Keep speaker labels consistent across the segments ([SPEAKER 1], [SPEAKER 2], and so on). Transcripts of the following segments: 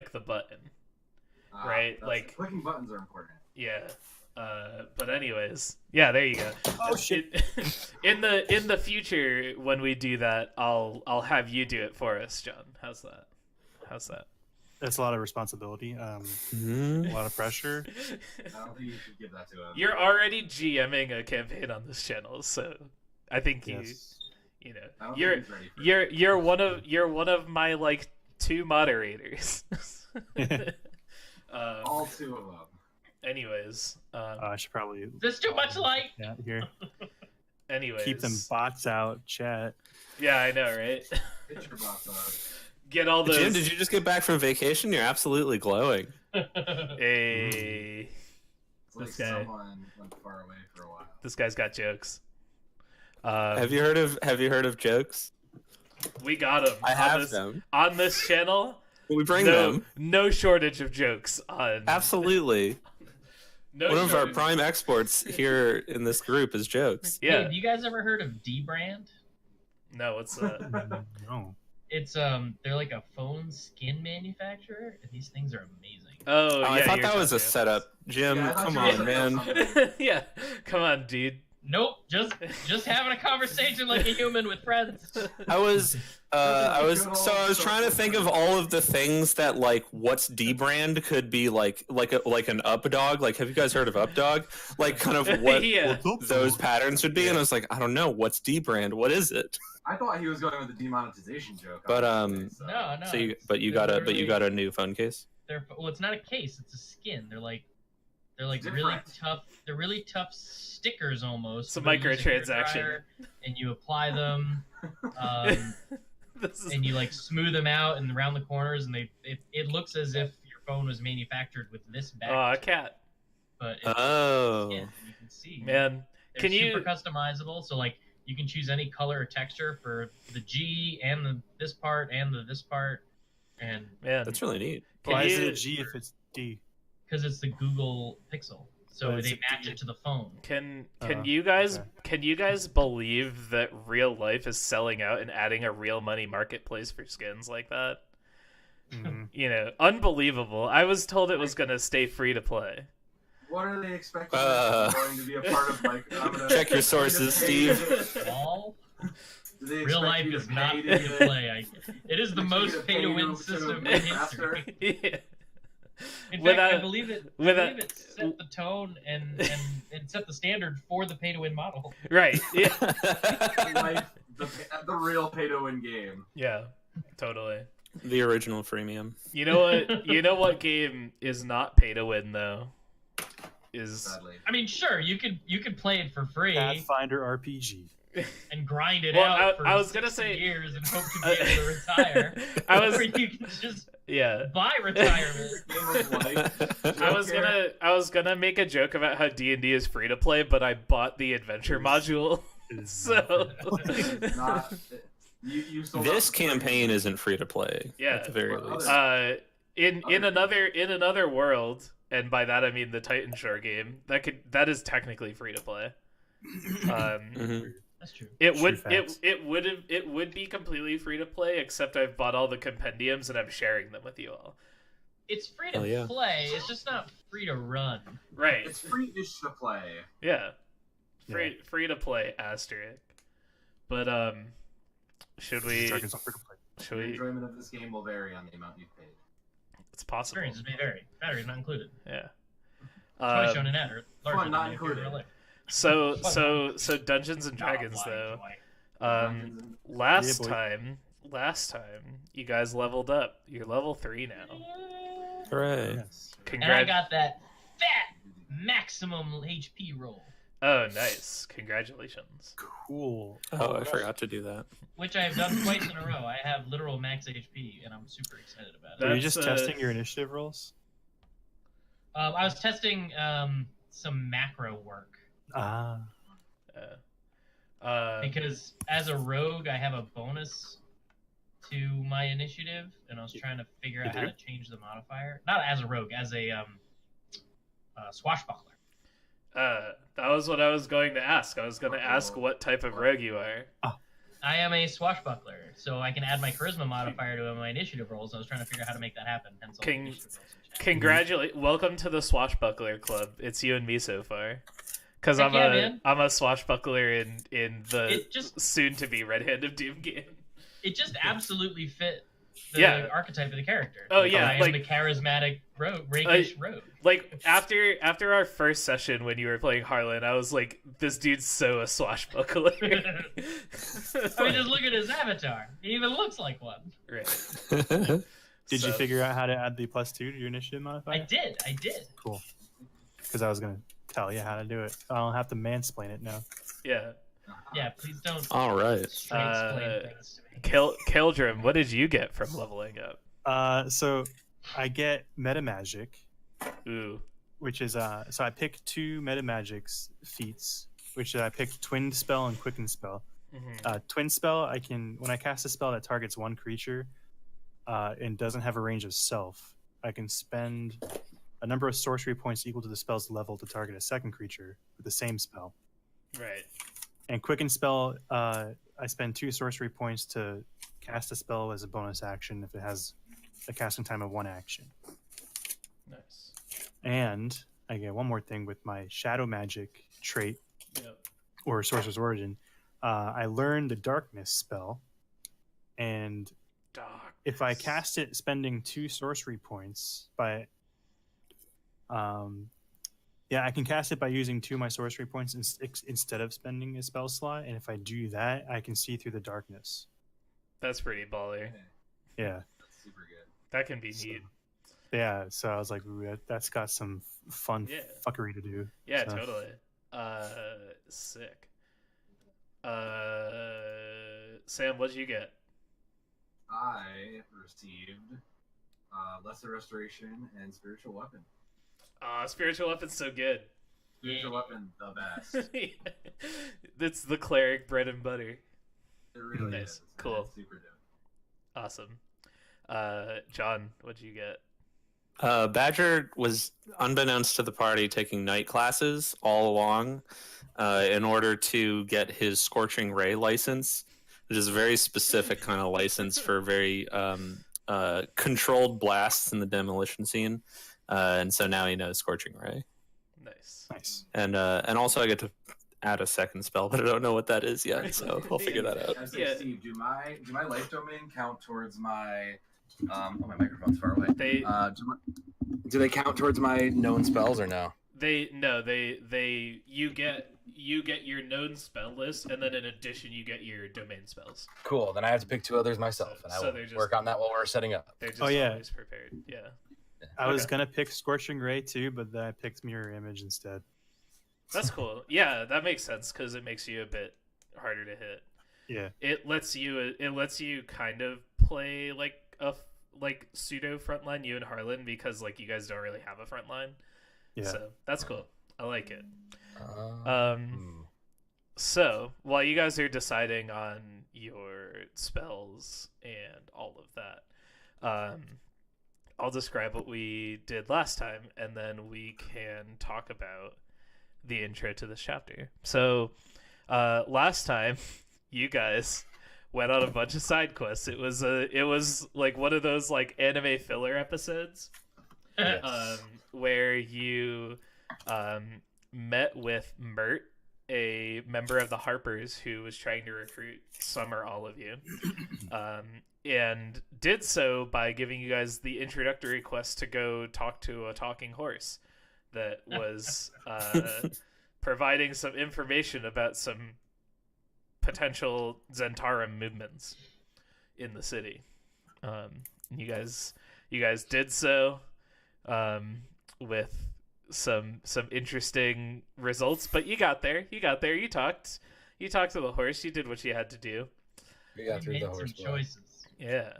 [SPEAKER 1] click the button, right? Like
[SPEAKER 2] clicking buttons are important.
[SPEAKER 1] Yeah. But anyways, yeah, there you go.
[SPEAKER 3] Oh shit!
[SPEAKER 1] In the future, when we do that, I'll have you do it for us, John. How's that?
[SPEAKER 3] That's a lot of responsibility. A lot of pressure.
[SPEAKER 2] I don't think you should give that to him.
[SPEAKER 1] You're already GMing a campaign on this channel, so I think you know you're one of my like 2 moderators.
[SPEAKER 2] All 2 of them.
[SPEAKER 1] Anyways,
[SPEAKER 3] I should probably.
[SPEAKER 4] There's too much light.
[SPEAKER 3] Yeah, here.
[SPEAKER 1] Anyways,
[SPEAKER 3] Keep them bots out, chat.
[SPEAKER 1] Yeah, I know, right?
[SPEAKER 2] Get your bots out.
[SPEAKER 1] Get all those.
[SPEAKER 5] Jim, did you just get back from vacation? You're absolutely glowing.
[SPEAKER 1] Hey,
[SPEAKER 2] It's like
[SPEAKER 1] this guy.
[SPEAKER 2] someone went far away for a while.
[SPEAKER 1] This guy's got jokes.
[SPEAKER 5] Have you heard of jokes?
[SPEAKER 1] We got them.
[SPEAKER 5] I have them
[SPEAKER 1] on this channel.
[SPEAKER 5] We bring them.
[SPEAKER 1] No shortage of jokes on.
[SPEAKER 5] Absolutely. One of our prime exports here in this group is jokes.
[SPEAKER 1] Yeah.
[SPEAKER 4] Hey, have you guys ever heard of D-Brand?
[SPEAKER 1] No, what's that?
[SPEAKER 3] No.
[SPEAKER 4] It's they're like a phone skin manufacturer, and these things are amazing.
[SPEAKER 1] Oh, yeah.
[SPEAKER 5] I thought that was a setup. Jim,
[SPEAKER 2] Yeah,
[SPEAKER 5] come on, man.
[SPEAKER 1] Yeah, come on, dude.
[SPEAKER 4] Nope, just having a conversation like a human with friends.
[SPEAKER 5] I was trying to think of all of the things that like what's D-Brand could be like an up dog. Like, have you guys heard of up dog? Like, kind of what
[SPEAKER 1] Yeah.
[SPEAKER 5] those patterns would be. And I was like, I don't know, what's D-Brand? What is it?
[SPEAKER 2] I thought he was going with the demonetization joke.
[SPEAKER 5] But
[SPEAKER 4] No.
[SPEAKER 5] So you got a new phone case.
[SPEAKER 4] Well, it's not a case; it's a skin. They're like really
[SPEAKER 2] Different.
[SPEAKER 4] tough. They're really tough stickers almost.
[SPEAKER 1] It's a
[SPEAKER 4] You go use hair
[SPEAKER 1] microtransaction.
[SPEAKER 4] dryer, and you apply them,
[SPEAKER 1] This is...
[SPEAKER 4] and you like smooth them out and around the corners, and it looks as if your phone was manufactured with this back.
[SPEAKER 1] Oh, a cat.
[SPEAKER 4] But it's
[SPEAKER 5] Oh.
[SPEAKER 4] skin, you can see.
[SPEAKER 1] Man,
[SPEAKER 4] They're
[SPEAKER 1] can you...
[SPEAKER 4] super customizable. So like you can choose any color or texture for the G and this part and this part, and
[SPEAKER 1] Man,
[SPEAKER 5] That's really neat.
[SPEAKER 3] Why is it
[SPEAKER 1] you-
[SPEAKER 3] a G if it's D?
[SPEAKER 4] because it's the Google Pixel, so
[SPEAKER 3] But it's
[SPEAKER 4] they
[SPEAKER 3] a
[SPEAKER 4] match
[SPEAKER 3] D.
[SPEAKER 4] it to the phone.
[SPEAKER 1] Can
[SPEAKER 3] Uh-huh.
[SPEAKER 1] you guys
[SPEAKER 3] Okay.
[SPEAKER 1] can you guys believe that real life is selling out and adding a real money marketplace for skins like that?
[SPEAKER 3] Mhm.
[SPEAKER 1] You know, unbelievable. I was told it was gonna stay free to play.
[SPEAKER 2] What are they expecting?
[SPEAKER 5] Uh,
[SPEAKER 2] going to be a part of like? I'm gonna
[SPEAKER 5] Check your sources, Steve.
[SPEAKER 4] All
[SPEAKER 2] Do they
[SPEAKER 4] real
[SPEAKER 2] expect
[SPEAKER 4] life
[SPEAKER 2] you to
[SPEAKER 4] is not
[SPEAKER 2] pay
[SPEAKER 4] free to
[SPEAKER 2] get-
[SPEAKER 4] play. It is the
[SPEAKER 2] expect you
[SPEAKER 4] most
[SPEAKER 2] to
[SPEAKER 4] pay to win
[SPEAKER 2] to
[SPEAKER 4] system
[SPEAKER 2] move
[SPEAKER 4] in
[SPEAKER 2] faster?
[SPEAKER 4] history.
[SPEAKER 1] Yeah.
[SPEAKER 4] In
[SPEAKER 1] Without-
[SPEAKER 4] fact, I believe it set the tone and set the standard for the pay to win model.
[SPEAKER 1] Right. Yeah.
[SPEAKER 2] Life, the real pay-to-win game.
[SPEAKER 1] Yeah. Totally.
[SPEAKER 5] The original freemium.
[SPEAKER 1] You know what? You know what game is not pay to win though? Is
[SPEAKER 2] Sadly.
[SPEAKER 4] I mean, sure, you could play it for free
[SPEAKER 3] Pathfinder RPG.
[SPEAKER 4] and grind it
[SPEAKER 1] Well,
[SPEAKER 4] out for
[SPEAKER 1] I was gonna
[SPEAKER 4] 60
[SPEAKER 1] say-
[SPEAKER 4] years and hope to be able to retire.
[SPEAKER 1] I was
[SPEAKER 4] Or you can just
[SPEAKER 1] yeah.
[SPEAKER 4] buy retirement.
[SPEAKER 2] Game of life.
[SPEAKER 1] I was gonna make a joke about how D&D is free to play, but I bought the adventure module.
[SPEAKER 3] It is
[SPEAKER 1] So
[SPEAKER 2] Not, you sold
[SPEAKER 5] This
[SPEAKER 2] out-
[SPEAKER 5] campaign isn't free to play.
[SPEAKER 1] Yeah.
[SPEAKER 5] At the very
[SPEAKER 2] Well,
[SPEAKER 5] least.
[SPEAKER 1] in another world, and by that I mean the Titan Shore game, that is technically free to play.
[SPEAKER 5] Mhm.
[SPEAKER 4] That's true.
[SPEAKER 1] It would be completely free to play, except I've bought all the compendiums and I'm sharing them with you all.
[SPEAKER 4] It's free to
[SPEAKER 5] Oh, yeah.
[SPEAKER 4] play. It's just not free to run.
[SPEAKER 1] Right.
[SPEAKER 2] It's free-ish to play.
[SPEAKER 1] Yeah. Free to play asterisk. But should we
[SPEAKER 3] Dragons are free to play.
[SPEAKER 1] should
[SPEAKER 2] Your
[SPEAKER 1] we
[SPEAKER 2] enjoyment of this game will vary on the amount you've paid.
[SPEAKER 1] it's possible.
[SPEAKER 4] Experiences may vary. Batteries not included.
[SPEAKER 1] Yeah.
[SPEAKER 4] Toys shown in ad are larger
[SPEAKER 2] Fun, not
[SPEAKER 4] than they appear in
[SPEAKER 2] included.
[SPEAKER 4] real life.
[SPEAKER 1] So Dungeons and Dragons
[SPEAKER 4] Oh,
[SPEAKER 1] though.
[SPEAKER 4] boy.
[SPEAKER 1] Last
[SPEAKER 3] Yeah, boy.
[SPEAKER 1] time you guys leveled up. You're level 3 now.
[SPEAKER 5] Hooray.
[SPEAKER 3] Yes.
[SPEAKER 4] And I
[SPEAKER 1] Congrats.
[SPEAKER 4] got that fat maximum HP roll,
[SPEAKER 1] Oh, nice. Congratulations.
[SPEAKER 3] Cool.
[SPEAKER 5] Oh, I forgot to do that.
[SPEAKER 4] which I have done twice in a row. I have literal max HP, and I'm super excited about it.
[SPEAKER 3] Are you just
[SPEAKER 1] That's,
[SPEAKER 3] testing your initiative rolls?
[SPEAKER 4] I was testing some macro work
[SPEAKER 3] Ah.
[SPEAKER 4] because as a rogue, I have a bonus to my initiative, and I was trying to figure out
[SPEAKER 3] You
[SPEAKER 4] how
[SPEAKER 3] do?
[SPEAKER 4] to change the modifier. Not as a rogue, as a swashbuckler.
[SPEAKER 1] that was what I was going to ask. I was going to ask what type of rogue you are.
[SPEAKER 4] I am a swashbuckler, so I can add my charisma modifier to my initiative rolls. I was trying to figure out how to make that happen. Hence all the initiative rolls in chat.
[SPEAKER 1] Congratulate! Welcome to the swashbuckler club. It's you and me so far. Because
[SPEAKER 4] Heck yeah, man.
[SPEAKER 1] I'm a swashbuckler in the
[SPEAKER 4] It just-
[SPEAKER 1] soon to be Red Hand of Doom game.
[SPEAKER 4] It just absolutely fit the
[SPEAKER 1] Yeah.
[SPEAKER 4] archetype of the character.
[SPEAKER 1] Oh, yeah,
[SPEAKER 4] I am
[SPEAKER 1] like-
[SPEAKER 4] the charismatic rogue, rakish rogue.
[SPEAKER 1] Like after our first session when you were playing Harlan, I was like, this dude's so a swashbuckler.
[SPEAKER 4] I mean, just look at his avatar. He even looks like one.
[SPEAKER 1] Right.
[SPEAKER 3] Did you
[SPEAKER 1] So-
[SPEAKER 3] figure out how to add the +2 to your initiative modifier?
[SPEAKER 4] I did.
[SPEAKER 3] Cool. Because I was gonna tell you how to do it. I don't have to mansplain it now.
[SPEAKER 1] Yeah.
[SPEAKER 4] Yeah, please don't
[SPEAKER 5] All right.
[SPEAKER 4] straight explain things to me.
[SPEAKER 1] Keldrim, what did you get from leveling up?
[SPEAKER 3] So I get meta magic,
[SPEAKER 1] Ooh.
[SPEAKER 3] which is so I pick 2 meta magics feats, which I picked twin spell and quicken spell.
[SPEAKER 1] Mhm.
[SPEAKER 3] Twin spell, I can when I cast a spell that targets one creature, and doesn't have a range of self, I can spend a number of sorcery points equal to the spell's level to target a second creature with the same spell.
[SPEAKER 1] Right.
[SPEAKER 3] And quicken spell, I spend 2 sorcery points to cast a spell as a bonus action if it has a casting time of 1 action.
[SPEAKER 1] Nice.
[SPEAKER 3] And I get one more thing with my shadow magic trait
[SPEAKER 1] Yep.
[SPEAKER 3] or sorcerer's origin. I learn the darkness spell, and
[SPEAKER 1] Dark.
[SPEAKER 3] if I cast it spending 2 sorcery points I can cast it by using 2 of my sorcery points instead of spending a spell slot, and if I do that, I can see through the darkness.
[SPEAKER 1] That's pretty baller.
[SPEAKER 3] Yeah.
[SPEAKER 2] That's super good.
[SPEAKER 1] That can be
[SPEAKER 3] So-
[SPEAKER 1] neat.
[SPEAKER 3] Yeah, so I was like, ooh, that's got some fun
[SPEAKER 1] Yeah.
[SPEAKER 3] fuckery to do.
[SPEAKER 1] Yeah,
[SPEAKER 3] So-
[SPEAKER 1] totally. Sick. Sam, what'd you get?
[SPEAKER 2] I received Lesser Restoration and Spiritual Weapon.
[SPEAKER 1] Spiritual weapon's so good.
[SPEAKER 2] Spiritual Weapon, the best.
[SPEAKER 1] That's the cleric bread and butter.
[SPEAKER 2] It really
[SPEAKER 1] Nice.
[SPEAKER 2] is.
[SPEAKER 1] Cool.
[SPEAKER 2] It's super dope.
[SPEAKER 1] Awesome. John, what'd you get?
[SPEAKER 5] Badger was, unbeknownst to the party, taking night classes all along in order to get his Scorching Ray license, which is a very specific kind of license for very controlled blasts in the demolition scene. And so now he knows Scorching Ray.
[SPEAKER 1] Nice.
[SPEAKER 5] And also I get to add a second spell, but I don't know what that is yet, so we'll figure that out.
[SPEAKER 2] I say,
[SPEAKER 1] Yeah.
[SPEAKER 2] Steve, do my life domain count towards my my microphone's far away.
[SPEAKER 1] They
[SPEAKER 2] Do they count towards my known spells or no?
[SPEAKER 1] you get your known spell list, and then in addition you get your domain spells.
[SPEAKER 2] Cool. Then I have to pick 2 others myself, and I
[SPEAKER 1] So
[SPEAKER 2] will
[SPEAKER 1] they're just-
[SPEAKER 2] work on that while we're setting up.
[SPEAKER 1] They're just
[SPEAKER 3] yeah.
[SPEAKER 1] always prepared. Yeah.
[SPEAKER 3] I was
[SPEAKER 1] Okay.
[SPEAKER 3] gonna pick Scorching Ray too, but then I picked Mirror Image instead.
[SPEAKER 1] That's cool. Yeah, that makes sense because it makes you a bit harder to hit.
[SPEAKER 3] Yeah.
[SPEAKER 1] It lets you kind of play like pseudo frontline, you and Harlan, because like you guys don't really have a frontline.
[SPEAKER 3] Yeah.
[SPEAKER 1] So that's cool. I like it.
[SPEAKER 2] Hmm.
[SPEAKER 1] So while you guys are deciding on your spells and all of that, I'll describe what we did last time, and then we can talk about the intro to this chapter. So last time, you guys went on a bunch of side quests. It was like one of those like anime filler episodes, where you met with Mert, a member of the Harpers who was trying to recruit some or all of you, and did so by giving you guys the introductory quest to go talk to a talking horse that was providing some information about some potential Zentarum movements in the city. You guys did so with some interesting results, but you got there. You talked to the horse. You did what you had to do.
[SPEAKER 2] We got through
[SPEAKER 4] made
[SPEAKER 2] the
[SPEAKER 4] some
[SPEAKER 2] horse.
[SPEAKER 4] choices.
[SPEAKER 1] Yeah.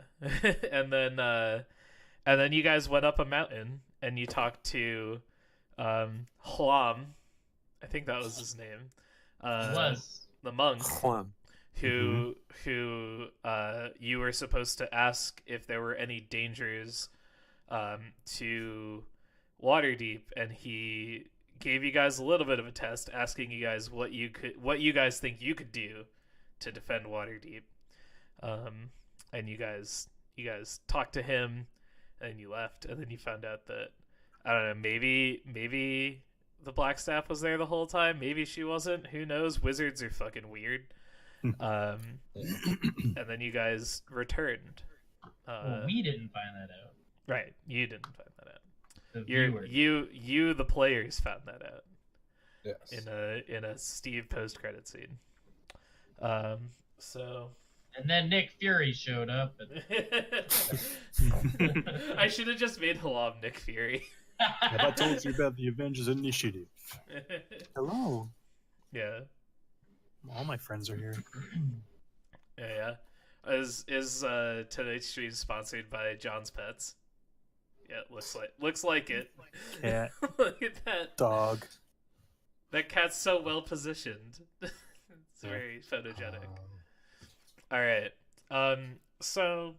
[SPEAKER 1] and then you guys went up a mountain and you talked to Hlam. I think that was his name. The monk who you were supposed to ask if there were any dangers to Waterdeep, and he gave you guys a little bit of a test, asking you guys what you guys think you could do to defend Waterdeep. And you guys talked to him, and you left, and then you found out that, I don't know, maybe the Blackstaff was there the whole time. Maybe she wasn't. Who knows? Wizards are fucking weird. And then you guys returned.
[SPEAKER 4] Well, we didn't find that out.
[SPEAKER 1] Right, you didn't find that out.
[SPEAKER 4] The viewers.
[SPEAKER 1] You the players found that out.
[SPEAKER 6] Yes.
[SPEAKER 1] In a Steve post credit scene. So.
[SPEAKER 4] And then Nick Fury showed up. And...
[SPEAKER 1] I should have just made Halam Nick Fury.
[SPEAKER 3] Have I told you about the Avengers Initiative? Hello.
[SPEAKER 1] Yeah.
[SPEAKER 3] All my friends are here.
[SPEAKER 1] Yeah. Is tonight's stream sponsored by John's Pets? Yeah, it looks like it.
[SPEAKER 3] Cat.
[SPEAKER 1] Look at that
[SPEAKER 3] dog.
[SPEAKER 1] That cat's so well positioned. It's very photogenic. All right. So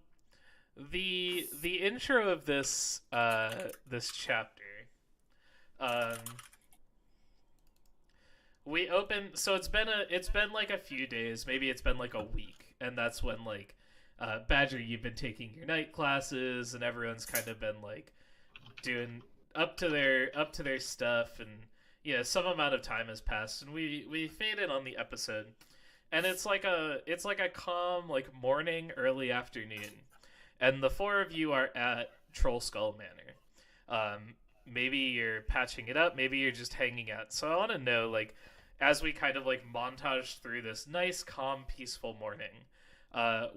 [SPEAKER 1] the intro of this this chapter, we open. So it's been like a few days. Maybe it's been like a week, and that's when like Badger, you've been taking your night classes, and everyone's kind of been like doing up to their stuff, and some amount of time has passed, and we faded on the episode. And it's like a calm like morning, early afternoon, and the four of you are at Troll Skull Manor. Maybe you're patching it up, maybe you're just hanging out. So I want to know, like, as we kind of like montage through this nice, calm, peaceful morning,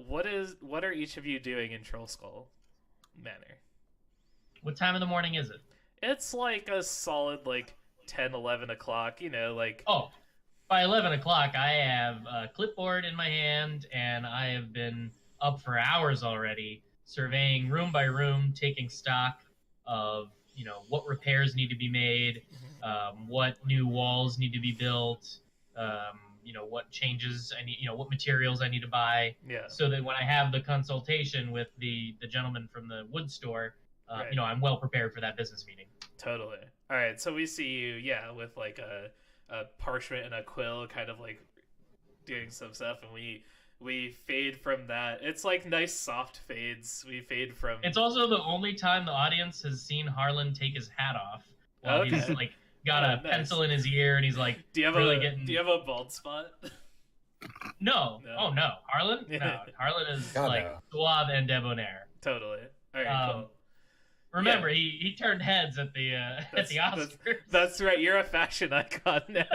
[SPEAKER 1] what are each of you doing in Troll Skull Manor?
[SPEAKER 4] What time of the morning is it?
[SPEAKER 1] It's like a solid like 10, 11 o'clock.
[SPEAKER 4] Oh. By 11 o'clock, I have a clipboard in my hand, and I have been up for hours already, surveying room by room, taking stock of, what repairs need to be made, what new walls need to be built, what changes I need, what materials I need to buy, so that when I have the consultation with the gentleman from the wood store,
[SPEAKER 1] right.
[SPEAKER 4] I'm well prepared for that business meeting.
[SPEAKER 1] Totally. All right, so we see you, with like a parchment and a quill, kind of like doing some stuff, and we fade from that. It's like nice soft fades. We fade from.
[SPEAKER 4] It's also the only time the audience has seen Harlan take his hat off while he's like got a pencil in his ear, and he's like,
[SPEAKER 1] do you have a bald spot?
[SPEAKER 4] No. Oh no, Harlan. No, Harlan is suave and debonair.
[SPEAKER 1] Totally. All right. Cool.
[SPEAKER 4] Remember, he turned heads at the Oscars.
[SPEAKER 1] That's right. You're a fashion icon now.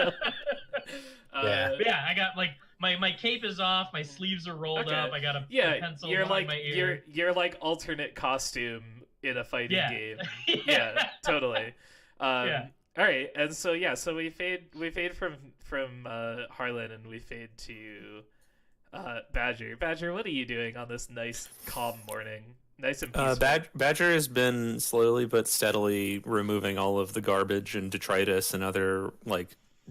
[SPEAKER 4] Yeah, I got like my cape is off, my sleeves are rolled up. I got a pencil behind my ear.
[SPEAKER 1] You're like alternate costume in a fighting game. Yeah, totally. All right, and so we fade from Harlan, and we fade to Badger. Badger, what are you doing on this nice calm morning? Nice and peaceful.
[SPEAKER 5] Badger has been slowly but steadily removing all of the garbage and detritus and other like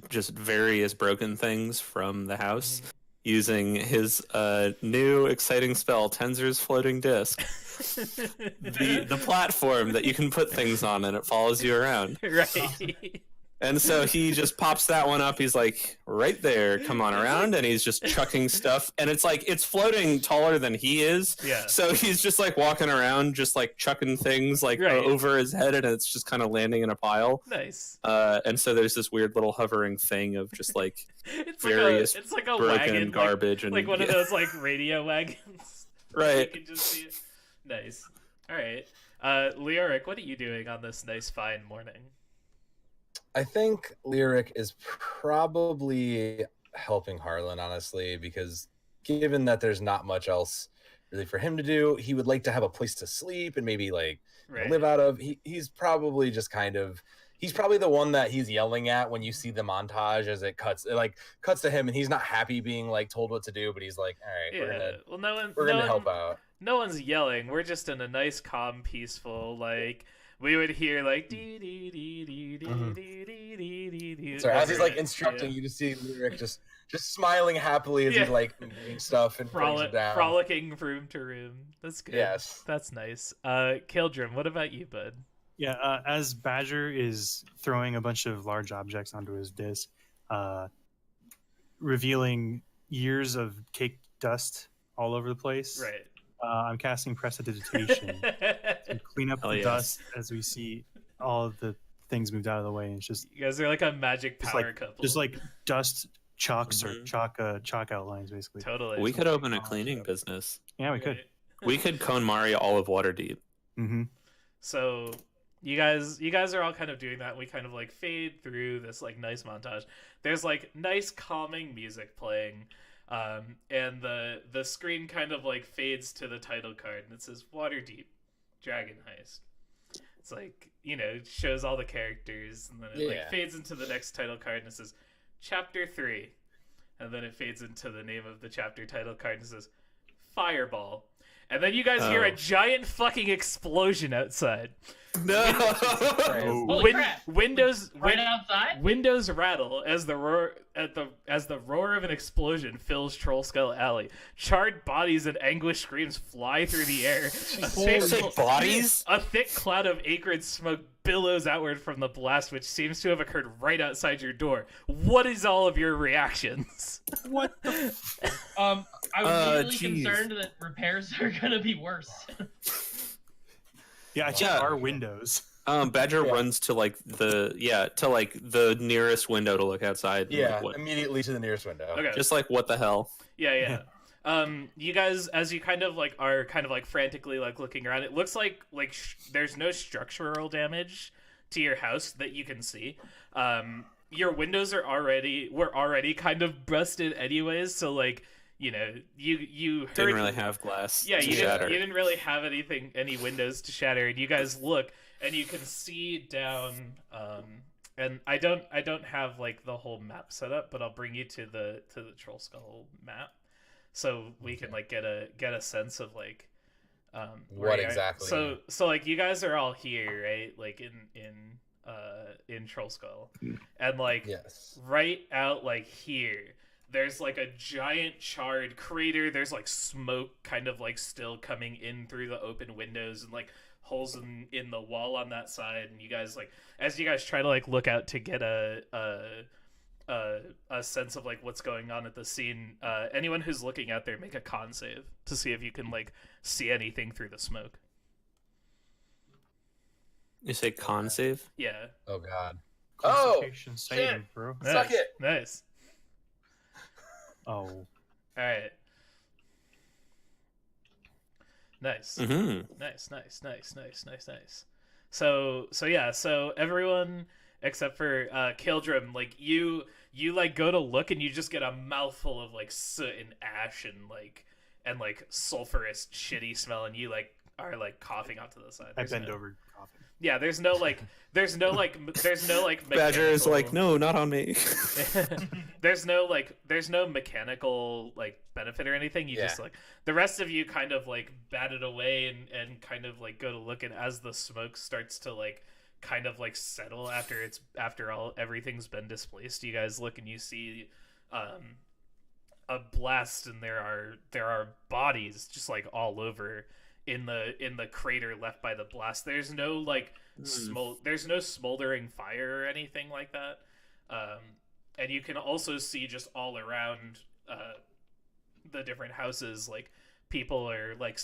[SPEAKER 5] just various broken things from the house, using his new exciting spell, Tensor's Floating Disc. the platform that you can put things on and it follows you around.
[SPEAKER 1] Right.
[SPEAKER 5] And so he just pops that one up. He's like, right there, come on around. And he's just chucking stuff. And it's like, it's floating taller than he is.
[SPEAKER 1] Yeah.
[SPEAKER 5] So he's just like walking around, just like chucking things like over his head. And it's just kind of landing in a pile.
[SPEAKER 1] Nice.
[SPEAKER 5] And so there's this weird little hovering thing of just like
[SPEAKER 1] it's
[SPEAKER 5] various
[SPEAKER 1] it's like a
[SPEAKER 5] broken
[SPEAKER 1] wagon,
[SPEAKER 5] garbage.
[SPEAKER 1] Like one of those like radio wagons.
[SPEAKER 5] Right.
[SPEAKER 1] You can just see it. Nice. All right. Leoric, what are you doing on this nice, fine morning?
[SPEAKER 6] I think Lyric is probably helping Harlan, honestly, because given that there's not much else really for him to do, he would like to have a place to sleep and maybe like live out of. He's probably just he's probably the one that he's yelling at when you see the montage as it cuts to him, and he's not happy being like told what to do, but he's like, all right, we're gonna help out.
[SPEAKER 1] No one's yelling. We're just in a nice, calm, peaceful, like we would hear like dee dee dee dee dee dee dee dee dee.
[SPEAKER 6] So as he's like instructing, you just see Lyric just smiling happily as he's like doing stuff and brings it down,
[SPEAKER 1] frolicking room to room. That's good.
[SPEAKER 6] Yes,
[SPEAKER 1] that's nice. Kildrim, what about you, bud?
[SPEAKER 3] Yeah, as Badger is throwing a bunch of large objects onto his disc, revealing years of caked dust all over the place.
[SPEAKER 1] Right.
[SPEAKER 3] I'm casting Prestidigitation to clean up
[SPEAKER 5] Hell
[SPEAKER 3] the
[SPEAKER 5] yes.
[SPEAKER 3] dust as we see all of the things moved out of the way. And it's just
[SPEAKER 1] You guys are like a magic
[SPEAKER 3] Just
[SPEAKER 1] power couple.
[SPEAKER 3] just like dust chalks or
[SPEAKER 5] Mhm.
[SPEAKER 3] chalk outlines, basically.
[SPEAKER 1] totally.
[SPEAKER 5] We could open a cleaning business.
[SPEAKER 3] Yeah, we could.
[SPEAKER 1] Right.
[SPEAKER 5] We could KonMari all of Waterdeep.
[SPEAKER 3] Mm-hmm.
[SPEAKER 1] So you guys are all kind of doing that. We kind of like fade through this like nice montage. There's like nice calming music playing, and the screen kind of like fades to the title card, and it says Waterdeep, Dragon Heist. It's like, you know, it shows all the characters, and then it like fades into the next title card, and it says Chapter 3, and then it fades into the name of the chapter title card, and it says Fireball. And then you guys hear a giant fucking explosion outside.
[SPEAKER 5] No.
[SPEAKER 4] Holy crap!
[SPEAKER 1] Windows
[SPEAKER 4] Right outside?
[SPEAKER 1] windows rattle as the roar of an explosion fills Troll Skull Alley. Charred bodies and anguished screams fly through the air.
[SPEAKER 5] Sick bodies?
[SPEAKER 1] A thick cloud of acrid smoke billows outward from the blast, which seems to have occurred right outside your door. What is all of your reactions?
[SPEAKER 3] What the?
[SPEAKER 4] I was really
[SPEAKER 5] jeez.
[SPEAKER 4] concerned that repairs are gonna be worse.
[SPEAKER 3] Yeah, I checked our windows.
[SPEAKER 5] Badger runs to like the nearest window to look outside.
[SPEAKER 6] Yeah,
[SPEAKER 5] Like, what-
[SPEAKER 6] immediately to the nearest window.
[SPEAKER 1] Okay.
[SPEAKER 5] just like what the hell?
[SPEAKER 1] Yeah. You guys, as you kind of like are kind of like frantically like looking around, it looks like there's no structural damage to your house that you can see. Your windows were already kind of busted anyways, so like, you know, you heard,
[SPEAKER 5] Didn't really have glass.
[SPEAKER 1] yeah,
[SPEAKER 5] to
[SPEAKER 1] you
[SPEAKER 5] shatter.
[SPEAKER 1] didn't really have any windows to shatter, and you guys look and you can see down. And I don't have like the whole map set up, but I'll bring you to the Troll Skull map, so we can like get a sense of like where
[SPEAKER 6] What
[SPEAKER 1] you are.
[SPEAKER 6] exactly?
[SPEAKER 1] So like you guys are all here, right? Like in Troll Skull, and like
[SPEAKER 6] Yes.
[SPEAKER 1] right out like here, there's like a giant charred crater. There's like smoke kind of like still coming in through the open windows, and like holes in the wall on that side. And you guys like, as you guys try to like look out to get a sense of like what's going on at the scene, anyone who's looking out there, make a con save to see if you can like see anything through the smoke.
[SPEAKER 5] You say con save?
[SPEAKER 1] Yeah.
[SPEAKER 6] Oh God.
[SPEAKER 3] Concentration saving, bro.
[SPEAKER 6] Suck it.
[SPEAKER 1] Nice.
[SPEAKER 3] Oh.
[SPEAKER 1] All right. Nice.
[SPEAKER 5] Mm-hmm.
[SPEAKER 1] Nice. So everyone except for Kildrum, like you like go to look and you just get a mouthful of like soot and ash and like sulfurous shitty smell, and you like are like coughing off to the side.
[SPEAKER 3] I
[SPEAKER 1] There's
[SPEAKER 3] bend
[SPEAKER 1] no-
[SPEAKER 3] over coughing.
[SPEAKER 1] Yeah, there's no
[SPEAKER 5] Badger is like,
[SPEAKER 1] mechanical-
[SPEAKER 5] no, not on me.
[SPEAKER 1] there's no mechanical like benefit or anything. You just like, the rest of you kind of like bat it away and kind of like go to look, and as the smoke starts to like kind of like settle after everything's been displaced, you guys look and you see a blast, and there are bodies just like all over in the crater left by the blast. There's no like there's no smoldering fire or anything like that, and you can also see just all around the different houses, like people are like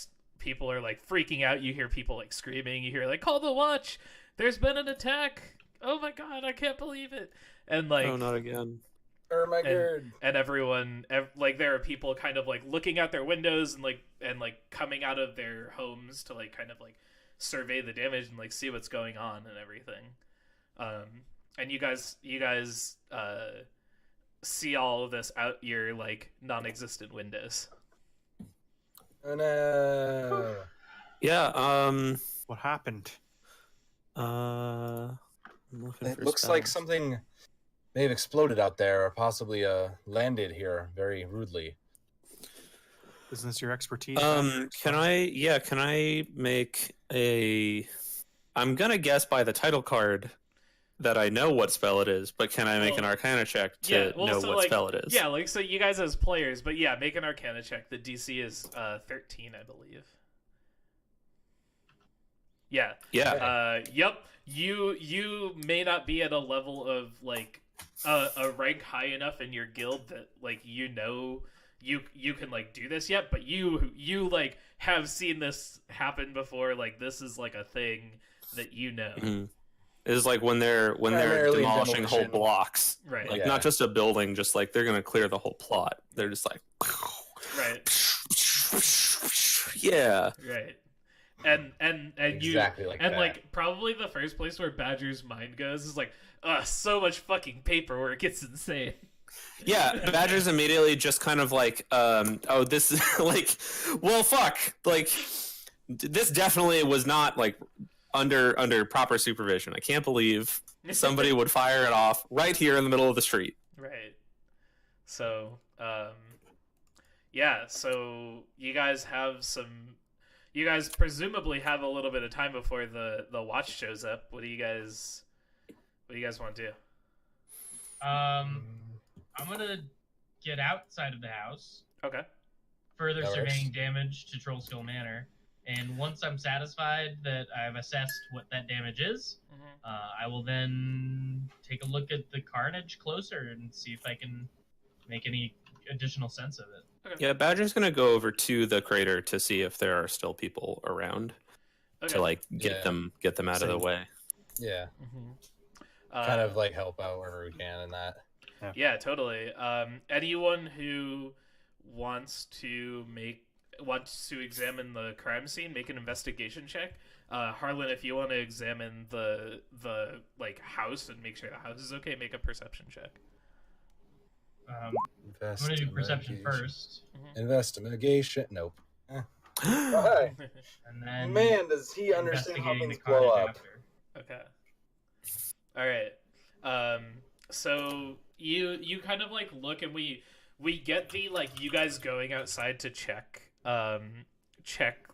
[SPEAKER 1] freaking out. You hear people like screaming, you hear like, call the watch, there's been an attack, oh my God, I can't believe it. And like,
[SPEAKER 5] Oh, not again.
[SPEAKER 6] Oh my God.
[SPEAKER 1] and everyone like, there are people kind of like looking out their windows and like coming out of their homes to like kind of like survey the damage and like see what's going on and everything. And you guys see all of this out your like non-existent windows.
[SPEAKER 6] Oh no.
[SPEAKER 5] Yeah.
[SPEAKER 3] What happened?
[SPEAKER 5] I'm looking
[SPEAKER 6] It
[SPEAKER 5] for
[SPEAKER 6] looks like
[SPEAKER 5] spells.
[SPEAKER 6] something may have exploded out there, or possibly landed here very rudely.
[SPEAKER 3] Isn't this your expertise?
[SPEAKER 5] Can I make a? I'm gonna guess by the title card that I know what spell it is, but can I make an Arcana check to know
[SPEAKER 1] so,
[SPEAKER 5] what
[SPEAKER 1] like,
[SPEAKER 5] spell it is?
[SPEAKER 1] Yeah, like, so you guys as players, but yeah, make an Arcana check. The DC is 13, I believe. Yeah.
[SPEAKER 5] Yeah.
[SPEAKER 1] Yep. You may not be at a level of like a rank high enough in your guild that like you know you can like do this yet, but you like have seen this happen before. Like this is like a thing that you know.
[SPEAKER 5] Mhm. It's like when they're
[SPEAKER 6] Primarily
[SPEAKER 5] demolishing whole
[SPEAKER 6] demolition.
[SPEAKER 5] blocks,
[SPEAKER 1] Right.
[SPEAKER 5] like
[SPEAKER 6] Yeah.
[SPEAKER 5] not just a building, just like they're gonna clear the whole plot. They're just like,
[SPEAKER 1] Right.
[SPEAKER 5] yeah,
[SPEAKER 1] Right. And
[SPEAKER 6] Exactly like
[SPEAKER 1] and
[SPEAKER 6] that.
[SPEAKER 1] like probably the first place where Badger's mind goes is like, so much fucking paperwork, it's insane.
[SPEAKER 5] yeah. Badger's immediately just kind of like, oh, this is like, well, fuck, like this definitely was not like under proper supervision. I can't believe somebody would fire it off right here in the middle of the street.
[SPEAKER 1] Right. So, yeah, so you guys presumably have a little bit of time before the watch shows up. What do you guys want to do?
[SPEAKER 4] I'm gonna get outside of the house,
[SPEAKER 1] Okay.
[SPEAKER 4] further
[SPEAKER 6] That works.
[SPEAKER 4] surveying damage to Trollskull Manor, and once I'm satisfied that I've assessed what that damage is, I will then take a look at the carnage closer and see if I can make any additional sense of it.
[SPEAKER 5] Yeah, Badger's gonna go over to the crater to see if there are still people around
[SPEAKER 1] Okay.
[SPEAKER 5] to like
[SPEAKER 6] Yeah.
[SPEAKER 5] get them out of the
[SPEAKER 6] Same.
[SPEAKER 5] way.
[SPEAKER 6] Yeah,
[SPEAKER 1] Mhm.
[SPEAKER 6] kind of like help out wherever we can in that.
[SPEAKER 1] Yeah, totally. Anyone who wants to examine the crime scene, make an investigation check. Harlan, if you want to examine the like house and make sure the house is okay, make a perception check.
[SPEAKER 4] I'm gonna do perception first,
[SPEAKER 6] Investigation. Nope.
[SPEAKER 5] Yeah,
[SPEAKER 4] and then
[SPEAKER 6] Man, does he understand how
[SPEAKER 4] investigating
[SPEAKER 6] things
[SPEAKER 4] the
[SPEAKER 6] blow
[SPEAKER 4] carnage
[SPEAKER 6] up?
[SPEAKER 4] after.
[SPEAKER 1] Okay. All right. So you kind of like look, and we get the like you guys going outside to check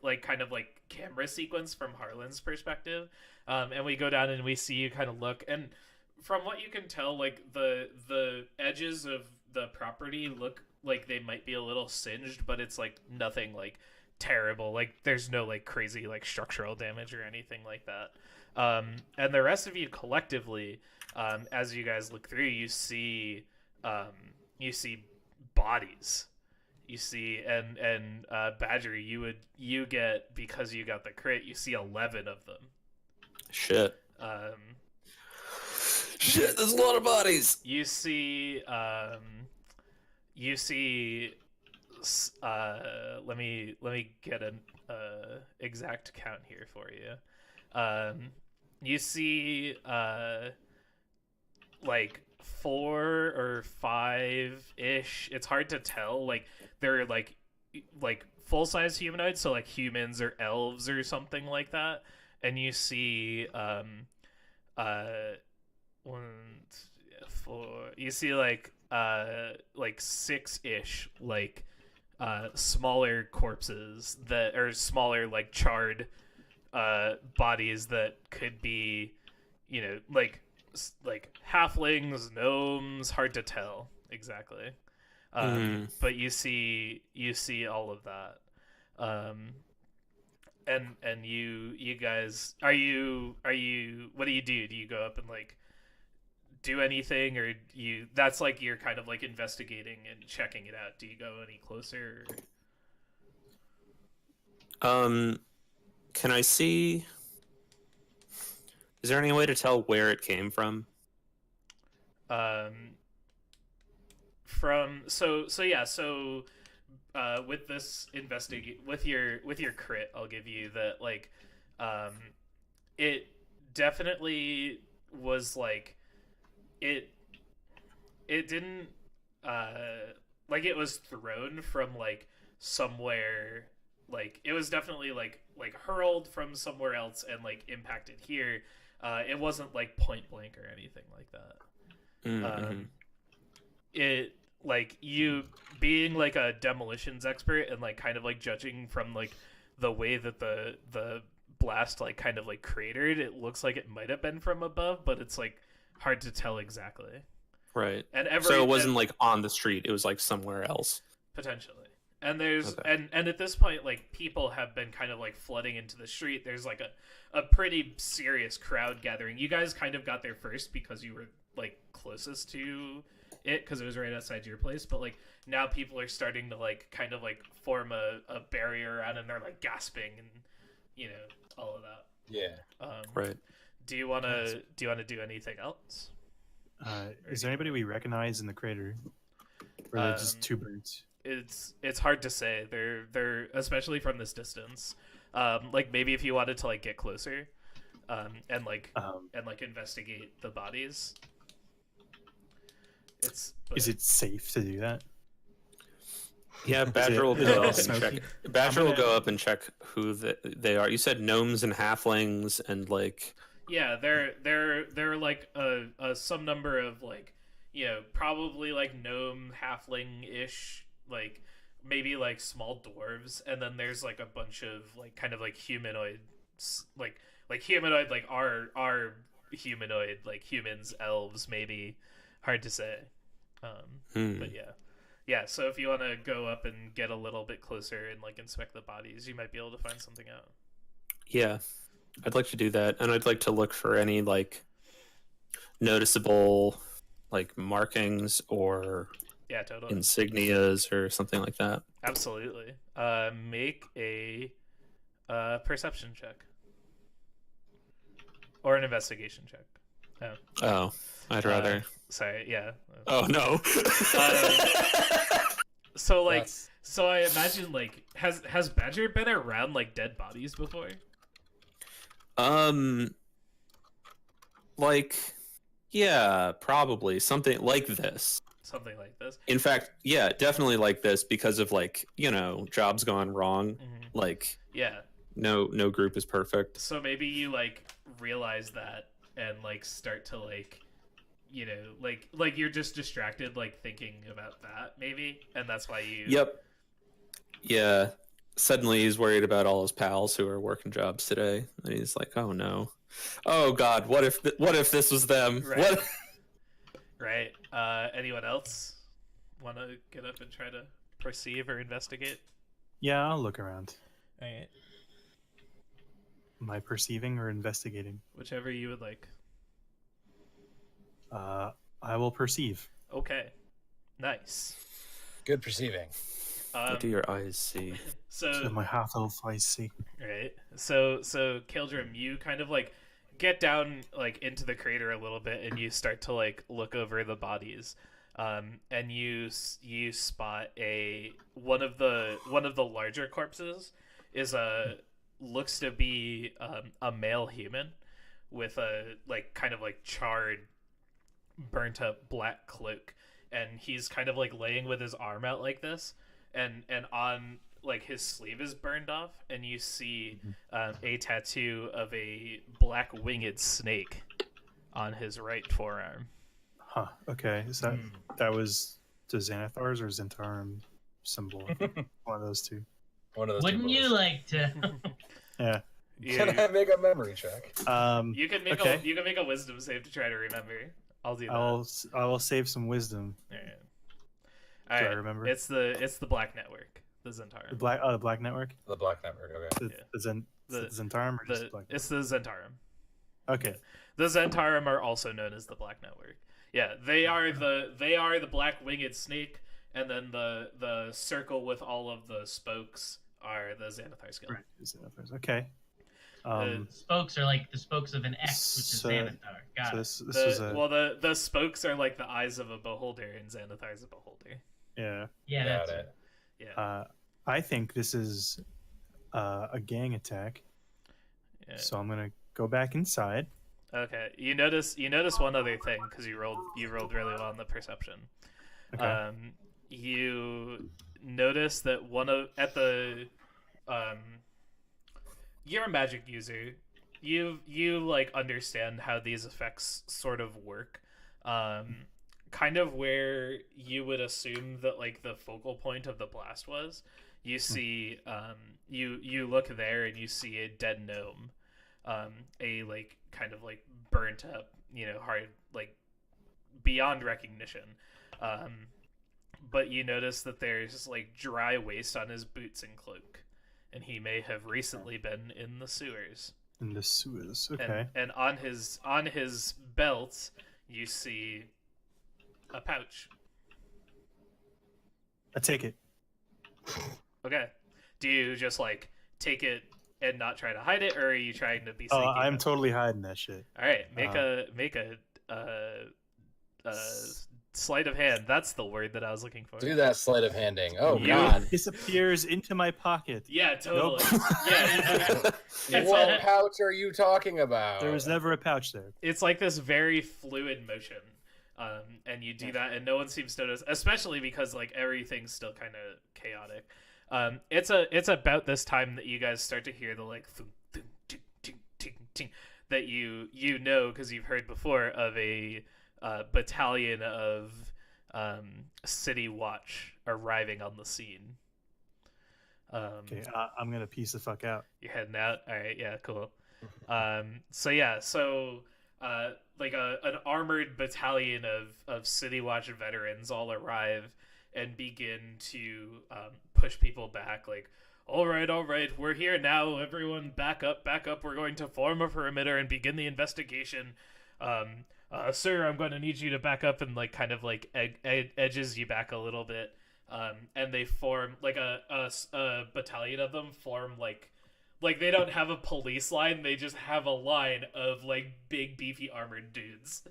[SPEAKER 1] like kind of like camera sequence from Harlan's perspective, and we go down and we see you kind of look, and from what you can tell, like the edges of the property look like they might be a little singed, but it's like nothing like terrible. Like there's no like crazy like structural damage or anything like that. And the rest of you collectively, as you guys look through, you see bodies. You see, and Badger, you get, because you got the crit, you see 11 of them.
[SPEAKER 5] shit. Shit, there's a lot of bodies.
[SPEAKER 1] You see, let me get an exact count here for you. You see, like 4 or 5 ish. It's hard to tell. Like they're like full size humanoids, so like humans or elves or something like that. And you see, 1, 4. You see like 6-ish like smaller corpses that are smaller like charred bodies that could be, you know, like halflings, gnomes, hard to tell exactly. But you see all of that. And you guys, are you what do? Do you go up and like do anything, or that's like you're kind of like investigating and checking it out? Do you go any closer, or...
[SPEAKER 5] Can I see? Is there any way to tell where it came from?
[SPEAKER 1] With this with your crit, I'll give you that, like, it definitely was like it didn't like it was thrown from like somewhere, like it was definitely like hurled from somewhere else and like impacted here. It wasn't like point blank or anything like that.
[SPEAKER 5] Mm-hmm.
[SPEAKER 1] It, like, you being like a demolitions expert and like kind of like judging from like the way that the blast like kind of like cratered, it looks like it might have been from above, but it's like hard to tell exactly.
[SPEAKER 5] Right.
[SPEAKER 1] And
[SPEAKER 5] So it wasn't like on the street, it was like somewhere else.
[SPEAKER 1] Potentially. And there's
[SPEAKER 5] Okay.
[SPEAKER 1] and at this point, like, people have been kind of like flooding into the street. There's like a pretty serious crowd gathering. You guys kind of got there first because you were like closest to it because it was right outside your place, but like now people are starting to like kind of like form a barrier around, and they're like gasping and all of that.
[SPEAKER 6] Yeah.
[SPEAKER 5] Right.
[SPEAKER 1] Do you wanna do anything else?
[SPEAKER 3] Is there anybody we recognize in the crater? Or are they just two birds?
[SPEAKER 1] It's hard to say. They're especially from this distance. Like maybe if you wanted to like get closer, and investigate the bodies.
[SPEAKER 3] Is it safe to do that?
[SPEAKER 5] Yeah, Badger will go up and check. Badger will go up and check who they are. You said gnomes and halflings and like.
[SPEAKER 1] Yeah, they're like some number of like probably like gnome halfling ish, like maybe like small dwarves, and then there's like a bunch of like kind of like humanoid, like humanoid, like our humanoid, like humans, elves, maybe. Hard to say. But yeah. So if you want to go up and get a little bit closer and like inspect the bodies, you might be able to find something out.
[SPEAKER 5] Yeah, I'd like to do that, and I'd like to look for any like noticeable like markings or
[SPEAKER 1] totally
[SPEAKER 5] insignias or something like that.
[SPEAKER 1] Absolutely. Make a perception check or an investigation check.
[SPEAKER 5] Oh, I'd rather.
[SPEAKER 1] Sorry, yeah.
[SPEAKER 5] Oh no.
[SPEAKER 1] So like, so I imagine like, has Badger been around like dead bodies before?
[SPEAKER 5] Like, yeah, probably something like this.
[SPEAKER 1] Something like this.
[SPEAKER 5] In fact, yeah, definitely like this because of like jobs gone wrong.
[SPEAKER 1] Mm-hmm.
[SPEAKER 5] Like,
[SPEAKER 1] yeah,
[SPEAKER 5] no group is perfect.
[SPEAKER 1] So maybe you like realize that and like start to like. Like you're just distracted, like thinking about that, maybe, and that's why you.
[SPEAKER 5] Yep. Yeah. Suddenly he's worried about all his pals who are working jobs today, and he's like, "Oh no, oh God, what if this was them?"
[SPEAKER 1] Right.
[SPEAKER 5] What?
[SPEAKER 1] Right. Anyone else want to get up and try to perceive or investigate?
[SPEAKER 3] Yeah, I'll look around.
[SPEAKER 1] All right.
[SPEAKER 3] Am I perceiving or investigating?
[SPEAKER 1] Whichever you would like.
[SPEAKER 3] I will perceive.
[SPEAKER 1] Okay. Nice.
[SPEAKER 6] Good perceiving.
[SPEAKER 5] What do your eyes see?
[SPEAKER 3] So my half elf eyes see.
[SPEAKER 1] Right. So Kildrim, you kind of like get down like into the crater a little bit, and you start to like look over the bodies, and you spot one of the larger corpses is looks to be a male human with a like kind of like charred, burnt up black cloak, and he's kind of like laying with his arm out like this, and on like his sleeve is burned off, and you see a tattoo of a black winged snake on his right forearm.
[SPEAKER 3] Huh. Okay. Is that was the Xanathar's or Zentarum symbol? One of those two.
[SPEAKER 6] One of those.
[SPEAKER 4] Wouldn't you like to?
[SPEAKER 3] Yeah.
[SPEAKER 6] Can I make a memory check?
[SPEAKER 1] You can make
[SPEAKER 3] okay.
[SPEAKER 1] you can make a wisdom save to try to remember. I'll do that.
[SPEAKER 3] I will save some wisdom.
[SPEAKER 1] All right.
[SPEAKER 3] Do I remember?
[SPEAKER 1] It's the Black Network, the Zentarum.
[SPEAKER 3] The Black Network.
[SPEAKER 6] The Black Network. Okay.
[SPEAKER 3] The Zentarum or just Black?
[SPEAKER 1] It's the Zentarum.
[SPEAKER 3] Okay.
[SPEAKER 1] The Zentarum are also known as the Black Network. Yeah, they are the black winged snake, and then the circle with all of the spokes are the Xanathar Skill.
[SPEAKER 3] Right. Xanathars. Okay.
[SPEAKER 1] The
[SPEAKER 4] spokes are like the spokes of an X, which is Xanathar. Got it.
[SPEAKER 1] The spokes are like the eyes of a beholder, and Xanathar is a beholder.
[SPEAKER 3] Yeah.
[SPEAKER 4] Yeah,
[SPEAKER 6] Got
[SPEAKER 4] that's
[SPEAKER 6] it.
[SPEAKER 1] Yeah.
[SPEAKER 3] I think this is a gang attack.
[SPEAKER 1] Yeah.
[SPEAKER 3] So I'm gonna go back inside.
[SPEAKER 1] Okay. You notice one other thing because you rolled really well on the perception.
[SPEAKER 3] Okay.
[SPEAKER 1] You notice that you're a magic user. You like understand how these effects sort of work. Kind of where you would assume that like the focal point of the blast was. You see you look there and you see a dead gnome. A like kind of like burnt up, hard, like beyond recognition. But you notice that there's like dry waste on his boots and cloak, and he may have recently been in the sewers.
[SPEAKER 3] In the sewers, okay.
[SPEAKER 1] And on his belt, you see a pouch.
[SPEAKER 3] I take it.
[SPEAKER 1] Okay. Do you just like take it and not try to hide it, or are you trying to be sneaky?
[SPEAKER 3] Oh, I'm
[SPEAKER 1] about it?
[SPEAKER 3] totally hiding that shit.
[SPEAKER 1] All right. Make a sleight of hand. That's the word that I was looking for.
[SPEAKER 6] Do that sleight of handing. Oh
[SPEAKER 1] You-
[SPEAKER 6] God!
[SPEAKER 3] Disappears into my pocket.
[SPEAKER 1] Yeah, totally.
[SPEAKER 3] Nope.
[SPEAKER 1] Yeah, it's
[SPEAKER 6] What
[SPEAKER 1] like,
[SPEAKER 6] pouch are you talking about?
[SPEAKER 3] There was never a pouch there.
[SPEAKER 1] it's like this very fluid motion, and you do that, and no one seems to notice, especially because like everything's still kind of chaotic. It's about this time that you guys start to hear the like thunk, thunk, ting, ting, ting, ting, that you know because you've heard before of a battalion of City Watch arriving on the scene.
[SPEAKER 3] Okay, I'm gonna piece the fuck out.
[SPEAKER 1] You're heading out. All right, yeah, cool. So like an armored battalion of City Watch veterans all arrive and begin to push people back. Like, all right, we're here now. Everyone, back up. We're going to form a perimeter and begin the investigation. Sir, I'm going to need you to back up, and like kind of like edges you back a little bit. And they form like a battalion of them form like they don't have a police line, they just have a line of like big beefy armored dudes.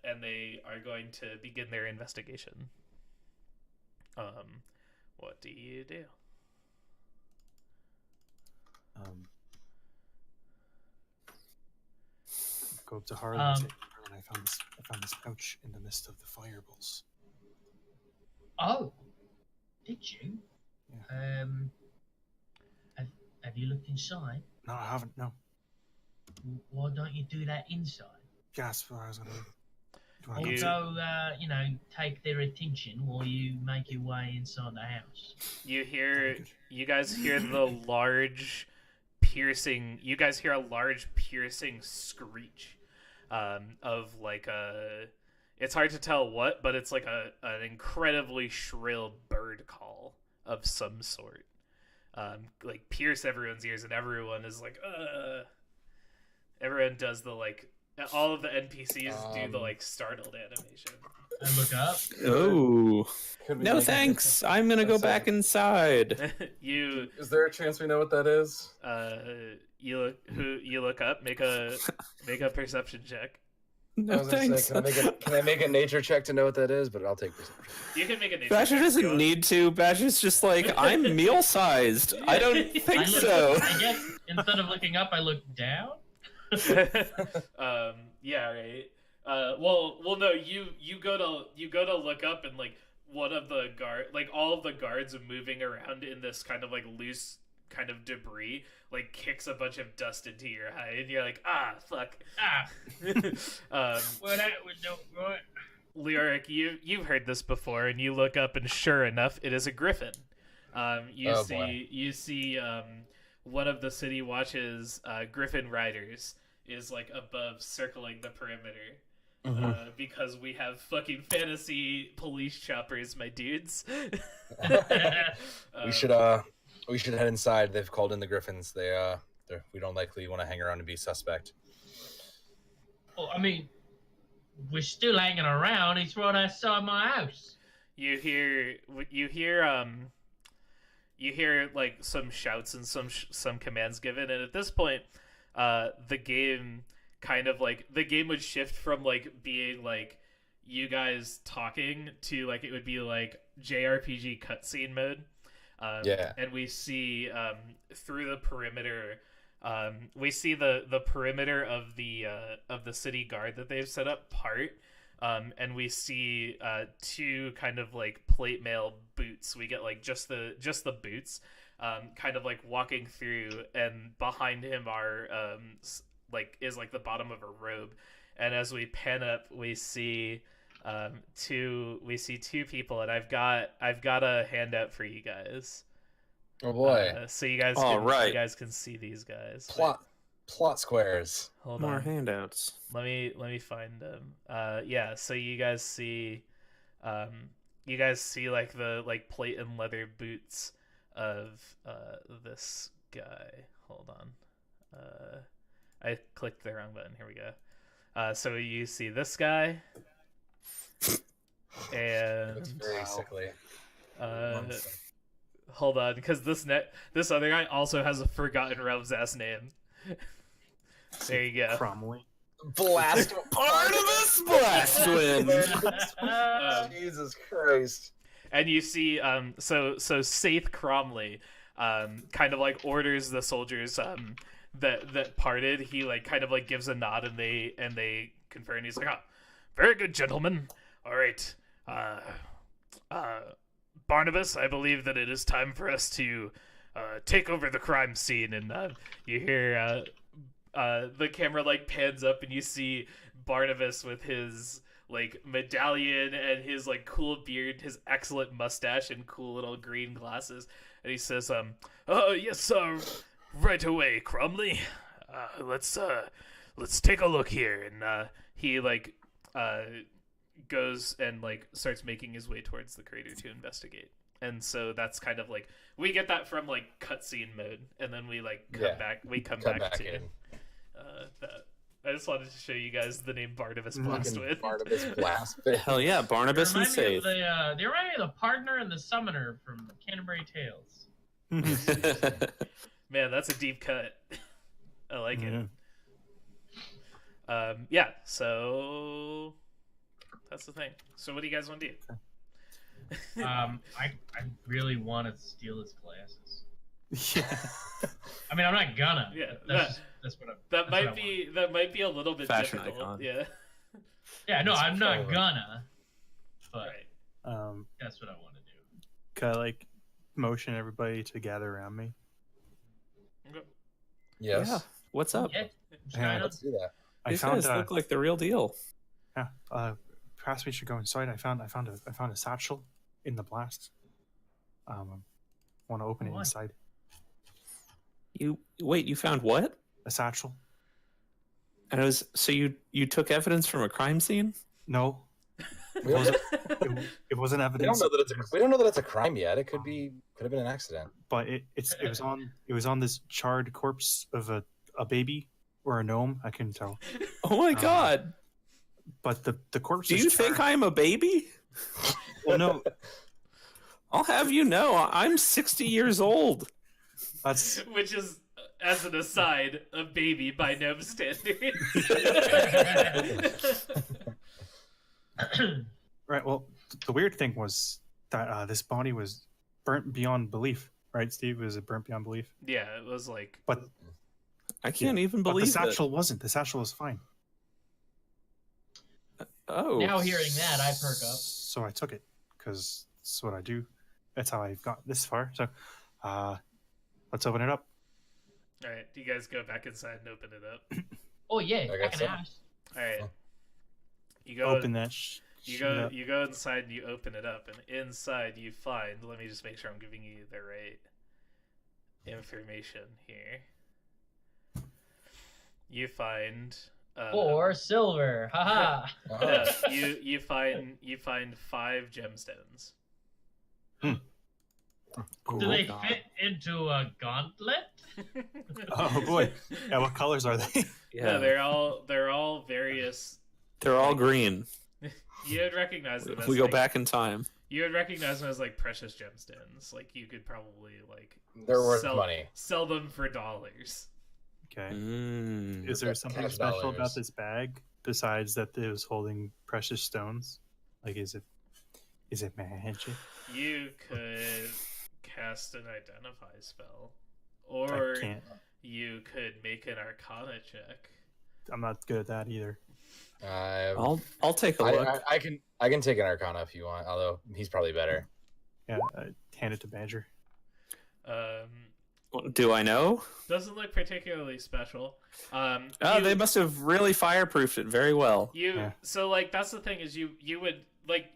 [SPEAKER 1] And they are going to begin their investigation. What do you do?
[SPEAKER 3] Go up to Harlan and say, Harlan, I found this pouch in the midst of the fireballs.
[SPEAKER 4] Oh, did you?
[SPEAKER 3] Yeah.
[SPEAKER 4] Have you looked inside?
[SPEAKER 3] No, I haven't. No.
[SPEAKER 4] Why don't you do that inside?
[SPEAKER 3] That's what I was gonna do.
[SPEAKER 4] Or go, take their attention while you make your way inside the house.
[SPEAKER 1] You guys hear the large piercing. You guys hear a large piercing screech, of like a. It's hard to tell what, but it's like an incredibly shrill bird call of some sort. Like pierce everyone's ears, and everyone is like, Everyone does the like. All of the NPCs do the like startled animation.
[SPEAKER 4] I look up.
[SPEAKER 5] Oh.
[SPEAKER 6] Could we
[SPEAKER 5] No
[SPEAKER 6] make
[SPEAKER 5] thanks. I'm gonna go back inside.
[SPEAKER 6] Is there a chance we know what that is?
[SPEAKER 1] You look up. Make a perception check.
[SPEAKER 6] I
[SPEAKER 5] No
[SPEAKER 6] was gonna
[SPEAKER 5] thanks.
[SPEAKER 6] say, can I make a nature check to know what that is? But I'll take perception.
[SPEAKER 1] You can make a nature
[SPEAKER 5] Badger
[SPEAKER 1] check.
[SPEAKER 5] doesn't need to. Badger's just like, I'm meal sized. I don't think so.
[SPEAKER 4] I guess instead of looking up, I look down.
[SPEAKER 1] Yeah, right. Well, no. You go to look up, and like one of the all of the guards are moving around in this kind of like loose kind of debris, like kicks a bunch of dust into your eye, and you're like, fuck.
[SPEAKER 4] Well, that would do right.
[SPEAKER 1] Lyric, you've heard this before, and you look up, and sure enough, it is a griffin. You see one of the City Watch's griffin riders is like above circling the perimeter. Because we have fucking fantasy police choppers, my dudes.
[SPEAKER 6] We should head inside. They've called in the Griffins. We don't likely want to hang around and be suspect.
[SPEAKER 4] Well, I mean, we're still hanging around. It's right outside my house.
[SPEAKER 1] You hear like some shouts and some commands given, and at this point, the game would shift from like being like you guys talking to like it would be like JRPG cutscene mode. And we see through the perimeter. We see the perimeter of the city guard that they've set up part. And we see two kind of like plate mail boots. We get like just the boots, kind of like walking through, and behind him are is the bottom of a robe. And as we pan up, we see two people, and I've got a handout for you guys.
[SPEAKER 6] Oh boy!
[SPEAKER 1] So you guys can see these guys.
[SPEAKER 6] Plot squares.
[SPEAKER 1] Hold
[SPEAKER 5] More
[SPEAKER 1] on.
[SPEAKER 5] handouts.
[SPEAKER 1] Let me find them. Yeah. So you guys see like the like plate and leather boots of this guy. Hold on. I clicked the wrong button. Here we go. So you see this guy, and
[SPEAKER 6] It's very
[SPEAKER 2] Wow.
[SPEAKER 6] sickly.
[SPEAKER 1] uh, hold on, because this other guy also has a Forgotten Realms ass name. There you go.
[SPEAKER 3] Cromley.
[SPEAKER 6] Blast
[SPEAKER 5] Barnabas Blastwind.
[SPEAKER 6] Jesus Christ.
[SPEAKER 1] And you see, so Saith Cromley, kind of like orders the soldiers, that parted. He like kind of like gives a nod, and they confer, and he's like, "Ah, very good, gentlemen. All right, Barnabas, I believe that it is time for us to take over the crime scene." And you hear the camera like pans up, and you see Barnabas with his like medallion and his like cool beard, his excellent mustache, and cool little green glasses, and he says, yes, right away, Cromley. Let's take a look here." And he like goes and like starts making his way towards the crater to investigate. And so that's kind of like we get that from like cutscene mode, and then we like come back. We come back to
[SPEAKER 6] in.
[SPEAKER 1] that. I just wanted to show you guys the name Barnabas
[SPEAKER 6] Fucking
[SPEAKER 1] Blastwind.
[SPEAKER 6] Barnabas Blastwind.
[SPEAKER 5] Hell yeah, Barnabas and
[SPEAKER 4] They
[SPEAKER 5] Safe.
[SPEAKER 4] remind me of the partner and the summoner from Canterbury Tales.
[SPEAKER 1] Man, that's a deep cut. I like it.
[SPEAKER 3] Yeah.
[SPEAKER 1] Yeah, so that's the thing. So what do you guys want to do?
[SPEAKER 4] I really want to steal his glasses.
[SPEAKER 3] Yeah.
[SPEAKER 4] I mean, I'm not gonna.
[SPEAKER 1] Yeah,
[SPEAKER 4] That's what I'm.
[SPEAKER 1] That
[SPEAKER 4] that's what I
[SPEAKER 1] might be a little bit
[SPEAKER 5] Fashion
[SPEAKER 1] difficult.
[SPEAKER 5] icon.
[SPEAKER 1] Yeah.
[SPEAKER 4] Yeah, no,
[SPEAKER 6] It's
[SPEAKER 4] I'm not
[SPEAKER 6] relevant.
[SPEAKER 4] gonna. But
[SPEAKER 1] Right.
[SPEAKER 4] that's what I want to do.
[SPEAKER 3] Can I like motion everybody to gather around me?
[SPEAKER 6] Yes.
[SPEAKER 5] Yeah. What's up?
[SPEAKER 4] Yeah, just
[SPEAKER 3] Yeah,
[SPEAKER 4] trying to-
[SPEAKER 6] Let's do that.
[SPEAKER 3] I
[SPEAKER 5] These
[SPEAKER 3] found
[SPEAKER 5] guys look like the real deal.
[SPEAKER 3] yeah. Perhaps we should go inside. I found a satchel in the blast. Want to open it
[SPEAKER 4] Why?
[SPEAKER 3] inside?
[SPEAKER 5] You found what?
[SPEAKER 3] A satchel?
[SPEAKER 5] And it was so you took evidence from a crime scene?
[SPEAKER 3] No,
[SPEAKER 6] We don't,
[SPEAKER 3] it wasn't
[SPEAKER 6] we
[SPEAKER 3] evidence.
[SPEAKER 6] don't know that it's a crime yet. It could have been an accident.
[SPEAKER 3] But it was on this charred corpse of a baby or a gnome. I couldn't tell.
[SPEAKER 5] Oh my god.
[SPEAKER 3] But the corpse.
[SPEAKER 5] Do
[SPEAKER 3] is
[SPEAKER 5] you think
[SPEAKER 3] charred.
[SPEAKER 5] I'm a baby?
[SPEAKER 3] Well, no.
[SPEAKER 5] I'll have you know, I'm 60 years old.
[SPEAKER 3] That's
[SPEAKER 1] Which is, as an aside, a baby by gnome standards.
[SPEAKER 3] right. Well, the weird thing was that this body was burnt beyond belief. Right, Steve? Was it burnt beyond belief?
[SPEAKER 1] Yeah, it was like
[SPEAKER 3] But
[SPEAKER 5] I can't even
[SPEAKER 3] but the
[SPEAKER 5] believe it.
[SPEAKER 3] satchel wasn't. The satchel was fine.
[SPEAKER 5] Oh.
[SPEAKER 4] Now hearing that, I perk up.
[SPEAKER 3] So I took it because that's what I do. That's how I've got this far. So, let's open it up.
[SPEAKER 1] all right. You guys go back inside and open it up.
[SPEAKER 4] Oh yeah,
[SPEAKER 6] I
[SPEAKER 4] I
[SPEAKER 6] got
[SPEAKER 4] can
[SPEAKER 6] some.
[SPEAKER 4] ask.
[SPEAKER 1] All right.
[SPEAKER 6] Oh.
[SPEAKER 1] You go
[SPEAKER 3] Open that.
[SPEAKER 1] You
[SPEAKER 3] shit
[SPEAKER 1] go
[SPEAKER 3] up.
[SPEAKER 1] you go inside and you open it up, and inside you find, let me just make sure I'm giving you the right information here. You find
[SPEAKER 4] 4 silver. Haha.
[SPEAKER 1] no, you find 5 gemstones.
[SPEAKER 4] Do they
[SPEAKER 5] God.
[SPEAKER 4] fit into a gauntlet?
[SPEAKER 3] Oh boy. Yeah. What colors are they?
[SPEAKER 5] Yeah.
[SPEAKER 1] No, they're all various.
[SPEAKER 5] They're all green.
[SPEAKER 1] You would recognize them
[SPEAKER 5] If
[SPEAKER 1] as
[SPEAKER 5] we go
[SPEAKER 1] like,
[SPEAKER 5] back in time.
[SPEAKER 1] You would recognize them as like precious gemstones. Like you could probably like
[SPEAKER 6] They're worth
[SPEAKER 1] sell,
[SPEAKER 6] money.
[SPEAKER 1] sell them for dollars.
[SPEAKER 3] Okay.
[SPEAKER 5] Mm.
[SPEAKER 3] Is there
[SPEAKER 6] Cash
[SPEAKER 3] something special
[SPEAKER 6] dollars.
[SPEAKER 3] about this bag besides that it was holding precious stones? Like, is it magic?
[SPEAKER 1] You could cast an identify spell,
[SPEAKER 3] I
[SPEAKER 1] or
[SPEAKER 3] can't.
[SPEAKER 1] you could make an Arcana check.
[SPEAKER 3] I'm not good at that either.
[SPEAKER 5] I'll take a look.
[SPEAKER 6] I can take an Arcana if you want, although he's probably better.
[SPEAKER 3] Yeah. Hand it to Badger.
[SPEAKER 5] Do I know?
[SPEAKER 1] Doesn't look particularly special.
[SPEAKER 5] Oh,
[SPEAKER 1] You-
[SPEAKER 5] they must have really fireproofed it very well.
[SPEAKER 3] Yeah.
[SPEAKER 1] So like that's the thing is you would like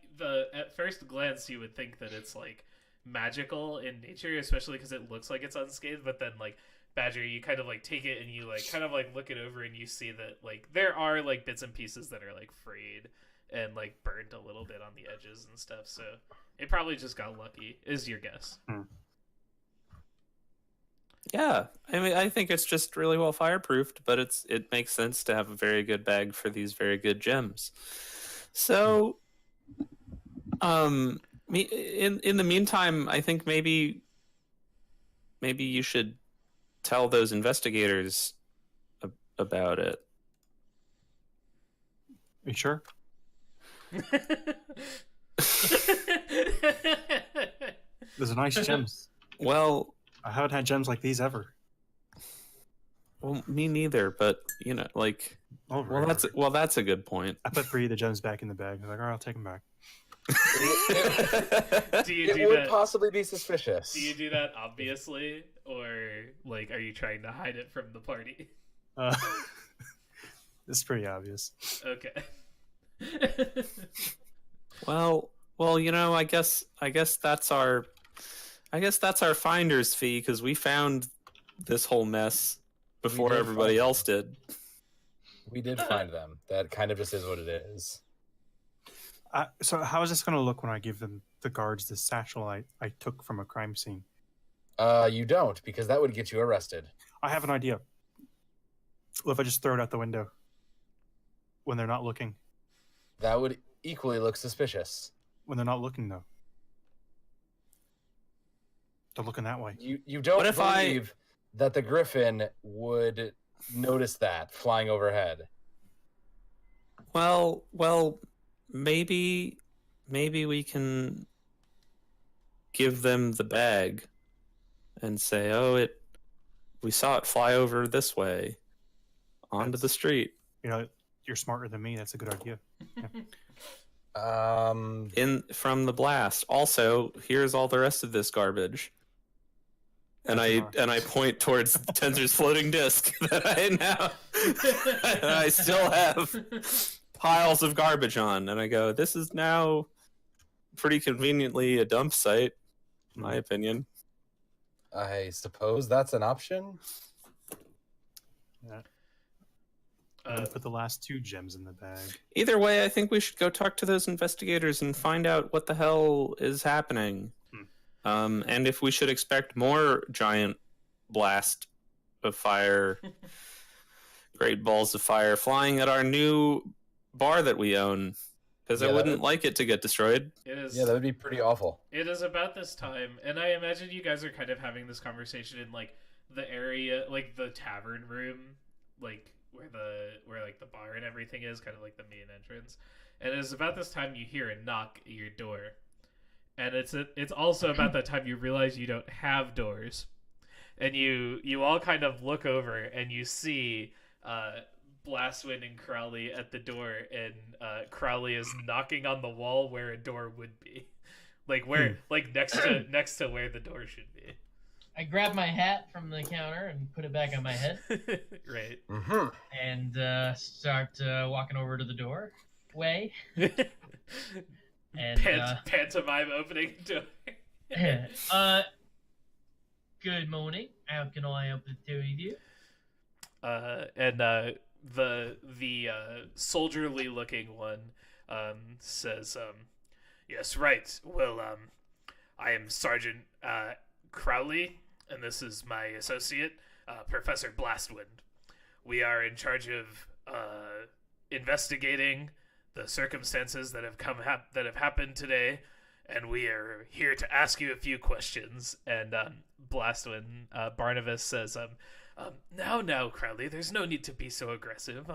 [SPEAKER 1] at first glance you would think that it's like magical in nature, especially because it looks like it's unscathed, but then like Badger, you kind of like take it and you like kind of like look it over and you see that like there are like bits and pieces that are like frayed and like burnt a little bit on the edges and stuff, so it probably just got lucky is your guess.
[SPEAKER 5] Yeah, I mean, I think it's just really well fireproofed, but it makes sense to have a very good bag for these very good gems. So, in the meantime, I think maybe you should tell those investigators about it.
[SPEAKER 3] You sure? Those are nice gems.
[SPEAKER 5] Well,
[SPEAKER 3] I haven't had gems like these ever.
[SPEAKER 5] well, me neither, but like,
[SPEAKER 3] Oh,
[SPEAKER 5] well, that's a good point.
[SPEAKER 3] I put 3 of the gems back in the bag. I was like, all right, I'll take them back.
[SPEAKER 1] Do you
[SPEAKER 6] It
[SPEAKER 1] do
[SPEAKER 6] would
[SPEAKER 1] that?
[SPEAKER 6] possibly be suspicious.
[SPEAKER 1] Do you do that obviously, or like, are you trying to hide it from the party?
[SPEAKER 3] It's pretty obvious.
[SPEAKER 1] Okay.
[SPEAKER 5] Well, I guess that's our finder's fee because we found this whole mess before
[SPEAKER 6] did
[SPEAKER 5] everybody
[SPEAKER 6] find
[SPEAKER 5] else did.
[SPEAKER 6] We did find them. That kind of just is what it is.
[SPEAKER 3] So how is this going to look when I give them the guards the satchel I took from a crime scene?
[SPEAKER 6] You don't, because that would get you arrested.
[SPEAKER 3] I have an idea. What if I just throw it out the window when they're not looking?
[SPEAKER 6] That would equally look suspicious.
[SPEAKER 3] When they're not looking, though. They're looking that way.
[SPEAKER 6] You don't
[SPEAKER 5] What if
[SPEAKER 6] believe that the Griffin would notice that flying overhead.
[SPEAKER 5] Well, maybe we can give them the bag and say, "Oh, we saw it fly over this way onto the street."
[SPEAKER 3] You know, you're smarter than me. That's a good idea.
[SPEAKER 5] From the blast. Also, here's all the rest of this garbage. And I point towards Tensor's floating disc that I still have piles of garbage on, and I go, "This is now pretty conveniently a dump site, in my opinion."
[SPEAKER 6] I suppose that's an option.
[SPEAKER 3] Yeah. I'm gonna put the last 2 gems in the bag.
[SPEAKER 5] Either way, I think we should go talk to those investigators and find out what the hell is happening. And if we should expect more giant blast of fire, great balls of fire flying at our new bar that we own. Because I wouldn't like it to get destroyed.
[SPEAKER 1] It is.
[SPEAKER 6] Yeah, that would be pretty awful.
[SPEAKER 1] It is about this time, and I imagine you guys are kind of having this conversation in like the area, like the tavern room, like where like the bar and everything is, kind of like the main entrance. And it is about this time you hear a knock at your door, and it's also about that time you realize you don't have doors, and you all kind of look over and you see Blastwind and Crowley at the door, and Crowley is knocking on the wall where a door would be, like next to where the door should be.
[SPEAKER 4] I grab my hat from the counter and put it back on my head,
[SPEAKER 1] Right.
[SPEAKER 6] Mm-hmm.
[SPEAKER 4] and start walking over to the doorway. And
[SPEAKER 1] Pantomime opening a door.
[SPEAKER 4] Good morning. How can I help the two of you?
[SPEAKER 1] And the soldierly looking one says, "Yes, right. Well, I am Sergeant Crowley, and this is my associate, Professor Blastwind. We are in charge of investigating the circumstances that have happened today, and we are here to ask you a few questions." And Blastwind, Barnabas says, Now, Crowley, there's no need to be so aggressive.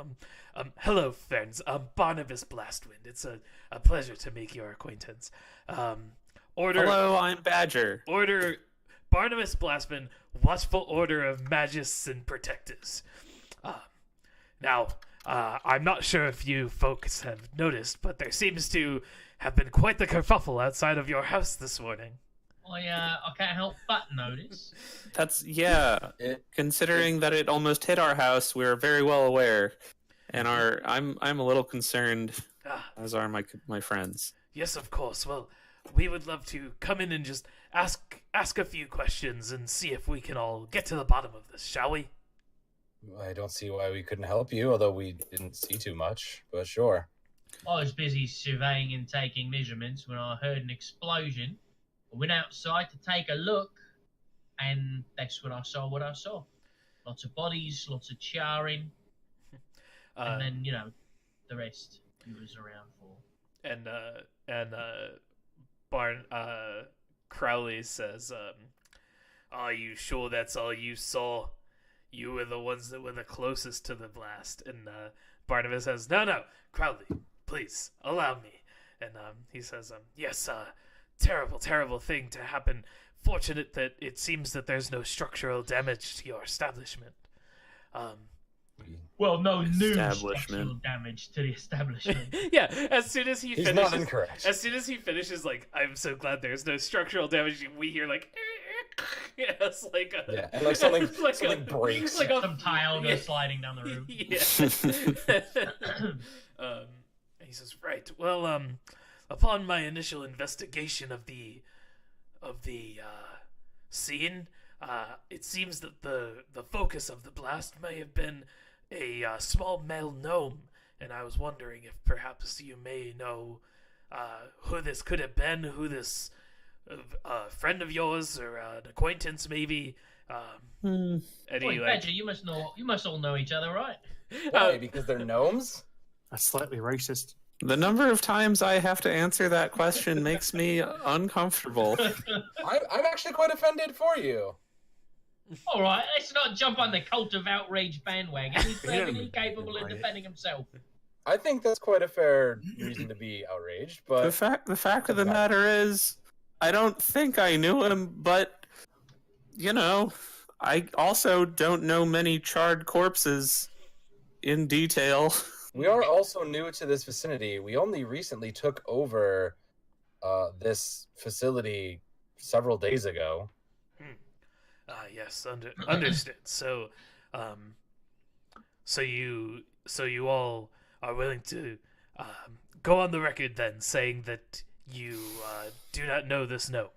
[SPEAKER 1] Hello, friends. Barnabas Blastwind. It's a pleasure to make your acquaintance.
[SPEAKER 5] Hello, I'm Badger.
[SPEAKER 1] Order Barnabas Blastwind, Watchful Order of Magists and Protectors. Now, I'm not sure if you folks have noticed, but there seems to have been quite the kerfuffle outside of your house this morning.
[SPEAKER 4] I can't help but notice.
[SPEAKER 5] Considering that it almost hit our house, we're very well aware, and I'm a little concerned, as are my friends.
[SPEAKER 1] Yes, of course. Well, we would love to come in and just ask a few questions and see if we can all get to the bottom of this, shall we?
[SPEAKER 6] I don't see why we couldn't help you, although we didn't see too much, but sure.
[SPEAKER 4] I was busy surveying and taking measurements when I heard an explosion. I went outside to take a look, and that's when I saw what I saw. Lots of bodies, lots of charring, and then the rest he was around for.
[SPEAKER 1] And Crowley says, "Are you sure that's all you saw? You were the ones that were the closest to the blast." And Barnabas says, "No, Crowley, please allow me." And he says, "Yes, terrible, terrible thing to happen. Fortunate that it seems that there's no structural damage to your establishment."
[SPEAKER 4] Well, no new
[SPEAKER 5] Establishment.
[SPEAKER 4] structural damage to the establishment.
[SPEAKER 1] Yeah, as soon as he
[SPEAKER 6] He's
[SPEAKER 1] finishes,
[SPEAKER 6] not incorrect.
[SPEAKER 1] as soon as he finishes, like, "I'm so glad there's no structural damage," we hear like, yeah, it's like a,
[SPEAKER 6] Yeah, and like something,
[SPEAKER 1] like
[SPEAKER 6] something breaks.
[SPEAKER 1] like a
[SPEAKER 4] Some tile goes sliding down the roof.
[SPEAKER 1] Yeah. He says, "Right. Well, upon my initial investigation of the scene, it seems that the focus of the blast may have been a small male gnome, and I was wondering if perhaps you may know who this could have been, who this friend of yours or an acquaintance maybe." And
[SPEAKER 4] Boy,
[SPEAKER 1] he,
[SPEAKER 4] Badger, you must all know each other, right?
[SPEAKER 6] Why? Because they're gnomes?
[SPEAKER 3] That's slightly racist.
[SPEAKER 5] The number of times I have to answer that question makes me uncomfortable.
[SPEAKER 6] I'm actually quite offended for you.
[SPEAKER 4] All right, let's not jump on the cult of outrage bandwagon. He's perfectly capable of defending himself.
[SPEAKER 6] I think that's quite a fair reason to be outraged, but
[SPEAKER 5] The fact of the matter is, I don't think I knew him, but I also don't know many charred corpses in detail.
[SPEAKER 6] we are also new to this vicinity. We only recently took over this facility several days ago.
[SPEAKER 1] Yes, understood. So, so you all are willing to go on the record then, saying that you do not know this gnome,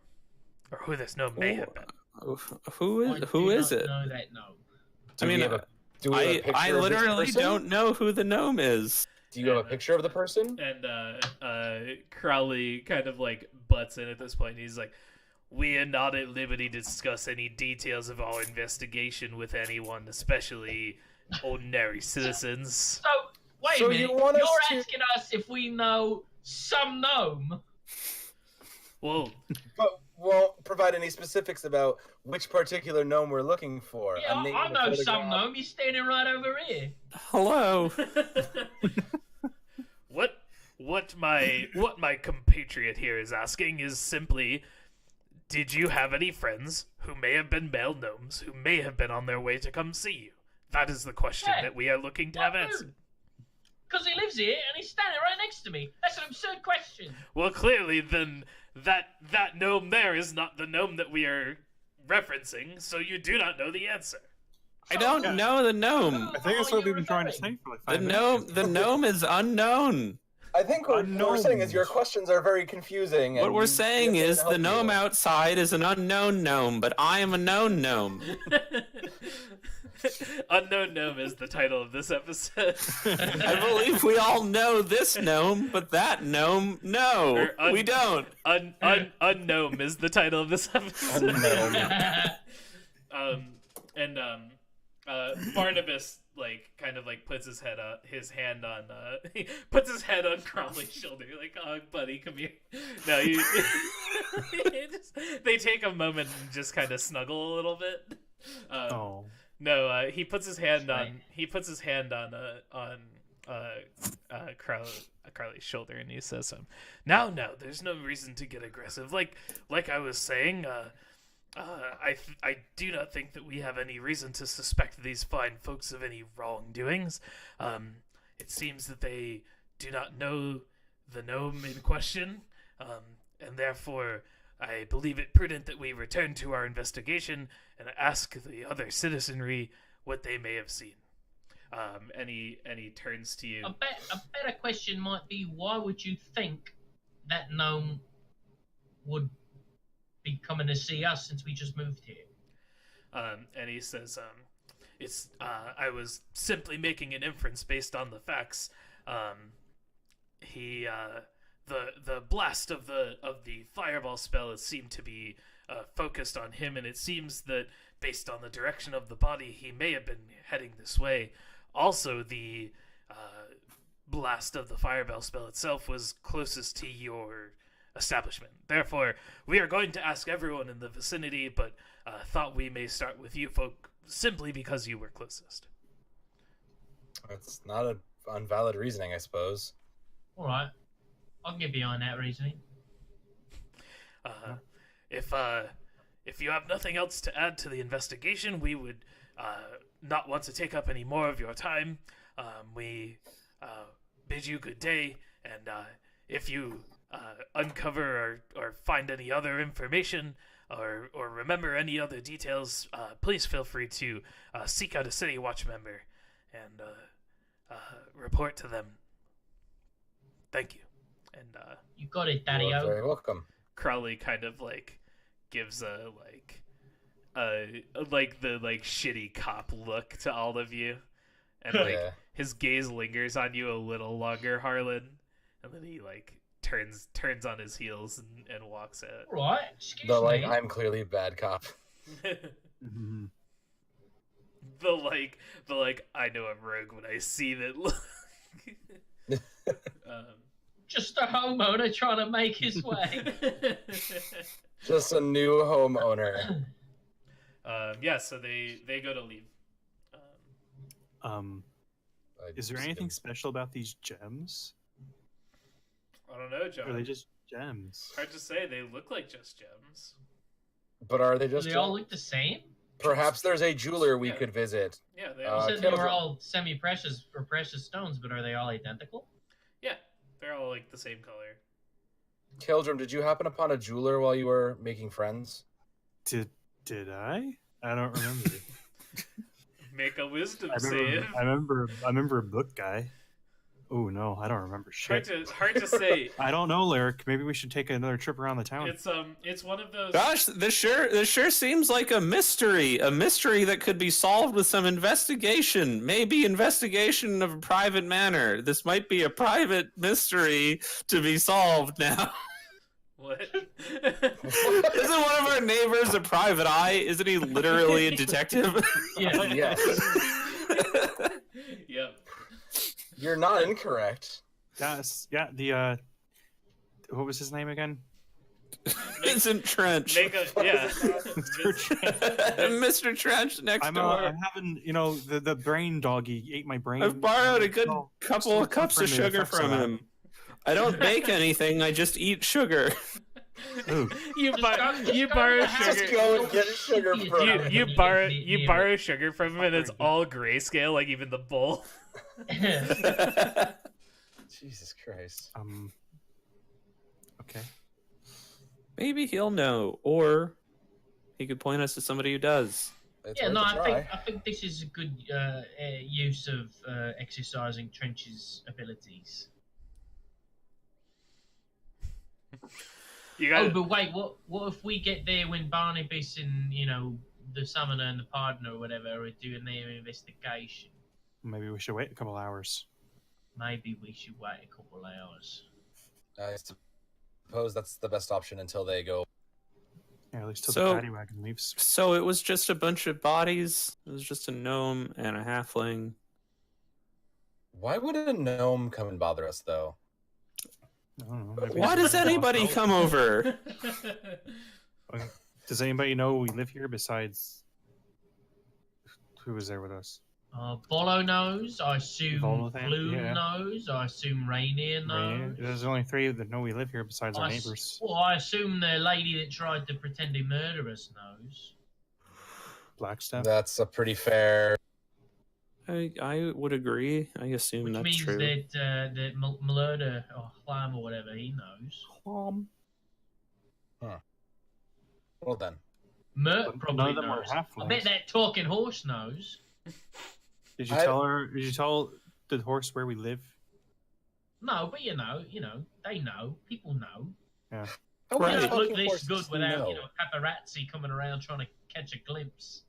[SPEAKER 1] or who this gnome may have been.
[SPEAKER 5] Who is it?
[SPEAKER 4] No, that no.
[SPEAKER 6] Do
[SPEAKER 5] I
[SPEAKER 6] we
[SPEAKER 5] mean,
[SPEAKER 6] have a picture
[SPEAKER 5] I
[SPEAKER 6] of this
[SPEAKER 5] literally
[SPEAKER 6] person?
[SPEAKER 5] don't know who the gnome is.
[SPEAKER 6] Do you have a picture of the person?
[SPEAKER 1] And Crowley kind of like butts in at this point. He's like, "We are not at liberty to discuss any details of our investigation with anyone, especially ordinary citizens."
[SPEAKER 4] So wait
[SPEAKER 6] So
[SPEAKER 4] a minute.
[SPEAKER 6] you want us
[SPEAKER 4] You're
[SPEAKER 6] to-
[SPEAKER 4] asking us if we know some gnome?
[SPEAKER 1] Well,
[SPEAKER 6] But won't provide any specifics about which particular gnome we're looking for.
[SPEAKER 4] Yeah,
[SPEAKER 6] A name,
[SPEAKER 4] I
[SPEAKER 6] a
[SPEAKER 4] know some
[SPEAKER 6] photograph.
[SPEAKER 4] gnome. He's standing right over here.
[SPEAKER 5] Hello.
[SPEAKER 1] what my compatriot here is asking is simply, did you have any friends who may have been male gnomes who may have been on their way to come see you? That is the question
[SPEAKER 4] Yeah.
[SPEAKER 1] that we are looking to have answered.
[SPEAKER 4] Because he lives here and he's standing right next to me. That's an absurd question.
[SPEAKER 1] Well, clearly, then that gnome there is not the gnome that we are referencing, so you do not know the answer.
[SPEAKER 5] I don't know the gnome.
[SPEAKER 3] I think that's what we've been trying to say for like
[SPEAKER 5] The
[SPEAKER 3] 5 minutes.
[SPEAKER 5] the gnome is unknown.
[SPEAKER 6] I think what we're saying is your questions are very confusing.
[SPEAKER 5] What
[SPEAKER 6] and
[SPEAKER 5] we're
[SPEAKER 6] we
[SPEAKER 5] saying
[SPEAKER 6] can't
[SPEAKER 5] is
[SPEAKER 6] help
[SPEAKER 5] the gnome
[SPEAKER 6] you.
[SPEAKER 5] outside is an unknown gnome, but I am a known gnome.
[SPEAKER 1] Unknown Gnome is the title of this episode.
[SPEAKER 5] I believe we all know this gnome, but that gnome, no,
[SPEAKER 1] Or
[SPEAKER 5] we don't.
[SPEAKER 1] Unknown is the title of this episode.
[SPEAKER 6] Unknown.
[SPEAKER 1] Barnabas kind of puts his hand on he puts his head on Crowley's shoulder, like, "Oh, buddy, come here." No, they take a moment and just kind of snuggle a little bit.
[SPEAKER 3] Oh.
[SPEAKER 1] No, he puts his hand
[SPEAKER 4] Right.
[SPEAKER 1] on Crowley's shoulder, and he says, "Now, there's no reason to get aggressive. Like I was saying, I do not think that we have any reason to suspect these fine folks of any wrongdoings. It seems that they do not know the gnome in question, and therefore I believe it prudent that we return to our investigation and ask the other citizenry what they may have seen." And he turns to you.
[SPEAKER 4] A better question might be, why would you think that gnome would be coming to see us since we just moved here?
[SPEAKER 1] And he says, "It's I was simply making an inference based on the facts. The blast of the fireball spell seemed to be focused on him, and it seems that based on the direction of the body, he may have been heading this way. Also, the blast of the firebell spell itself was closest to your establishment. Therefore, we are going to ask everyone in the vicinity, but thought we may start with you folk simply because you were closest.
[SPEAKER 6] That's not an invalid reasoning, I suppose.
[SPEAKER 4] All right, I'll get behind that reasoning.
[SPEAKER 1] If you have nothing else to add to the investigation, we would not want to take up any more of your time. We bid you good day, and if you uncover or find any other information or remember any other details, please feel free to seek out a City Watch member and report to them. Thank you. And
[SPEAKER 4] You got it,
[SPEAKER 6] You're
[SPEAKER 4] Daddy-o.
[SPEAKER 6] very welcome.
[SPEAKER 1] Crowley kind of gives a the shitty cop look to all of you, and
[SPEAKER 6] Yeah.
[SPEAKER 1] his gaze lingers on you a little longer, Harlan, and then he turns on his heels and walks out.
[SPEAKER 4] All right, excuse
[SPEAKER 6] The
[SPEAKER 4] me.
[SPEAKER 6] I'm clearly a bad cop.
[SPEAKER 3] Mhm.
[SPEAKER 1] the I know I'm rogue when I see that look.
[SPEAKER 4] Just a homeowner trying to make his way.
[SPEAKER 6] Just a new homeowner.
[SPEAKER 1] Yeah, so they go to leave.
[SPEAKER 3] Is there anything special about these gems?
[SPEAKER 1] I don't know,
[SPEAKER 3] Or
[SPEAKER 1] John.
[SPEAKER 3] are they just gems?
[SPEAKER 1] Hard to say. They look like just gems.
[SPEAKER 6] But are they
[SPEAKER 4] Do
[SPEAKER 6] just?
[SPEAKER 4] they all look the same?
[SPEAKER 6] Perhaps there's a jeweler we
[SPEAKER 1] Yeah.
[SPEAKER 6] could visit.
[SPEAKER 1] Yeah, they
[SPEAKER 4] You
[SPEAKER 1] all.
[SPEAKER 4] said they were
[SPEAKER 6] Kendall-
[SPEAKER 4] all semi-precious or precious stones, but are they all identical?
[SPEAKER 1] Yeah, they're all like the same color.
[SPEAKER 6] Kildrum, did you happen upon a jeweler while you were making friends?
[SPEAKER 3] Did I? I don't remember.
[SPEAKER 1] Make a wisdom
[SPEAKER 3] I
[SPEAKER 1] save.
[SPEAKER 3] remember a book guy. Oh no, I don't remember shit.
[SPEAKER 1] Hard to say.
[SPEAKER 3] I don't know, Lyric. Maybe we should take another trip around the town.
[SPEAKER 1] It's one of those.
[SPEAKER 5] Gosh, this sure seems like a mystery that could be solved with some investigation. Maybe investigation of a private manner. This might be a private mystery to be solved now.
[SPEAKER 1] What?
[SPEAKER 5] Isn't one of our neighbors a private eye? Isn't he literally a detective?
[SPEAKER 4] Yeah.
[SPEAKER 6] Yes.
[SPEAKER 1] Yep.
[SPEAKER 6] You're not incorrect.
[SPEAKER 3] Yes, yeah. The what was his name again?
[SPEAKER 5] Vincent Trench.
[SPEAKER 1] Make a yeah.
[SPEAKER 5] Mr. Trench next door.
[SPEAKER 3] I'm having, the brain doggy ate my brain.
[SPEAKER 5] I've borrowed a good
[SPEAKER 3] Oh,
[SPEAKER 5] couple
[SPEAKER 3] still
[SPEAKER 5] of cups of
[SPEAKER 3] suffering the
[SPEAKER 5] sugar
[SPEAKER 3] effects
[SPEAKER 5] from
[SPEAKER 3] of that.
[SPEAKER 5] him. I don't bake anything. I just eat sugar.
[SPEAKER 3] Ooh.
[SPEAKER 1] You
[SPEAKER 4] Just
[SPEAKER 1] borrow
[SPEAKER 4] go to
[SPEAKER 1] sugar.
[SPEAKER 4] the house.
[SPEAKER 6] Just go and get sugar from him.
[SPEAKER 1] You borrow sugar from him, and it's all grayscale, like even the bowl.
[SPEAKER 6] Jesus Christ.
[SPEAKER 3] Okay.
[SPEAKER 5] Maybe he'll know, or he could point us to somebody who does.
[SPEAKER 6] It's
[SPEAKER 4] Yeah,
[SPEAKER 6] worth
[SPEAKER 4] no,
[SPEAKER 6] a
[SPEAKER 4] I
[SPEAKER 6] try.
[SPEAKER 4] think this is a good use of exercising Trench's abilities.
[SPEAKER 1] You
[SPEAKER 4] Oh,
[SPEAKER 1] got
[SPEAKER 4] but wait, what if we get there when Barnabas and the summoner and the partner or whatever are doing their investigation?
[SPEAKER 3] Maybe we should wait a couple hours.
[SPEAKER 4] Maybe we should wait a couple hours.
[SPEAKER 6] I suppose that's the best option until they go.
[SPEAKER 3] Yeah, at least till
[SPEAKER 5] So-
[SPEAKER 3] the paddy wagon leaves.
[SPEAKER 5] So it was just a bunch of bodies. It was just a gnome and a halfling.
[SPEAKER 6] Why would a gnome come and bother us, though?
[SPEAKER 3] I don't know. maybe
[SPEAKER 5] Why
[SPEAKER 3] it's-
[SPEAKER 5] does anybody come over?
[SPEAKER 3] Does anybody know we live here besides who was there with us?
[SPEAKER 4] Bolo knows. I assume
[SPEAKER 3] Volothan,
[SPEAKER 4] Bloom
[SPEAKER 3] yeah.
[SPEAKER 4] knows. I assume Rainier knows.
[SPEAKER 3] Rainier? There's only three that know we live here besides our neighbors.
[SPEAKER 4] Well, I assume the lady that tried to pretend to murder us knows.
[SPEAKER 3] Blackstaff.
[SPEAKER 6] That's a pretty fair.
[SPEAKER 5] I would agree. I assume
[SPEAKER 4] Which
[SPEAKER 5] that's
[SPEAKER 4] means
[SPEAKER 5] true.
[SPEAKER 4] that Malurda or Clam or whatever, he knows.
[SPEAKER 6] Well then.
[SPEAKER 4] Mert
[SPEAKER 3] But
[SPEAKER 4] probably
[SPEAKER 3] none of them
[SPEAKER 4] knows.
[SPEAKER 3] are
[SPEAKER 4] I
[SPEAKER 3] halflings.
[SPEAKER 4] bet that talking horse knows.
[SPEAKER 3] Did you
[SPEAKER 6] I-
[SPEAKER 3] tell her? Did you tell the horse where we live?
[SPEAKER 4] No, but they know. People know.
[SPEAKER 6] How
[SPEAKER 4] You
[SPEAKER 5] Right.
[SPEAKER 6] many
[SPEAKER 4] don't look
[SPEAKER 6] fucking
[SPEAKER 4] this
[SPEAKER 6] horses
[SPEAKER 4] good
[SPEAKER 6] do you
[SPEAKER 4] without,
[SPEAKER 6] know?
[SPEAKER 4] paparazzi coming around trying to catch a glimpse.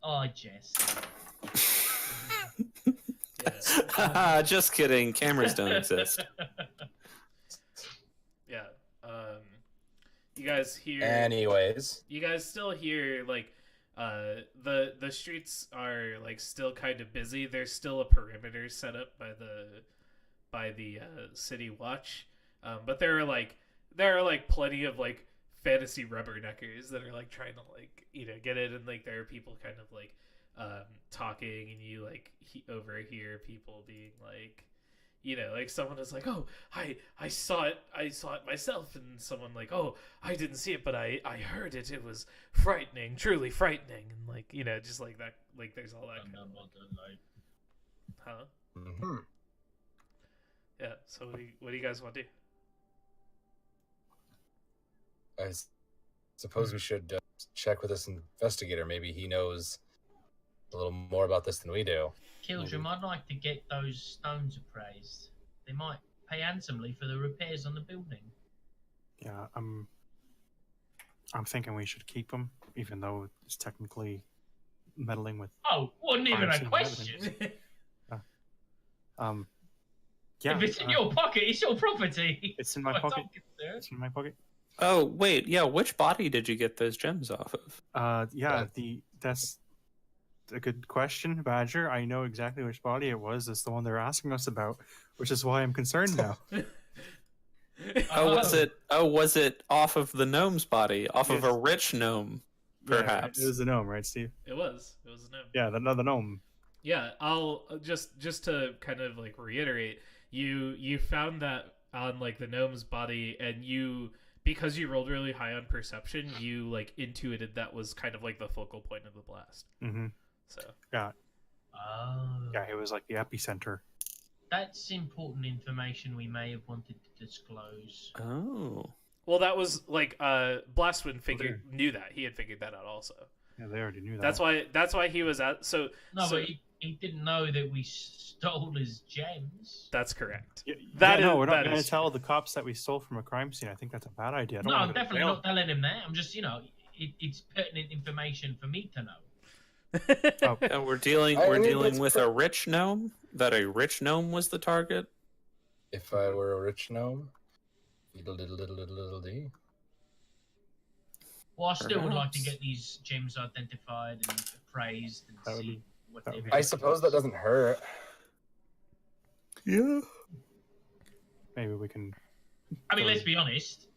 [SPEAKER 4] Oh, Jess.
[SPEAKER 5] Just kidding. Cameras don't exist.
[SPEAKER 1] Yeah. you guys hear.
[SPEAKER 6] Anyways,
[SPEAKER 1] You guys still hear like the streets are like still kind of busy. There's still a perimeter set up by the city watch, but there are like plenty of like fantasy rubberneckers that are like trying to like get in, and like there are people kind of like talking, and you like overhear people being like. Like someone is like, "Oh, I saw it myself," and someone like, "Oh, I didn't see it, but I heard it. It was frightening, truly frightening," and like just like that, like there's all that kind of huh?
[SPEAKER 6] mhm.
[SPEAKER 1] Yeah. So what do you guys want to do?
[SPEAKER 6] I suppose we should check with this investigator. Maybe he knows a little more about this than we do.
[SPEAKER 4] Kildrum, I'd like to get those stones appraised. They might pay handsomely for the repairs on the building.
[SPEAKER 3] Yeah, I'm thinking we should keep them, even though it's technically meddling with.
[SPEAKER 4] Oh, wasn't even
[SPEAKER 3] Crime
[SPEAKER 4] a
[SPEAKER 3] scene
[SPEAKER 4] question.
[SPEAKER 3] Yeah,
[SPEAKER 4] If it's in your pocket, it's your property.
[SPEAKER 3] it's in my
[SPEAKER 4] As far as
[SPEAKER 3] pocket.
[SPEAKER 4] I'm concerned.
[SPEAKER 3] It's in my pocket.
[SPEAKER 5] Oh wait, yeah. Which body did you get those gems off of?
[SPEAKER 3] Yeah, that's a good question, Badger. I know exactly which body it was. It's the one they're asking us about, which is why I'm concerned now.
[SPEAKER 5] Was it off of the gnome's body, off of
[SPEAKER 3] Yes.
[SPEAKER 5] a rich gnome, perhaps?
[SPEAKER 3] Yeah, it was the gnome, right, Steve?
[SPEAKER 1] It was a gnome.
[SPEAKER 3] Yeah, the gnome.
[SPEAKER 1] Yeah, I'll just to kind of like reiterate, you found that on like the gnome's body, and because you rolled really high on perception, you like intuited that was kind of like the focal point of the blast.
[SPEAKER 3] Mm-hmm.
[SPEAKER 1] So
[SPEAKER 3] Yeah,
[SPEAKER 4] Oh.
[SPEAKER 3] yeah, it was like the epicenter.
[SPEAKER 4] That's important information we may have wanted to disclose.
[SPEAKER 5] Oh.
[SPEAKER 1] well, that was like Blastwind knew that. He had figured that out also.
[SPEAKER 3] Yeah, they already knew that.
[SPEAKER 1] That's why he was at
[SPEAKER 4] No, but he didn't know that we stole his gems.
[SPEAKER 1] That's correct.
[SPEAKER 3] No, we're not
[SPEAKER 1] that
[SPEAKER 3] going
[SPEAKER 1] is
[SPEAKER 3] to tell the cops that we stole from a crime scene. I think that's a bad idea. I don't
[SPEAKER 4] No,
[SPEAKER 3] wanna
[SPEAKER 4] I'm
[SPEAKER 3] go to
[SPEAKER 4] definitely
[SPEAKER 3] jail.
[SPEAKER 4] not telling him that. I'm just, it's pertinent information for me to know.
[SPEAKER 3] Oh,
[SPEAKER 5] And we're dealing
[SPEAKER 6] I mean, that's
[SPEAKER 5] with a rich gnome. That a rich gnome was the target.
[SPEAKER 6] If I were a rich gnome, little d.
[SPEAKER 4] Well, I still would like to
[SPEAKER 5] Perhaps.
[SPEAKER 4] get these gems identified and appraised and
[SPEAKER 3] That would
[SPEAKER 4] see
[SPEAKER 3] be-
[SPEAKER 4] what
[SPEAKER 3] that
[SPEAKER 4] they
[SPEAKER 3] would be-
[SPEAKER 6] I suppose that doesn't hurt.
[SPEAKER 5] Yeah.
[SPEAKER 3] maybe we can.
[SPEAKER 4] I mean, let's be honest.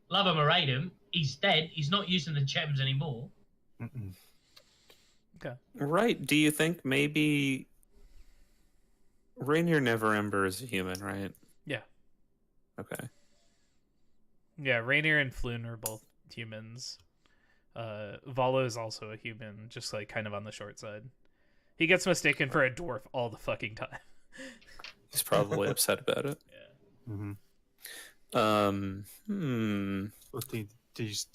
[SPEAKER 4] Love him or hate him, he's dead. He's not using the gems anymore.
[SPEAKER 3] Mm-mm.
[SPEAKER 5] Right. Do you think maybe Rainier Neverember is a human, right?
[SPEAKER 1] Yeah.
[SPEAKER 5] Okay.
[SPEAKER 1] Yeah, Rainier and Floon are both humans. Valo is also a human, just like kind of on the short side. He gets mistaken for a dwarf all the fucking time.
[SPEAKER 5] He's probably upset about it.
[SPEAKER 1] Yeah.
[SPEAKER 3] Mm-hmm. Well, do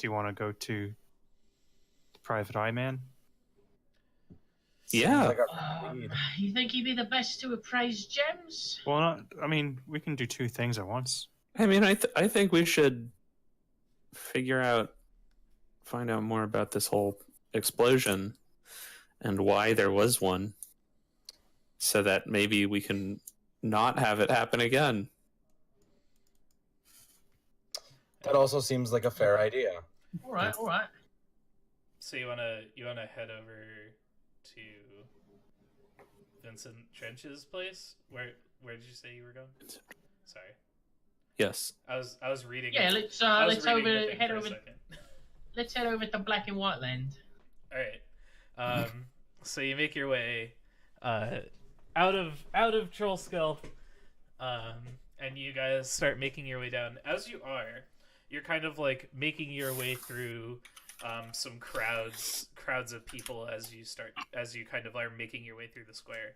[SPEAKER 3] you want to go to Private Eye Man?
[SPEAKER 5] Yeah.
[SPEAKER 6] Seems like our lead.
[SPEAKER 4] You think he'd be the best to appraise gems?
[SPEAKER 3] Well, I mean, we can do two things at once.
[SPEAKER 5] I mean, I think we should find out more about this whole explosion and why there was one, so that maybe we can not have it happen again.
[SPEAKER 6] That also seems like a fair idea.
[SPEAKER 4] All right.
[SPEAKER 1] So you wanna head over to Vincent Trench's place? Where did you say you were going? Sorry,
[SPEAKER 5] Yes.
[SPEAKER 1] I was reading.
[SPEAKER 4] Yeah,
[SPEAKER 1] it.
[SPEAKER 4] let's
[SPEAKER 1] I was
[SPEAKER 4] let's
[SPEAKER 1] reading the thing
[SPEAKER 4] head
[SPEAKER 1] for a
[SPEAKER 4] over.
[SPEAKER 1] second.
[SPEAKER 4] Let's head over to Black and White Land.
[SPEAKER 1] All right. So you make your way out of Troll Skull, and you guys start making your way down. As you're kind of like making your way through some crowds of people as you kind of are making your way through the square.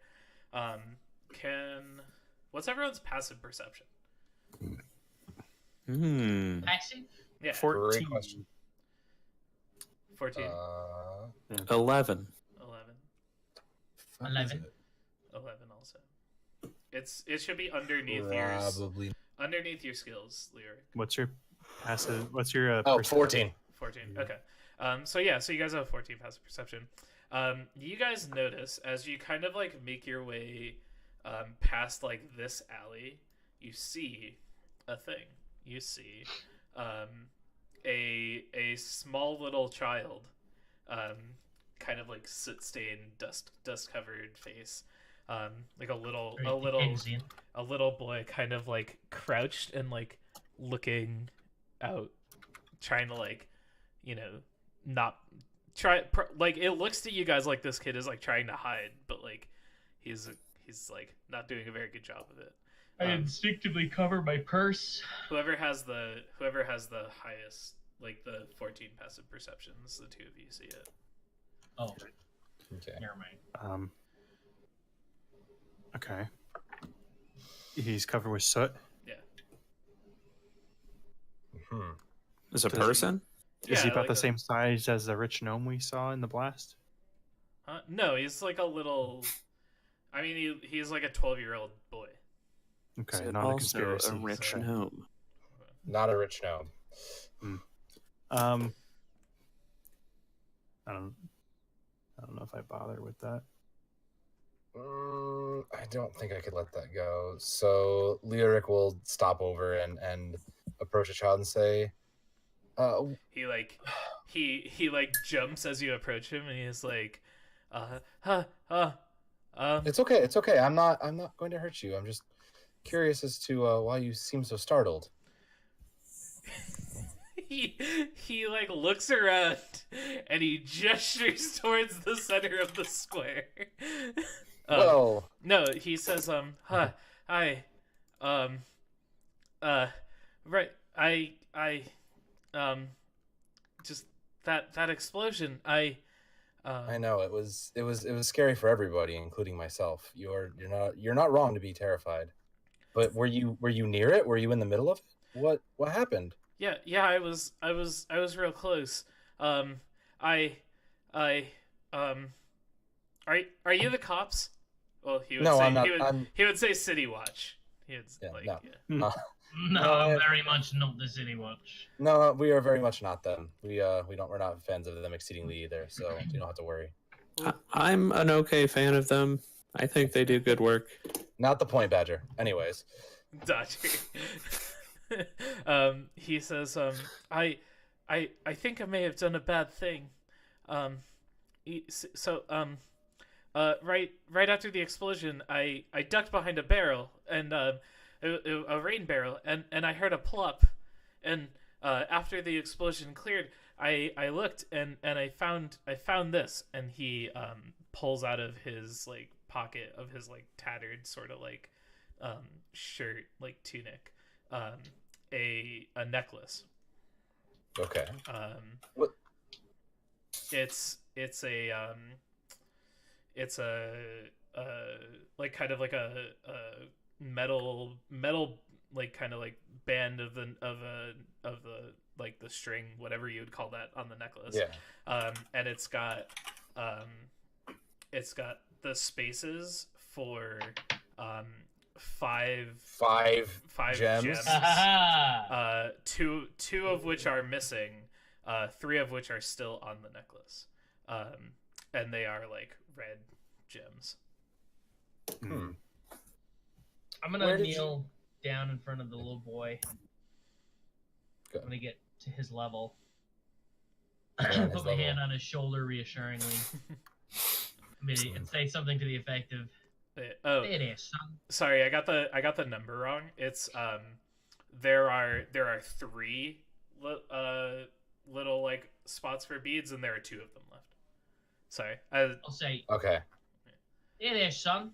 [SPEAKER 1] What's everyone's passive perception?
[SPEAKER 4] Passive?
[SPEAKER 1] Yeah,
[SPEAKER 3] 14.
[SPEAKER 6] Great question.
[SPEAKER 1] 14,
[SPEAKER 5] 11.
[SPEAKER 1] 11,
[SPEAKER 6] fuck
[SPEAKER 4] 11.
[SPEAKER 6] is it?
[SPEAKER 1] 11 also. It should be underneath
[SPEAKER 6] Probably.
[SPEAKER 1] underneath your skills, Lyric.
[SPEAKER 3] What's your passive? What's your
[SPEAKER 6] Oh,
[SPEAKER 3] perception?
[SPEAKER 6] 14.
[SPEAKER 1] 14. Okay. So you guys have 14 passive perception. You guys notice as you kind of like make your way past like this alley, you see a thing. You see a small little child, kind of like soot stained, dust covered face, like a little boy, kind of like crouched and like looking out, trying to like, not like it looks to you guys like this kid is like trying to hide, but like he's like not doing a very good job of it.
[SPEAKER 4] I instinctively cover my purse.
[SPEAKER 1] Whoever has the highest, like the 14 passive perceptions, the two of you see it.
[SPEAKER 4] Oh,
[SPEAKER 6] Okay.
[SPEAKER 4] never mind.
[SPEAKER 3] Okay. He's covered with soot.
[SPEAKER 1] Yeah.
[SPEAKER 6] Hmm.
[SPEAKER 5] As a
[SPEAKER 3] Does
[SPEAKER 5] person?
[SPEAKER 3] Is he
[SPEAKER 1] Yeah,
[SPEAKER 3] about
[SPEAKER 1] like
[SPEAKER 3] the same size as the rich gnome we saw in the blast?
[SPEAKER 1] No, he's like a little. I mean, he's like a 12-year-old boy.
[SPEAKER 3] Okay,
[SPEAKER 5] Is it
[SPEAKER 3] not a
[SPEAKER 5] also
[SPEAKER 3] conspiracy.
[SPEAKER 5] a rich
[SPEAKER 3] okay.
[SPEAKER 5] gnome?
[SPEAKER 6] Not a rich gnome.
[SPEAKER 3] I don't know if I bother with that.
[SPEAKER 6] I don't think I could let that go. So Lyric will stop over and approach a child and say,
[SPEAKER 1] He like he like jumps as you approach him, and he's like,
[SPEAKER 6] "It's okay, it's okay. I'm not going to hurt you. I'm just curious as to why you seem so startled."
[SPEAKER 1] he like looks around and he gestures towards the center of the square.
[SPEAKER 6] Well,
[SPEAKER 1] No, he says, right, just that explosion.
[SPEAKER 6] I know it was scary for everybody, including myself. You're not wrong to be terrified. But were you near it? Were you in the middle of it? What happened?
[SPEAKER 1] Yeah, I was real close. Are you the cops? Well, he would
[SPEAKER 6] No,
[SPEAKER 1] say
[SPEAKER 6] I'm not.
[SPEAKER 1] he would say City Watch. He would
[SPEAKER 6] no.
[SPEAKER 1] yeah.
[SPEAKER 4] No, very much not the City Watch.
[SPEAKER 6] No, we are very much not them. We're not fans of them exceedingly either. So you don't have to worry.
[SPEAKER 5] I'm an okay fan of them. I think they do good work.
[SPEAKER 6] Not the point, Badger. Anyways,
[SPEAKER 1] Dodger. He says, I think I may have done a bad thing. Right after the explosion, I ducked behind a barrel and a rain barrel, and I heard a plop, and after the explosion cleared, I looked and I found this, and he pulls out of his like pocket of his like tattered sort of like shirt, like tunic, a necklace.
[SPEAKER 6] okay.
[SPEAKER 1] What? It's a like kind of like a metal like kind of like band of the like the string, whatever you would call that, on the necklace.
[SPEAKER 6] Yeah.
[SPEAKER 1] And it's got the spaces for five
[SPEAKER 6] gems.
[SPEAKER 1] Two of which are missing, three of which are still on the necklace, and they are like red gems.
[SPEAKER 4] I'm gonna kneel down in front of the little boy.
[SPEAKER 6] Good.
[SPEAKER 4] I'm gonna get to his level.
[SPEAKER 6] Yeah,
[SPEAKER 4] Put my hand on his shoulder reassuringly. And say something to the effect of,
[SPEAKER 1] Oh,
[SPEAKER 4] "There, there, son."
[SPEAKER 1] sorry, I got the number wrong. It's there are three little like spots for beads, and there are two of them left. Sorry.
[SPEAKER 4] I'll say,
[SPEAKER 6] Okay.
[SPEAKER 4] "There, there, son.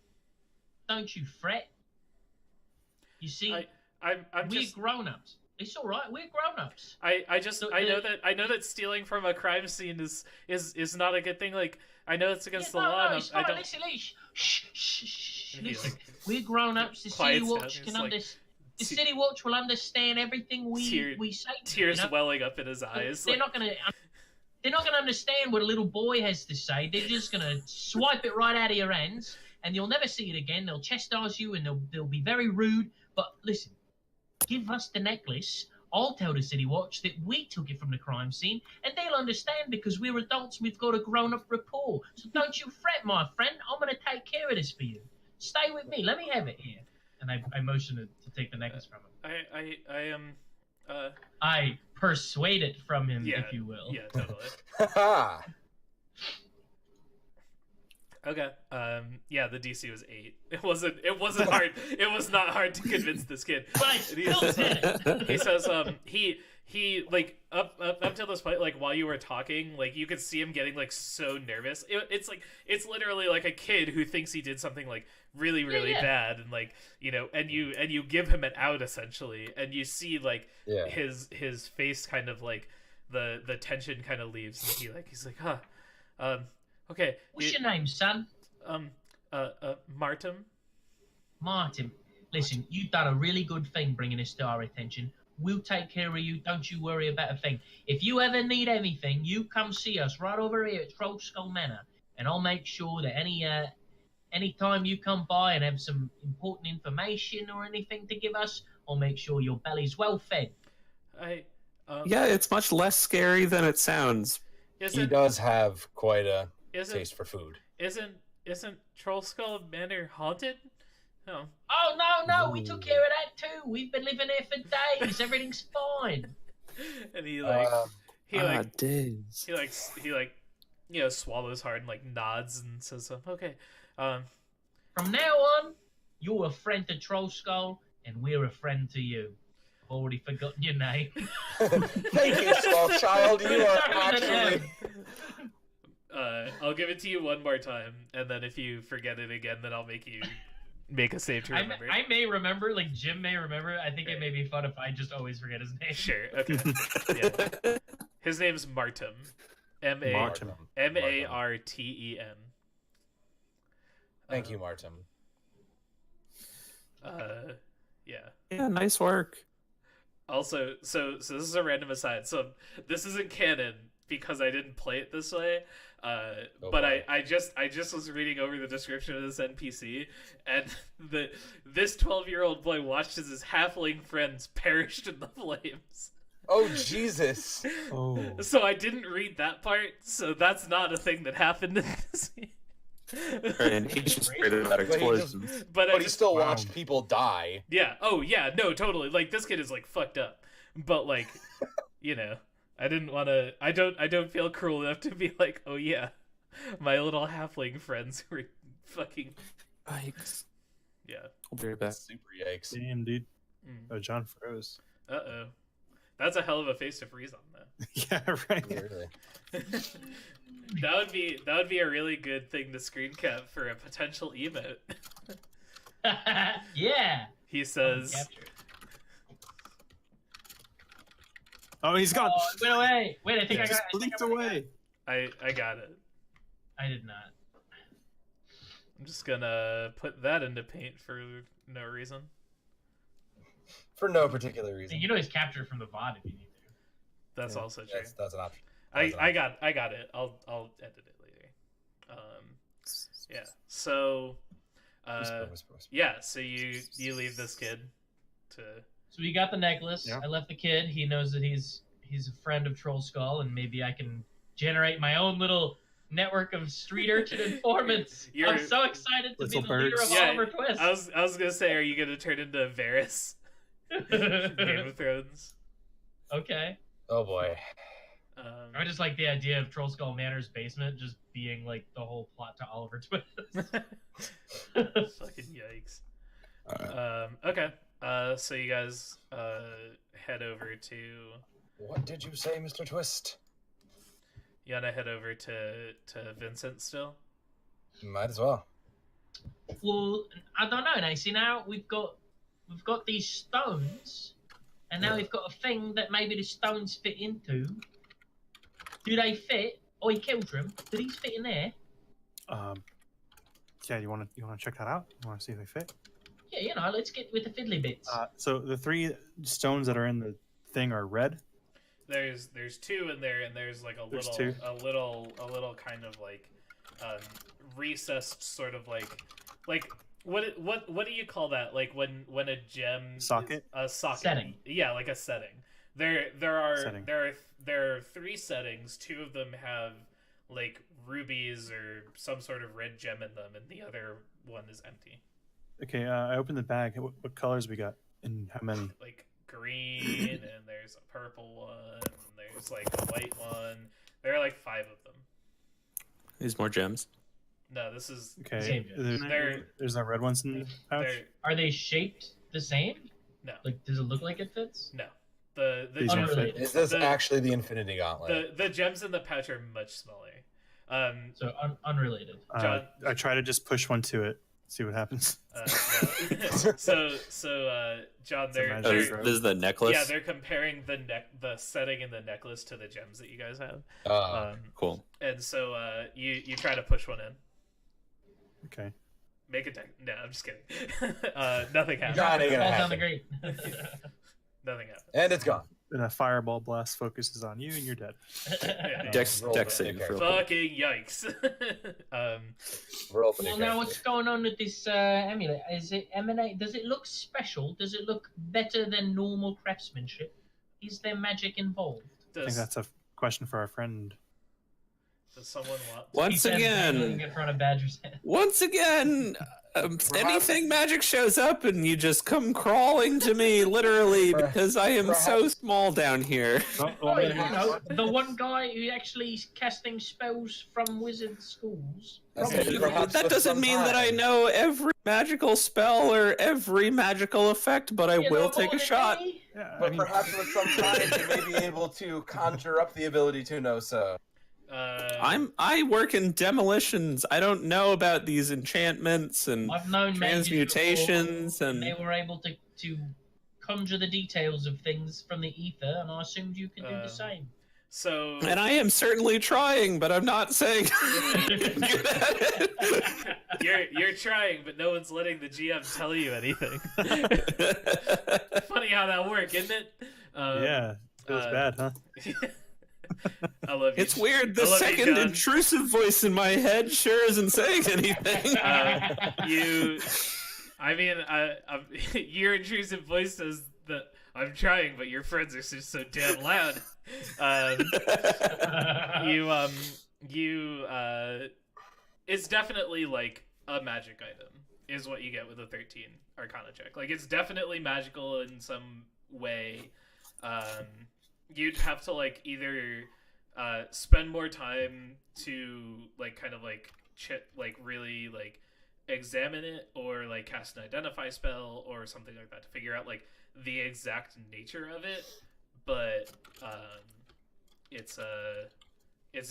[SPEAKER 4] Don't you fret. You see,
[SPEAKER 1] I'm
[SPEAKER 4] we're
[SPEAKER 1] just
[SPEAKER 4] grown-ups. It's all right. We're grown-ups."
[SPEAKER 1] I know that stealing from a crime scene is not a good thing. Like, I know it's against the law.
[SPEAKER 4] No, it's fine. Listen, shh. Listen, we're grown-ups. The
[SPEAKER 1] Quiet
[SPEAKER 4] City
[SPEAKER 1] down.
[SPEAKER 4] Watch
[SPEAKER 1] He's
[SPEAKER 4] can
[SPEAKER 1] like,
[SPEAKER 4] understand. The City Watch will understand everything we say.
[SPEAKER 1] Tears
[SPEAKER 4] you know?
[SPEAKER 1] welling up in his eyes.
[SPEAKER 4] They're not gonna understand what a little boy has to say. They're just gonna swipe it right out of your hands, and you'll never see it again. They'll chastise you, and they'll be very rude. But listen, give us the necklace. I'll tell the City Watch that we took it from the crime scene, and they'll understand because we're adults and we've got a grown-up rapport. So don't you fret, my friend. I'm going to take care of this for you. Stay with me. Let me have it here. And I motion to take the necklace from him. I persuade it from him,
[SPEAKER 1] Yeah,
[SPEAKER 4] if you will.
[SPEAKER 1] yeah, totally.
[SPEAKER 6] Haha.
[SPEAKER 1] Okay. Yeah, the DC was 8. It wasn't hard. It was not hard to convince this kid.
[SPEAKER 4] But I
[SPEAKER 1] And
[SPEAKER 4] still did it.
[SPEAKER 1] he says he like up till this point, like while you were talking, like you could see him getting like so nervous. It's literally like a kid who thinks he did something like really
[SPEAKER 4] Yeah.
[SPEAKER 1] bad, and like, you know, and you give him an out essentially, and you see like
[SPEAKER 6] Yeah.
[SPEAKER 1] his face kind of like the tension kind of leaves, and he's like, okay.
[SPEAKER 4] What's your name, son?
[SPEAKER 1] Martin.
[SPEAKER 4] Martin. Listen, you've done a really good thing bringing this to our attention. We'll take care of you. Don't you worry about a thing. If you ever need anything, you come see us right over here at Troll Skull Manor, and I'll make sure that any time you come by and have some important information or anything to give us, I'll make sure your belly's well fed.
[SPEAKER 5] Yeah, it's much less scary than it sounds.
[SPEAKER 6] He does have quite a
[SPEAKER 1] Isn't
[SPEAKER 6] taste for food.
[SPEAKER 1] isn't Troll Skull Manor haunted? No.
[SPEAKER 4] Oh, no, we took care of that too. We've been living here for days. Everything's fine.
[SPEAKER 1] And he
[SPEAKER 5] days.
[SPEAKER 1] you know, swallows hard and like nods and says, okay.
[SPEAKER 4] From now on, you're a friend to Troll Skull, and we're a friend to you. I've already forgotten your name.
[SPEAKER 6] Thank you, small child. You are actually.
[SPEAKER 1] I'll give it to you one more time, and then if you forget it again, then I'll make you make a save to remember.
[SPEAKER 4] I may remember, like Jim may remember. I think it may be fun if I just always forget his name.
[SPEAKER 1] Sure. Okay. Yeah. His name's Martin.
[SPEAKER 3] Martin.
[SPEAKER 1] Marten.
[SPEAKER 6] Thank you, Martin.
[SPEAKER 1] Yeah.
[SPEAKER 5] Yeah, nice work.
[SPEAKER 1] Also, so this is a random aside. So this isn't canon because I didn't play it this way. But
[SPEAKER 6] boy.
[SPEAKER 1] I just was reading over the description of this NPC, and this 12-year-old boy watched as his halfling friends perished in the flames.
[SPEAKER 6] Oh, Jesus.
[SPEAKER 3] Oh.
[SPEAKER 1] So I didn't read that part. So that's not a thing that happened in this.
[SPEAKER 5] And he just scared about explosions.
[SPEAKER 1] But
[SPEAKER 6] But he still watched people die.
[SPEAKER 1] Yeah. Oh, yeah. No, totally. Like, this kid is like fucked up. But like, you know, I didn't want to. I don't feel cruel enough to be like, oh yeah, my little halfling friends were fucking.
[SPEAKER 5] Yikes.
[SPEAKER 1] Yeah.
[SPEAKER 5] I'll be right back.
[SPEAKER 6] Super yikes.
[SPEAKER 3] Damn, dude.
[SPEAKER 1] Mm.
[SPEAKER 3] Oh, John froze.
[SPEAKER 1] Uh-oh. That's a hell of a face to freeze on, though.
[SPEAKER 3] Yeah, right.
[SPEAKER 6] Really.
[SPEAKER 1] That would be a really good thing to screen cap for a potential emote.
[SPEAKER 4] Yeah.
[SPEAKER 1] He says,
[SPEAKER 4] Capture it.
[SPEAKER 3] Oh, he's gone.
[SPEAKER 4] Oh, wait, away. Wait, I think I got
[SPEAKER 3] Just
[SPEAKER 4] it. I think
[SPEAKER 3] leaped
[SPEAKER 4] I got it.
[SPEAKER 3] away.
[SPEAKER 1] I got it.
[SPEAKER 4] I did not.
[SPEAKER 1] I'm just gonna put that into paint for no reason.
[SPEAKER 6] For no particular reason.
[SPEAKER 4] You know he's captured from the VOD if you need to.
[SPEAKER 1] That's
[SPEAKER 3] Yeah.
[SPEAKER 1] also true.
[SPEAKER 6] That's an option.
[SPEAKER 1] I got it. I'll edit it later. Yeah. So
[SPEAKER 6] Whisper.
[SPEAKER 1] yeah, so you leave this kid to
[SPEAKER 4] So we got the necklace.
[SPEAKER 3] Yeah.
[SPEAKER 4] I left the kid. He knows that he's a friend of Troll Skull, and maybe I can generate my own little network of street urchin informants.
[SPEAKER 1] You're-
[SPEAKER 4] I'm so excited to be
[SPEAKER 3] Little
[SPEAKER 4] the leader
[SPEAKER 3] birds.
[SPEAKER 4] of
[SPEAKER 1] Yeah,
[SPEAKER 4] Oliver Twist.
[SPEAKER 1] I was gonna say, are you gonna turn into Varys? Game of Thrones.
[SPEAKER 4] Okay.
[SPEAKER 6] Oh boy.
[SPEAKER 4] I just like the idea of Troll Skull Manor's basement just being like the whole plot to Oliver Twist.
[SPEAKER 1] Fucking yikes. Okay. So you guys head over to.
[SPEAKER 6] What did you say, Mr. Twist?
[SPEAKER 1] You wanna head over to Vincent still?
[SPEAKER 6] Might as well.
[SPEAKER 4] Well, I don't know. Now, see, now we've got these stones, and now we've got a thing that maybe the stones fit into. Do they fit? Oh, he killed them. Do these fit in there?
[SPEAKER 3] Yeah, you want to check that out? You want to see if they fit?
[SPEAKER 4] Yeah, you know, let's get with the fiddly bits.
[SPEAKER 3] So the 3 stones that are in the thing are red.
[SPEAKER 1] There's 2 in there, and there's like
[SPEAKER 3] There's 2.
[SPEAKER 1] a little kind of like recessed sort of like what do you call that? Like when a gem
[SPEAKER 3] Socket?
[SPEAKER 1] a socket
[SPEAKER 4] Setting.
[SPEAKER 1] Yeah, like a setting. There are
[SPEAKER 3] Setting.
[SPEAKER 1] there are 3 settings. 2 of them have like rubies or some sort of red gem in them, and the other one is empty.
[SPEAKER 3] Okay, I opened the bag. What colors we got, and how many?
[SPEAKER 1] Like green, and there's a purple one, and there's like a white one. There are like 5 of them.
[SPEAKER 5] These more gems.
[SPEAKER 1] No, this is
[SPEAKER 3] Okay.
[SPEAKER 4] Same.
[SPEAKER 3] There's no red ones in the pouch.
[SPEAKER 1] they're
[SPEAKER 4] Are they shaped the same?
[SPEAKER 1] no,
[SPEAKER 4] Like, does it look like it fits?
[SPEAKER 1] no. The
[SPEAKER 3] These don't fit.
[SPEAKER 4] Unrelated.
[SPEAKER 6] Is this
[SPEAKER 1] The-
[SPEAKER 6] actually the Infinity Gauntlet?
[SPEAKER 1] the gems in the pouch are much smaller.
[SPEAKER 4] So unrelated.
[SPEAKER 1] John-
[SPEAKER 3] I try to just push one to it, see what happens.
[SPEAKER 1] No. so John,
[SPEAKER 3] It's a
[SPEAKER 1] they're,
[SPEAKER 3] magic
[SPEAKER 5] Oh,
[SPEAKER 1] they're
[SPEAKER 3] throw.
[SPEAKER 5] this is the necklace.
[SPEAKER 1] yeah, they're comparing the setting in the necklace to the gems that you guys have.
[SPEAKER 5] Cool.
[SPEAKER 1] And so you try to push one in.
[SPEAKER 3] Okay.
[SPEAKER 1] Make a deck. No, I'm just kidding. Nothing
[SPEAKER 6] Not
[SPEAKER 1] happened.
[SPEAKER 6] gonna
[SPEAKER 4] Falls down the
[SPEAKER 6] happen.
[SPEAKER 4] grate.
[SPEAKER 1] Nothing happened.
[SPEAKER 6] And it's gone.
[SPEAKER 3] Then a fireball blast focuses on you, and you're dead.
[SPEAKER 5] Dex
[SPEAKER 6] roll
[SPEAKER 5] Dex
[SPEAKER 6] the
[SPEAKER 5] save.
[SPEAKER 6] okay.
[SPEAKER 5] real quick.
[SPEAKER 1] Fucking yikes.
[SPEAKER 6] We're opening.
[SPEAKER 4] Well, now what's going on with this amulet? Is it emanate? Does it look special? Does it look better than normal craftsmanship? Is there magic involved?
[SPEAKER 3] I think
[SPEAKER 1] Does
[SPEAKER 3] that's a question for our friend.
[SPEAKER 1] someone want?
[SPEAKER 5] Once
[SPEAKER 4] He says dangling
[SPEAKER 5] again,
[SPEAKER 4] in front of Badger's head.
[SPEAKER 5] anything magic shows up and you just come crawling to me, literally, because I am so small down here.
[SPEAKER 4] Oh, you know, the one guy who actually is casting spells from wizard schools.
[SPEAKER 6] Okay, perhaps
[SPEAKER 5] That
[SPEAKER 6] with
[SPEAKER 5] doesn't
[SPEAKER 6] some
[SPEAKER 5] mean that I
[SPEAKER 6] time.
[SPEAKER 5] know every magical spell or every magical effect, but I
[SPEAKER 4] You
[SPEAKER 5] will
[SPEAKER 4] know
[SPEAKER 5] take
[SPEAKER 4] more
[SPEAKER 5] a
[SPEAKER 4] than
[SPEAKER 5] shot.
[SPEAKER 4] me?
[SPEAKER 3] Yeah,
[SPEAKER 6] But perhaps with some time you may be able to conjure up the ability to know so.
[SPEAKER 5] I work in demolitions. I don't know about these enchantments and
[SPEAKER 4] I've known mages
[SPEAKER 5] transmutations
[SPEAKER 4] before,
[SPEAKER 5] and
[SPEAKER 4] they were able to conjure the details of things from the ether, and I assumed you could do the same.
[SPEAKER 1] So
[SPEAKER 5] I am certainly trying, but I'm not saying I'm good at it.
[SPEAKER 1] you're trying, but no one's letting the GM tell you anything. Funny how that works, isn't it?
[SPEAKER 3] yeah, it was bad, huh?
[SPEAKER 1] I love you.
[SPEAKER 5] It's weird. The
[SPEAKER 1] I love you,
[SPEAKER 5] second
[SPEAKER 1] John.
[SPEAKER 5] intrusive voice in my head sure isn't saying anything.
[SPEAKER 1] I mean, your intrusive voice says that I'm trying, but your friends are just so damn loud. It's definitely like a magic item is what you get with a 13 Arcana check. Like, it's definitely magical in some way. You'd have to like either spend more time to like kind of like really like examine it, or like cast an identify spell or something like that to figure out like the exact nature of it. But it's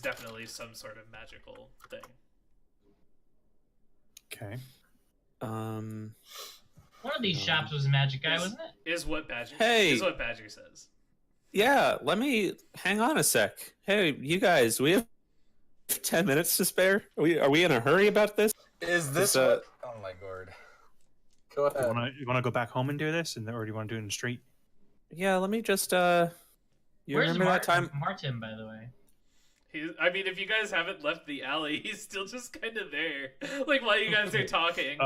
[SPEAKER 1] definitely some sort of magical thing.
[SPEAKER 3] Okay.
[SPEAKER 4] One of these shops was a magic guy, wasn't it?
[SPEAKER 1] Is what Badger
[SPEAKER 5] Hey.
[SPEAKER 1] is what Badger says.
[SPEAKER 5] Yeah, let me hang on a sec. Hey, you guys, we have 10 minutes to spare. Are we in a hurry about this?
[SPEAKER 6] Is this
[SPEAKER 5] Is,
[SPEAKER 6] what? Oh my god. Go ahead.
[SPEAKER 3] You want to go back home and do this, or do you want to do it in straight?
[SPEAKER 5] Yeah, let me just you
[SPEAKER 4] Where's
[SPEAKER 5] remember that time?
[SPEAKER 4] Martin, by the way?
[SPEAKER 1] I mean, if you guys haven't left the alley, he's still just kind of there, like while you guys are talking.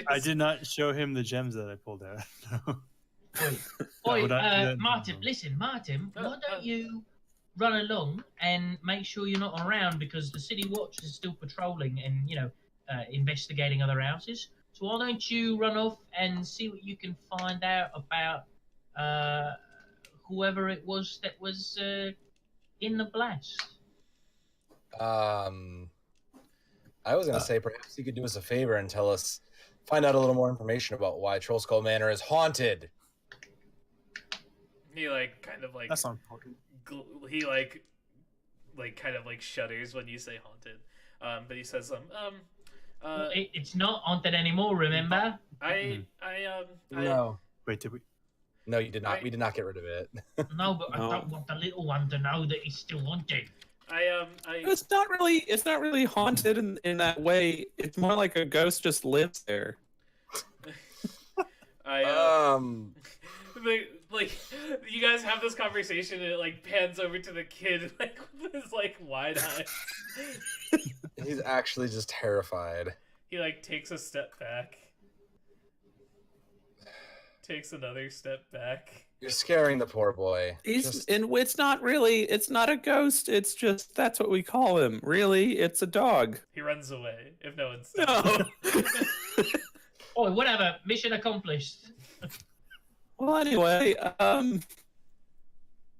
[SPEAKER 3] I did not show him the gems that I pulled out.
[SPEAKER 4] Oi,
[SPEAKER 3] would I do that?
[SPEAKER 4] Martin, listen, Martin, why
[SPEAKER 1] Uh,
[SPEAKER 4] don't you run along and make sure you're not around, because the City Watch is still patrolling and, investigating other houses. So why don't you run off and see what you can find out about whoever it was that was in the blast.
[SPEAKER 6] I was gonna say perhaps you could do us a favor and find out a little more information about why Troll Skull Manor is haunted.
[SPEAKER 1] He like kind of like
[SPEAKER 3] That's not important.
[SPEAKER 1] he like kind of like shudders when you say haunted. But he says
[SPEAKER 4] Well, it's not haunted anymore, remember?
[SPEAKER 6] No.
[SPEAKER 3] Wait, did we?
[SPEAKER 6] No, you did not. We did not get rid of it.
[SPEAKER 4] No, but
[SPEAKER 5] No.
[SPEAKER 4] I don't want the little one to know that he's still haunted.
[SPEAKER 5] It's not really haunted in that way. It's more like a ghost just lives there.
[SPEAKER 1] like you guys have this conversation and it like pans over to the kid like with his like wide eye.
[SPEAKER 6] He's actually just terrified.
[SPEAKER 1] He like takes a step back. Takes another step back.
[SPEAKER 6] You're scaring the poor boy.
[SPEAKER 5] And it's not a ghost. It's just that's what we call him. Really, it's a dog.
[SPEAKER 1] He runs away if no one's
[SPEAKER 5] No.
[SPEAKER 4] Oh, whatever. Mission accomplished.
[SPEAKER 5] Well, anyway,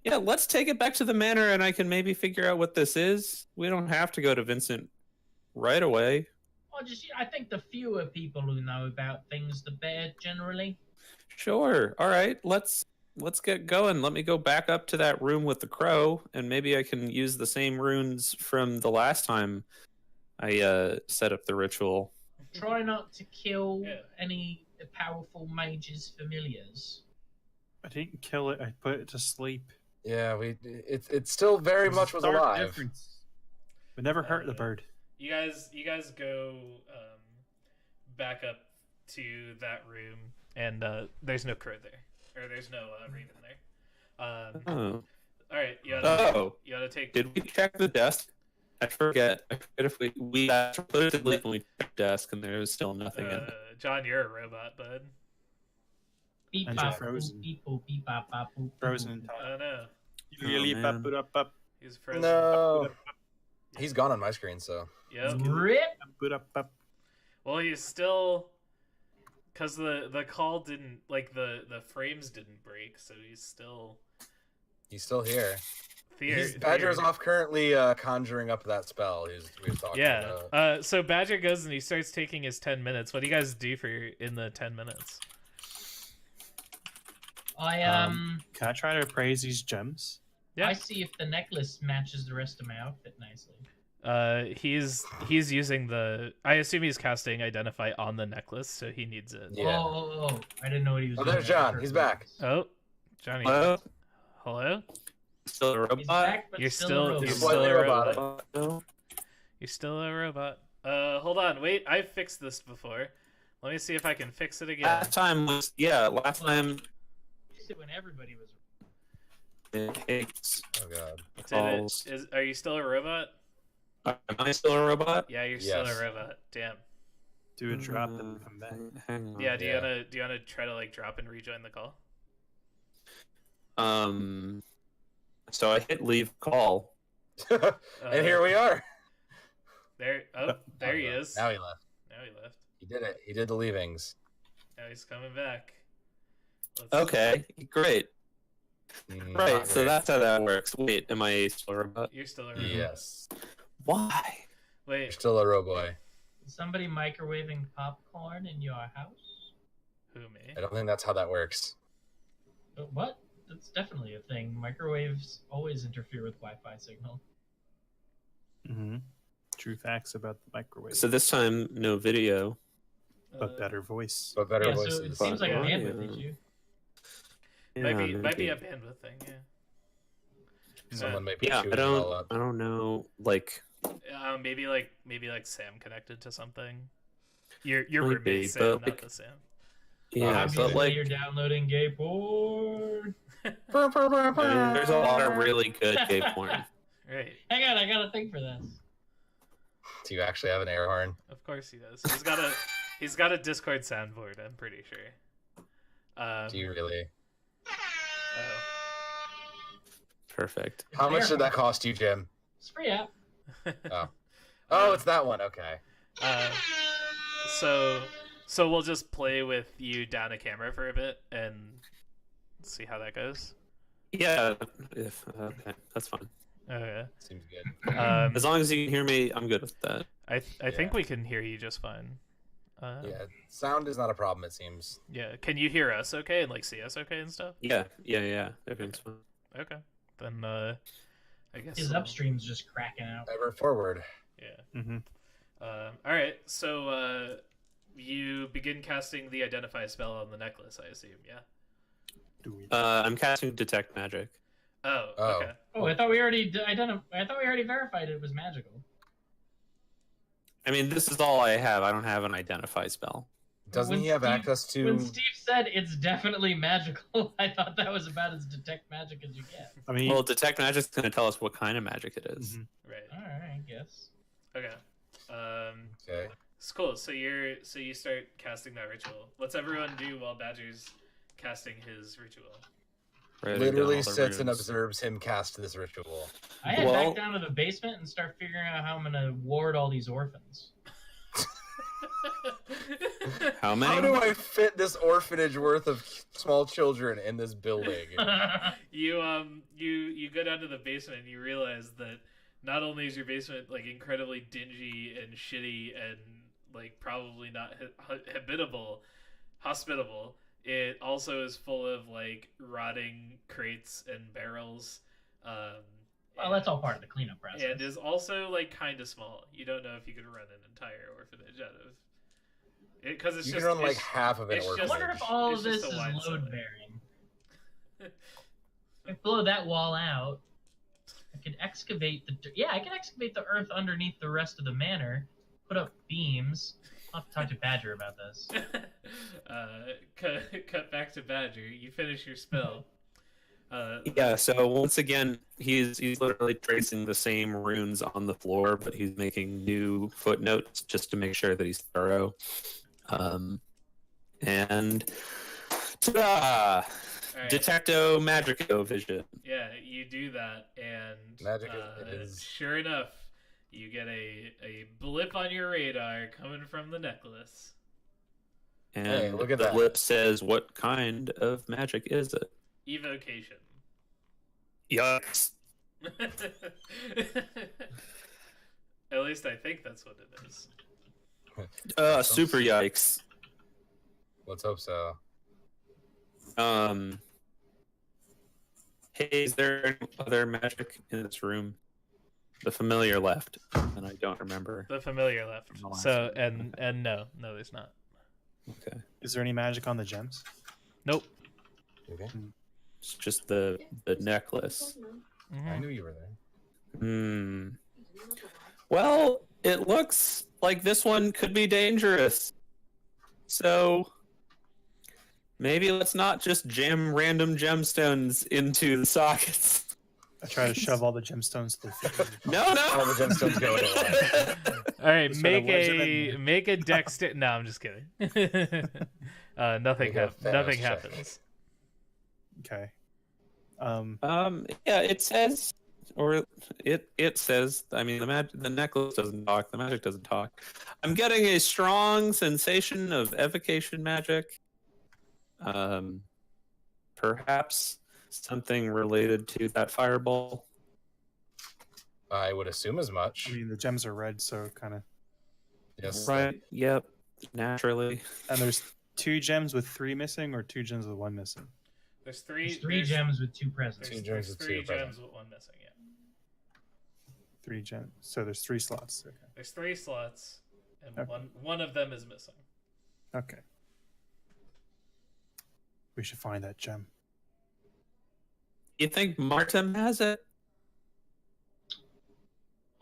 [SPEAKER 5] yeah, let's take it back to the manor, and I can maybe figure out what this is. We don't have to go to Vincent right away.
[SPEAKER 4] Well, I think the fewer people who know about things, the better generally.
[SPEAKER 5] Sure. All right. Let's get going. Let me go back up to that room with the crow, and maybe I can use the same runes from the last time I set up the ritual.
[SPEAKER 4] Try not to kill
[SPEAKER 1] Yeah.
[SPEAKER 4] any powerful mages' familiars.
[SPEAKER 3] I didn't kill it. I put it to sleep.
[SPEAKER 6] Yeah, it still very
[SPEAKER 3] There's a
[SPEAKER 6] much was
[SPEAKER 3] stark
[SPEAKER 6] alive.
[SPEAKER 3] difference. But never hurt the bird.
[SPEAKER 1] You guys go back up to that room, and there's no crow there, or there's no raven there.
[SPEAKER 5] Oh.
[SPEAKER 1] All right, you gotta take.
[SPEAKER 5] Did we check the desk? I forget if we put it to sleep when we checked the desk, and there was still nothing in it.
[SPEAKER 1] John, you're a robot, bud.
[SPEAKER 4] Beep
[SPEAKER 3] And
[SPEAKER 4] bop
[SPEAKER 3] frozen.
[SPEAKER 4] boop, beep boop beep bop bop boop.
[SPEAKER 3] Frozen
[SPEAKER 4] boop.
[SPEAKER 3] in
[SPEAKER 1] I
[SPEAKER 3] time.
[SPEAKER 1] don't know.
[SPEAKER 5] man.
[SPEAKER 1] He's frozen.
[SPEAKER 6] No, he's gone on my screen. So
[SPEAKER 1] Yep.
[SPEAKER 4] Rip.
[SPEAKER 1] Well, he's still, because the call didn't, like, the frames didn't break, so he's still
[SPEAKER 6] here. Badger's off currently conjuring up that spell we was talking
[SPEAKER 1] Yeah.
[SPEAKER 6] about.
[SPEAKER 1] So Badger goes and he starts taking his 10 minutes. What do you guys do in the 10 minutes?
[SPEAKER 3] Can I try to appraise these gems?
[SPEAKER 1] Yeah.
[SPEAKER 4] I see if the necklace matches the rest of my outfit nicely.
[SPEAKER 1] He's using the. I assume he's casting Identify on the necklace, so he needs it.
[SPEAKER 6] Yeah.
[SPEAKER 4] Oh, I didn't know what he was
[SPEAKER 6] Oh,
[SPEAKER 4] doing.
[SPEAKER 6] there's John. He's back.
[SPEAKER 1] Oh, Johnny.
[SPEAKER 5] Hello?
[SPEAKER 1] Hello?
[SPEAKER 5] Still a robot?
[SPEAKER 4] He's back, but
[SPEAKER 1] You're
[SPEAKER 4] still a robot.
[SPEAKER 1] you're
[SPEAKER 6] He's
[SPEAKER 1] still
[SPEAKER 6] slightly
[SPEAKER 1] a
[SPEAKER 6] robotic.
[SPEAKER 1] robot.
[SPEAKER 5] No?
[SPEAKER 1] You're still a robot. Hold on. Wait, I fixed this before. Let me see if I can fix it again.
[SPEAKER 5] Last time
[SPEAKER 4] Used it when everybody was.
[SPEAKER 5] it's
[SPEAKER 6] Oh god.
[SPEAKER 5] calls.
[SPEAKER 1] Are you still a robot?
[SPEAKER 5] Am I still a robot?
[SPEAKER 1] Yeah, you're still
[SPEAKER 6] Yes.
[SPEAKER 1] a robot. Damn.
[SPEAKER 3] Do a drop and come back.
[SPEAKER 5] Hang on.
[SPEAKER 1] Yeah. Do
[SPEAKER 6] Yeah.
[SPEAKER 1] you wanna try to like drop and rejoin the call?
[SPEAKER 5] So I hit leave call.
[SPEAKER 6] And here we are.
[SPEAKER 1] There. There he is.
[SPEAKER 6] Now he left.
[SPEAKER 1] Now he left.
[SPEAKER 6] He did it. He did the leavings.
[SPEAKER 1] Now he's coming back.
[SPEAKER 5] Okay, great. Right,
[SPEAKER 6] Not
[SPEAKER 5] so
[SPEAKER 6] great.
[SPEAKER 5] that's how that works. Wait, am I still a robot?
[SPEAKER 1] You're still a robot.
[SPEAKER 6] Yes.
[SPEAKER 5] Why?
[SPEAKER 6] You're
[SPEAKER 1] Wait.
[SPEAKER 6] still a roboy.
[SPEAKER 4] Is somebody microwaving popcorn in your house?
[SPEAKER 1] Who me?
[SPEAKER 6] I don't think that's how that works.
[SPEAKER 4] What? That's definitely a thing. Microwaves always interfere with Wi-Fi signal.
[SPEAKER 3] Mm-hmm. True facts about the microwave.
[SPEAKER 5] So this time, no video.
[SPEAKER 3] but better voice.
[SPEAKER 6] But better
[SPEAKER 4] Yeah, so
[SPEAKER 6] voices.
[SPEAKER 4] it seems like a
[SPEAKER 5] Yeah.
[SPEAKER 4] bandwidth issue.
[SPEAKER 1] Might be a bandwidth thing. Yeah.
[SPEAKER 6] Someone might be
[SPEAKER 5] Yeah,
[SPEAKER 6] shooting it all up.
[SPEAKER 5] I don't know. Like,
[SPEAKER 1] Maybe like Sam connected to something. Your
[SPEAKER 5] Maybe,
[SPEAKER 1] roommate Sam,
[SPEAKER 5] but,
[SPEAKER 1] not
[SPEAKER 5] like-
[SPEAKER 1] the Sam.
[SPEAKER 5] yeah,
[SPEAKER 4] Obviously,
[SPEAKER 5] but like,
[SPEAKER 4] you're downloading gay porn.
[SPEAKER 5] there's a lot of really good gay porn.
[SPEAKER 1] Right.
[SPEAKER 4] Hang on, I got a thing for this.
[SPEAKER 6] Do you actually have an air horn?
[SPEAKER 1] Of course he does. He's got a Discord soundboard. I'm pretty sure.
[SPEAKER 6] Do you really?
[SPEAKER 1] Oh.
[SPEAKER 5] Perfect.
[SPEAKER 4] It's
[SPEAKER 6] How
[SPEAKER 4] an
[SPEAKER 6] much
[SPEAKER 4] air
[SPEAKER 6] did that
[SPEAKER 4] horn.
[SPEAKER 6] cost you, Jim?
[SPEAKER 4] It's free app.
[SPEAKER 6] Oh, it's that one. Okay.
[SPEAKER 1] So we'll just play with you down a camera for a bit and see how that goes.
[SPEAKER 5] Yeah, okay, that's fine.
[SPEAKER 1] Okay.
[SPEAKER 6] Seems good.
[SPEAKER 5] As long as you can hear me, I'm good with that.
[SPEAKER 1] I think we can hear you just fine.
[SPEAKER 6] Yeah, sound is not a problem. It seems.
[SPEAKER 1] Yeah. Can you hear us okay and like see us okay and stuff?
[SPEAKER 5] Yeah. Everything's fine.
[SPEAKER 1] Okay. Then I guess
[SPEAKER 4] His upstream's just cracking out.
[SPEAKER 6] Ever forward.
[SPEAKER 1] Yeah.
[SPEAKER 3] Mm-hmm.
[SPEAKER 1] All right. So you begin casting the Identify spell on the necklace, I assume. Yeah.
[SPEAKER 3] Do we?
[SPEAKER 5] I'm casting detect magic.
[SPEAKER 1] Oh.
[SPEAKER 6] Oh.
[SPEAKER 1] Okay.
[SPEAKER 4] Oh, I thought we already verified it was magical.
[SPEAKER 5] I mean, this is all I have. I don't have an identify spell.
[SPEAKER 6] Doesn't
[SPEAKER 4] When
[SPEAKER 6] he have
[SPEAKER 4] Steve-
[SPEAKER 6] access to?
[SPEAKER 4] When Steve said it's definitely magical, I thought that was about as detect magic as you get.
[SPEAKER 3] I mean,
[SPEAKER 5] Well, detect magic's going to tell us what kind of magic it is.
[SPEAKER 3] mhm.
[SPEAKER 1] Right.
[SPEAKER 4] All right, I guess.
[SPEAKER 1] Okay.
[SPEAKER 6] Okay.
[SPEAKER 1] It's cool. So you start casting that ritual. What's everyone do while Badger's casting his ritual?
[SPEAKER 5] Writing down
[SPEAKER 6] Literally
[SPEAKER 5] all the
[SPEAKER 6] sits and
[SPEAKER 5] runes.
[SPEAKER 6] observes him cast this ritual.
[SPEAKER 4] I head
[SPEAKER 5] Well-
[SPEAKER 4] back down to the basement and start figuring out how I'm gonna ward all these orphans.
[SPEAKER 5] How
[SPEAKER 6] How
[SPEAKER 5] many?
[SPEAKER 6] do I fit this orphanage worth of small children in this building.
[SPEAKER 1] You go down to the basement and you realize that not only is your basement like incredibly dingy and shitty and like probably not hospitable, it also is full of like rotting crates and barrels.
[SPEAKER 4] Well, that's all part of the cleanup process.
[SPEAKER 1] And is also like kind of small. You don't know if you could run an entire orphanage out of it because it's
[SPEAKER 6] You
[SPEAKER 1] just
[SPEAKER 6] can run like half of an
[SPEAKER 1] it's just-
[SPEAKER 4] I
[SPEAKER 6] orphanage.
[SPEAKER 4] wonder if all
[SPEAKER 1] It's
[SPEAKER 4] of this
[SPEAKER 1] just a
[SPEAKER 4] is
[SPEAKER 1] wide
[SPEAKER 4] load
[SPEAKER 1] cellar.
[SPEAKER 4] bearing. If blow that wall out, I could excavate I can excavate the earth underneath the rest of the manor, put up beams. I'll have to talk to Badger about this.
[SPEAKER 1] Cut back to Badger. You finish your spell.
[SPEAKER 5] Yeah, so once again, he's literally tracing the same runes on the floor, but he's making new footnotes just to make sure that he's thorough. And ta-da!
[SPEAKER 1] All right.
[SPEAKER 5] Detecto Magico Vision.
[SPEAKER 1] Yeah, you do that, and
[SPEAKER 6] Magic is-
[SPEAKER 1] sure enough, you get a blip on your radar coming from the necklace.
[SPEAKER 5] And
[SPEAKER 6] Hey, look at
[SPEAKER 5] the
[SPEAKER 6] that.
[SPEAKER 5] blip says, "What kind of magic is it?"
[SPEAKER 1] Evocation.
[SPEAKER 5] Yikes.
[SPEAKER 1] At least I think that's what it is.
[SPEAKER 5] Super yikes.
[SPEAKER 6] Let's hope so.
[SPEAKER 5] Hey, is there any other magic in this room? The familiar left, and I don't remember.
[SPEAKER 1] The familiar left.
[SPEAKER 5] From the last
[SPEAKER 1] So
[SPEAKER 5] one.
[SPEAKER 1] and no, there's not.
[SPEAKER 5] Okay,
[SPEAKER 3] Is there any magic on the gems?
[SPEAKER 1] Nope.
[SPEAKER 6] Okay.
[SPEAKER 5] it's just the necklace.
[SPEAKER 6] I knew you were there.
[SPEAKER 5] Hmm. Well, it looks like this one could be dangerous. So maybe let's not just jam random gemstones into the sockets.
[SPEAKER 3] I try to shove all the gemstones to the feet.
[SPEAKER 5] No,
[SPEAKER 6] All
[SPEAKER 5] no.
[SPEAKER 6] the gemstones go into one.
[SPEAKER 1] All right,
[SPEAKER 3] Just try to wedge them in.
[SPEAKER 1] make a dexter. No, I'm just kidding. Nothing
[SPEAKER 6] Make a Thanos
[SPEAKER 1] nothing
[SPEAKER 6] check.
[SPEAKER 1] happens.
[SPEAKER 3] Okay.
[SPEAKER 5] Yeah, it says, or it says. I mean, the necklace doesn't talk. The magic doesn't talk. I'm getting a strong sensation of evocation magic. Perhaps something related to that fireball.
[SPEAKER 6] I would assume as much.
[SPEAKER 3] I mean, the gems are red, so kind of.
[SPEAKER 6] Yes.
[SPEAKER 5] Right. Yep. Naturally.
[SPEAKER 3] And there's 2 gems with 3 missing, or 2 gems with 1 missing.
[SPEAKER 1] There's three.
[SPEAKER 4] There's 3
[SPEAKER 1] there's-
[SPEAKER 4] gems with 2 presents.
[SPEAKER 1] There's,
[SPEAKER 6] Two gems
[SPEAKER 1] there's
[SPEAKER 6] with
[SPEAKER 1] 3
[SPEAKER 6] 2 present.
[SPEAKER 1] gems with 1 missing. Yeah.
[SPEAKER 3] 3 gems. So there's 3 slots. Okay.
[SPEAKER 1] There's 3 slots, and
[SPEAKER 3] Okay.
[SPEAKER 1] one of them is missing.
[SPEAKER 3] Okay. We should find that gem.
[SPEAKER 5] You think Martin has it?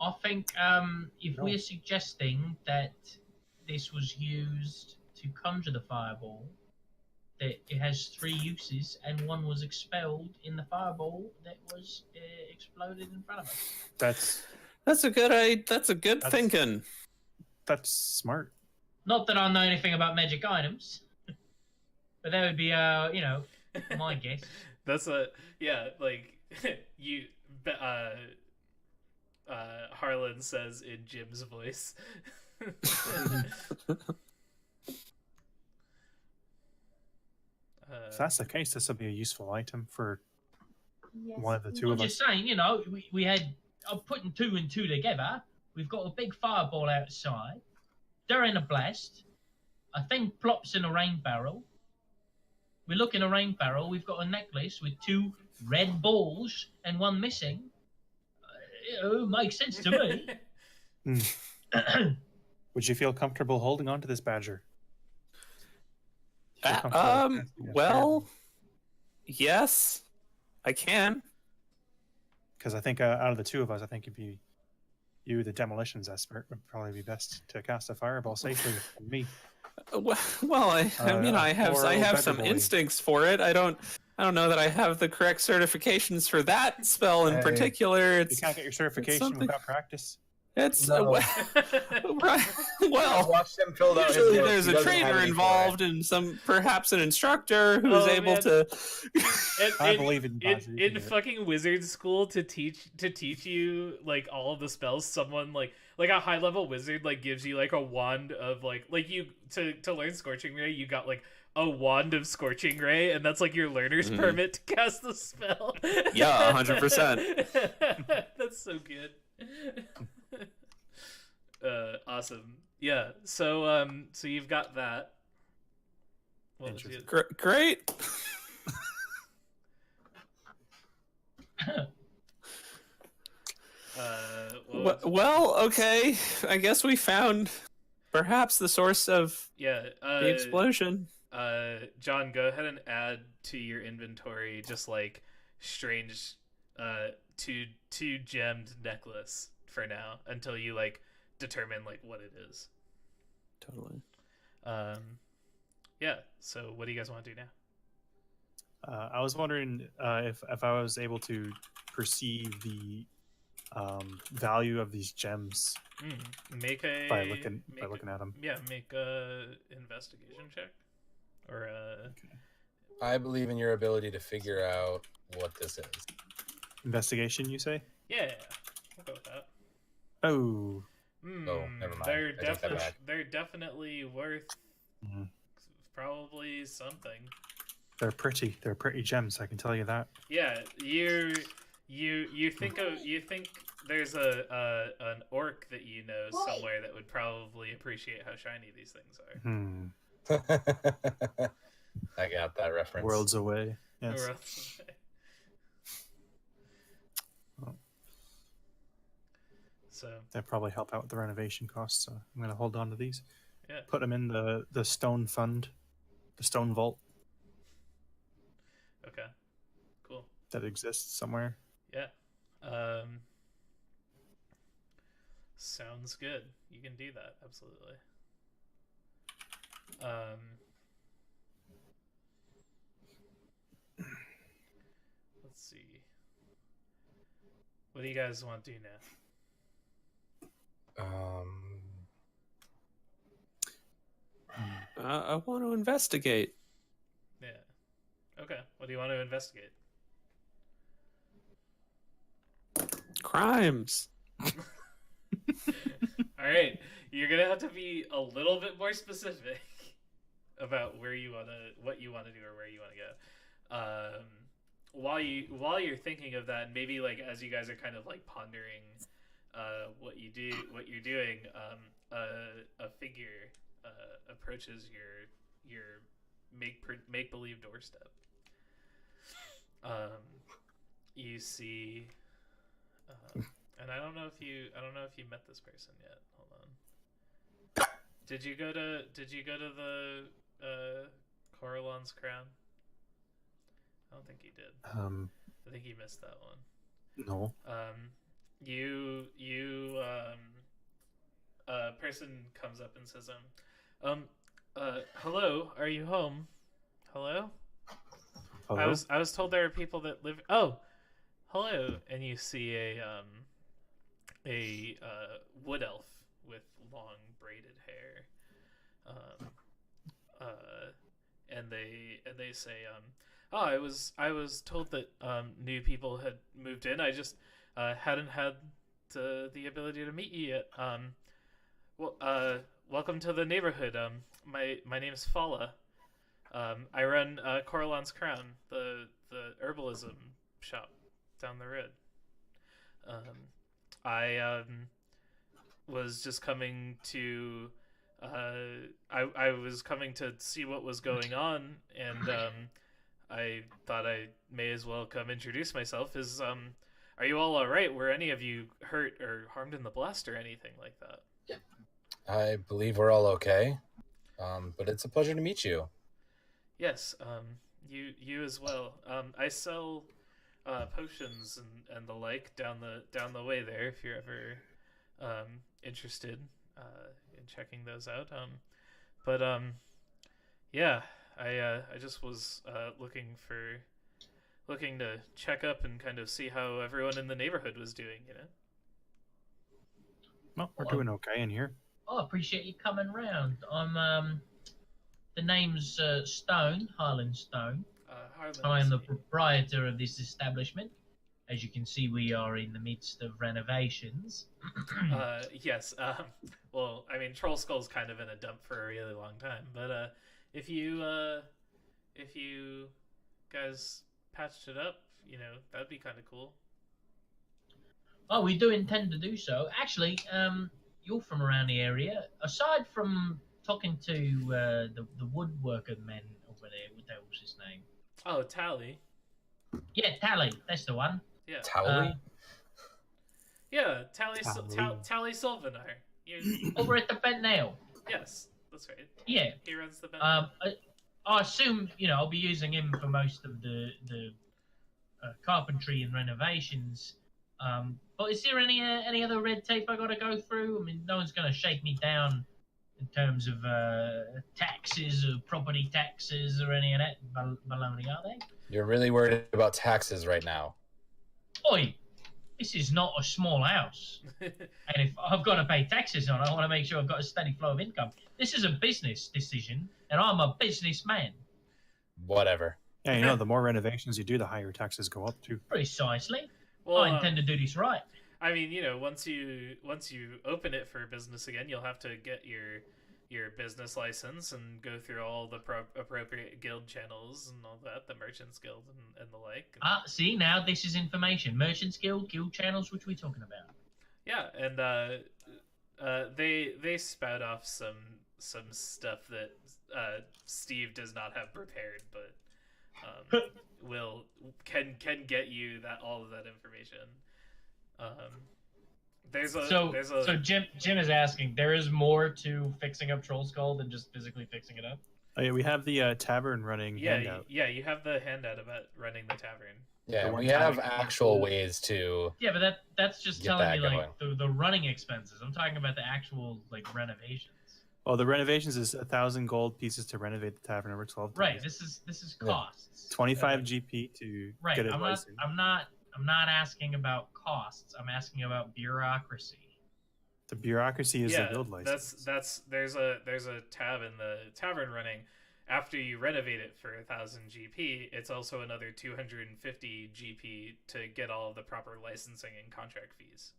[SPEAKER 4] I think if
[SPEAKER 3] No.
[SPEAKER 4] we're suggesting that this was used to conjure the fireball, that it has 3 uses, and one was expelled in the fireball that was exploded in front of us.
[SPEAKER 5] That's a good. That's a good
[SPEAKER 3] That's-
[SPEAKER 5] thinking.
[SPEAKER 3] That's smart.
[SPEAKER 4] Not that I know anything about magic items, but that would be, my guess.
[SPEAKER 1] That's like you. Harlan says in Jim's voice.
[SPEAKER 3] If that's the case, this will be a useful item for
[SPEAKER 7] Yes.
[SPEAKER 3] one of the 2
[SPEAKER 4] I'm
[SPEAKER 3] of us.
[SPEAKER 4] just saying, we had, I'm putting 2 and 2 together. We've got a big fireball outside. They're in a blast. A thing plops in a rain barrel. We look in a rain barrel. We've got a necklace with 2 red balls and 1 missing. It makes sense to me.
[SPEAKER 3] Would you feel comfortable holding on to this badger? Feel comfortable casting a
[SPEAKER 5] Well, yes, I can.
[SPEAKER 3] because I think out of the 2 of us, I think it'd be you, the demolitions expert, would probably be best to cast a fireball safely than me.
[SPEAKER 5] Well, I mean, I have
[SPEAKER 3] poor old
[SPEAKER 5] some
[SPEAKER 3] beggar boy.
[SPEAKER 5] instincts for it. I don't know that I have the correct certifications for that spell in
[SPEAKER 6] Hey.
[SPEAKER 5] particular.
[SPEAKER 3] You
[SPEAKER 5] It's
[SPEAKER 3] can't get your certification
[SPEAKER 5] something-
[SPEAKER 3] without practice.
[SPEAKER 5] It's
[SPEAKER 6] No.
[SPEAKER 5] right.
[SPEAKER 6] I've
[SPEAKER 5] Well,
[SPEAKER 6] watched him filled out his
[SPEAKER 5] usually
[SPEAKER 6] notes.
[SPEAKER 5] there's
[SPEAKER 6] He
[SPEAKER 5] a
[SPEAKER 6] doesn't have
[SPEAKER 5] trainer
[SPEAKER 6] any
[SPEAKER 5] involved and perhaps an instructor who's
[SPEAKER 1] Oh,
[SPEAKER 5] able
[SPEAKER 1] man.
[SPEAKER 5] to.
[SPEAKER 3] I believe in Bazi,
[SPEAKER 1] in
[SPEAKER 3] yeah.
[SPEAKER 1] fucking wizard school to teach you like all of the spells. Someone like a high level wizard like gives you like a wand of like you to learn Scorching Ray. You got like a wand of Scorching Ray, and that's like your learner's
[SPEAKER 5] Mhm.
[SPEAKER 1] permit to cast the spell.
[SPEAKER 5] Yeah, 100%.
[SPEAKER 1] That's so good. Awesome. Yeah. So so you've got that. What was
[SPEAKER 3] Interesting.
[SPEAKER 1] it?
[SPEAKER 5] Great.
[SPEAKER 1] What was-
[SPEAKER 5] Well, okay. I guess we found perhaps the source of
[SPEAKER 1] yeah.
[SPEAKER 5] the explosion.
[SPEAKER 1] John, go ahead and add to your inventory just like strange two gemmed necklace for now until you like determine like what it is.
[SPEAKER 5] Totally.
[SPEAKER 1] Yeah, so what do you guys want to do now?
[SPEAKER 3] I was wondering if I was able to perceive the value of these gems
[SPEAKER 1] Make a
[SPEAKER 3] by looking
[SPEAKER 1] make
[SPEAKER 3] at them.
[SPEAKER 1] yeah, make a investigation check or
[SPEAKER 6] I believe in your ability to figure out what this is.
[SPEAKER 3] Investigation, you say?
[SPEAKER 1] yeah, we'll go with that.
[SPEAKER 3] Oh,
[SPEAKER 6] Oh, never mind.
[SPEAKER 1] They're
[SPEAKER 6] I take that back.
[SPEAKER 1] they're definitely worth
[SPEAKER 3] Mhm.
[SPEAKER 1] probably something.
[SPEAKER 3] they're pretty. They're pretty gems. I can tell you that.
[SPEAKER 1] Yeah, you think there's an orc that you know somewhere that would probably appreciate how shiny these things are.
[SPEAKER 3] Hmm.
[SPEAKER 6] I got that reference.
[SPEAKER 3] Worlds away. Yes.
[SPEAKER 1] Or-
[SPEAKER 3] Oh.
[SPEAKER 1] So
[SPEAKER 3] That probably help out with the renovation costs. So I'm gonna hold on to these.
[SPEAKER 1] yeah,
[SPEAKER 3] Put them in the stone fund, the stone vault
[SPEAKER 1] okay, cool.
[SPEAKER 3] that exists somewhere.
[SPEAKER 1] Yeah, sounds good. You can do that absolutely. Let's see. What do you guys want to do now?
[SPEAKER 5] I want to investigate.
[SPEAKER 1] Yeah. Okay. What do you want to investigate?
[SPEAKER 5] Crimes.
[SPEAKER 1] All right. You're gonna have to be a little bit more specific about what you want to do or where you want to go. While you're thinking of that, and maybe like as you guys are kind of like pondering what you're doing, a figure approaches your make believe doorstep. You see, and I don't know if you met this person yet. Hold on. Did you go to the Coralon's Crown? I don't think you did. I think you missed that one.
[SPEAKER 3] No.
[SPEAKER 1] A person comes up and says, hello, are you home? Hello?
[SPEAKER 3] Hello?
[SPEAKER 1] I was told there are people that live. Oh, hello! And you see a wood elf with long braided hair, and they say, oh, I was told that new people had moved in. I just hadn't had the ability to meet you yet. Welcome to the neighborhood. My name's Fala. I run Coralon's Crown, the herbalism shop down the road. I was just coming to I was coming to see what was going on, and I thought I may as well come introduce myself. Are you all right? Were any of you hurt or harmed in the blast or anything like that?
[SPEAKER 6] I believe we're all okay. But it's a pleasure to meet you.
[SPEAKER 1] Yes, you as well. I sell potions and the like down the way there. If you're ever interested in checking those out. Yeah, I just was looking to check up and kind of see how everyone in the neighborhood was doing.
[SPEAKER 3] Well, we're doing okay in here.
[SPEAKER 4] Oh, I appreciate you coming round. I'm the name's Stone, Harlan Stone.
[SPEAKER 1] Harlan,
[SPEAKER 4] I am the
[SPEAKER 1] see.
[SPEAKER 4] proprietor of this establishment. As you can see, we are in the midst of renovations.
[SPEAKER 1] Yes. Well, I mean, Troll Skull's kind of in a dump for a really long time, but if you guys patched it up, that'd be kind of cool.
[SPEAKER 4] Oh, we do intend to do so. Actually, you're from around the area. Aside from talking to the woodworker men over there, what the hell was his name?
[SPEAKER 1] Oh, Tally.
[SPEAKER 4] Yeah, Tally. That's the one.
[SPEAKER 1] Yeah.
[SPEAKER 6] Towley?
[SPEAKER 1] Yeah, Tally.
[SPEAKER 3] Tally.
[SPEAKER 1] Tally Sylvanar.
[SPEAKER 4] Over at the Bent Nail.
[SPEAKER 1] Yes, that's right.
[SPEAKER 4] Yeah.
[SPEAKER 1] He runs the band.
[SPEAKER 4] I assume I'll be using him for most of the carpentry and renovations. But is there any other red tape I got to go through? I mean, no one's going to shake me down in terms of taxes or property taxes or any of that baloney, are they?
[SPEAKER 6] You're really worried about taxes right now.
[SPEAKER 4] Oi, this is not a small house. And if I've got to pay taxes on it, I want to make sure I've got a steady flow of income. This is a business decision, and I'm a businessman.
[SPEAKER 6] Whatever.
[SPEAKER 3] Yeah, the more renovations you do, the higher taxes go up too.
[SPEAKER 4] Precisely.
[SPEAKER 1] Well,
[SPEAKER 4] I intend to do this right.
[SPEAKER 1] I mean, once you open it for business again, you'll have to get your business license and go through all the appropriate guild channels and all that, the Merchants Guild and the like.
[SPEAKER 4] See, now this is information. Merchants Guild, guild channels, which we're talking about.
[SPEAKER 1] Yeah, and they spout off some stuff that Steve does not have prepared, but can get you all of that information.
[SPEAKER 4] So Jim is asking, there is more to fixing up Troll Skull than just physically fixing it up?
[SPEAKER 3] Oh, yeah, we have the tavern running handout.
[SPEAKER 1] You have the handout about running the tavern.
[SPEAKER 6] Yeah, we have actual ways to.
[SPEAKER 4] Yeah, but that's just telling me like
[SPEAKER 6] going.
[SPEAKER 4] the running expenses. I'm talking about the actual renovations.
[SPEAKER 3] Oh, the renovations is 1,000 gold pieces to renovate the tavern over 12 days.
[SPEAKER 4] Right. This is costs.
[SPEAKER 3] 25 GP to get it licensed.
[SPEAKER 4] I'm not asking about costs. I'm asking about bureaucracy.
[SPEAKER 3] The bureaucracy is the guild license.
[SPEAKER 1] There's a tab in the tavern running. After you renovate it for 1,000 GP, it's also another 250 GP to get all of the proper licensing and contract fees.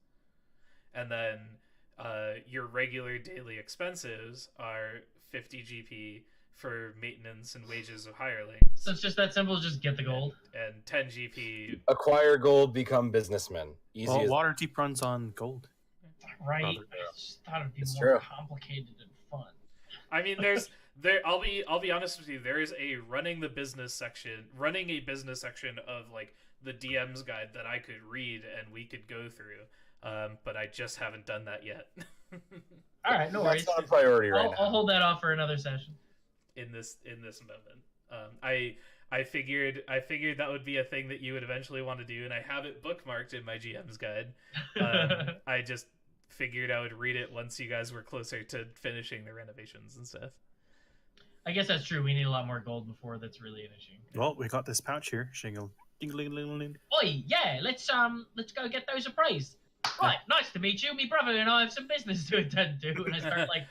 [SPEAKER 1] And then your regular daily expenses are 50 GP for maintenance and wages of hirelings.
[SPEAKER 4] So it's just that simple, just get the gold.
[SPEAKER 1] And 10 GP.
[SPEAKER 6] Acquire gold, become businessmen. Easy as
[SPEAKER 3] Waterdeep runs on gold.
[SPEAKER 4] Right. I just thought it'd be
[SPEAKER 6] It's
[SPEAKER 4] more
[SPEAKER 6] true.
[SPEAKER 4] complicated and fun.
[SPEAKER 1] I mean, I'll be honest with you. There is a running a business section of like the DM's guide that I could read and we could go through. But I just haven't done that yet.
[SPEAKER 4] All right, no worries.
[SPEAKER 6] That's not a priority right now.
[SPEAKER 4] I'll hold that off for another session.
[SPEAKER 1] In this moment, I figured that would be a thing that you would eventually want to do, and I have it bookmarked in my GM's guide. I just figured I would read it once you guys were closer to finishing the renovations and stuff.
[SPEAKER 4] I guess that's true. We need a lot more gold before that's really an issue.
[SPEAKER 3] Well, we got this pouch here. Shingle.
[SPEAKER 4] Oi, yeah, let's go get those appraised. Right, nice to meet you. My brother and I have some business to attend to, and I start getting my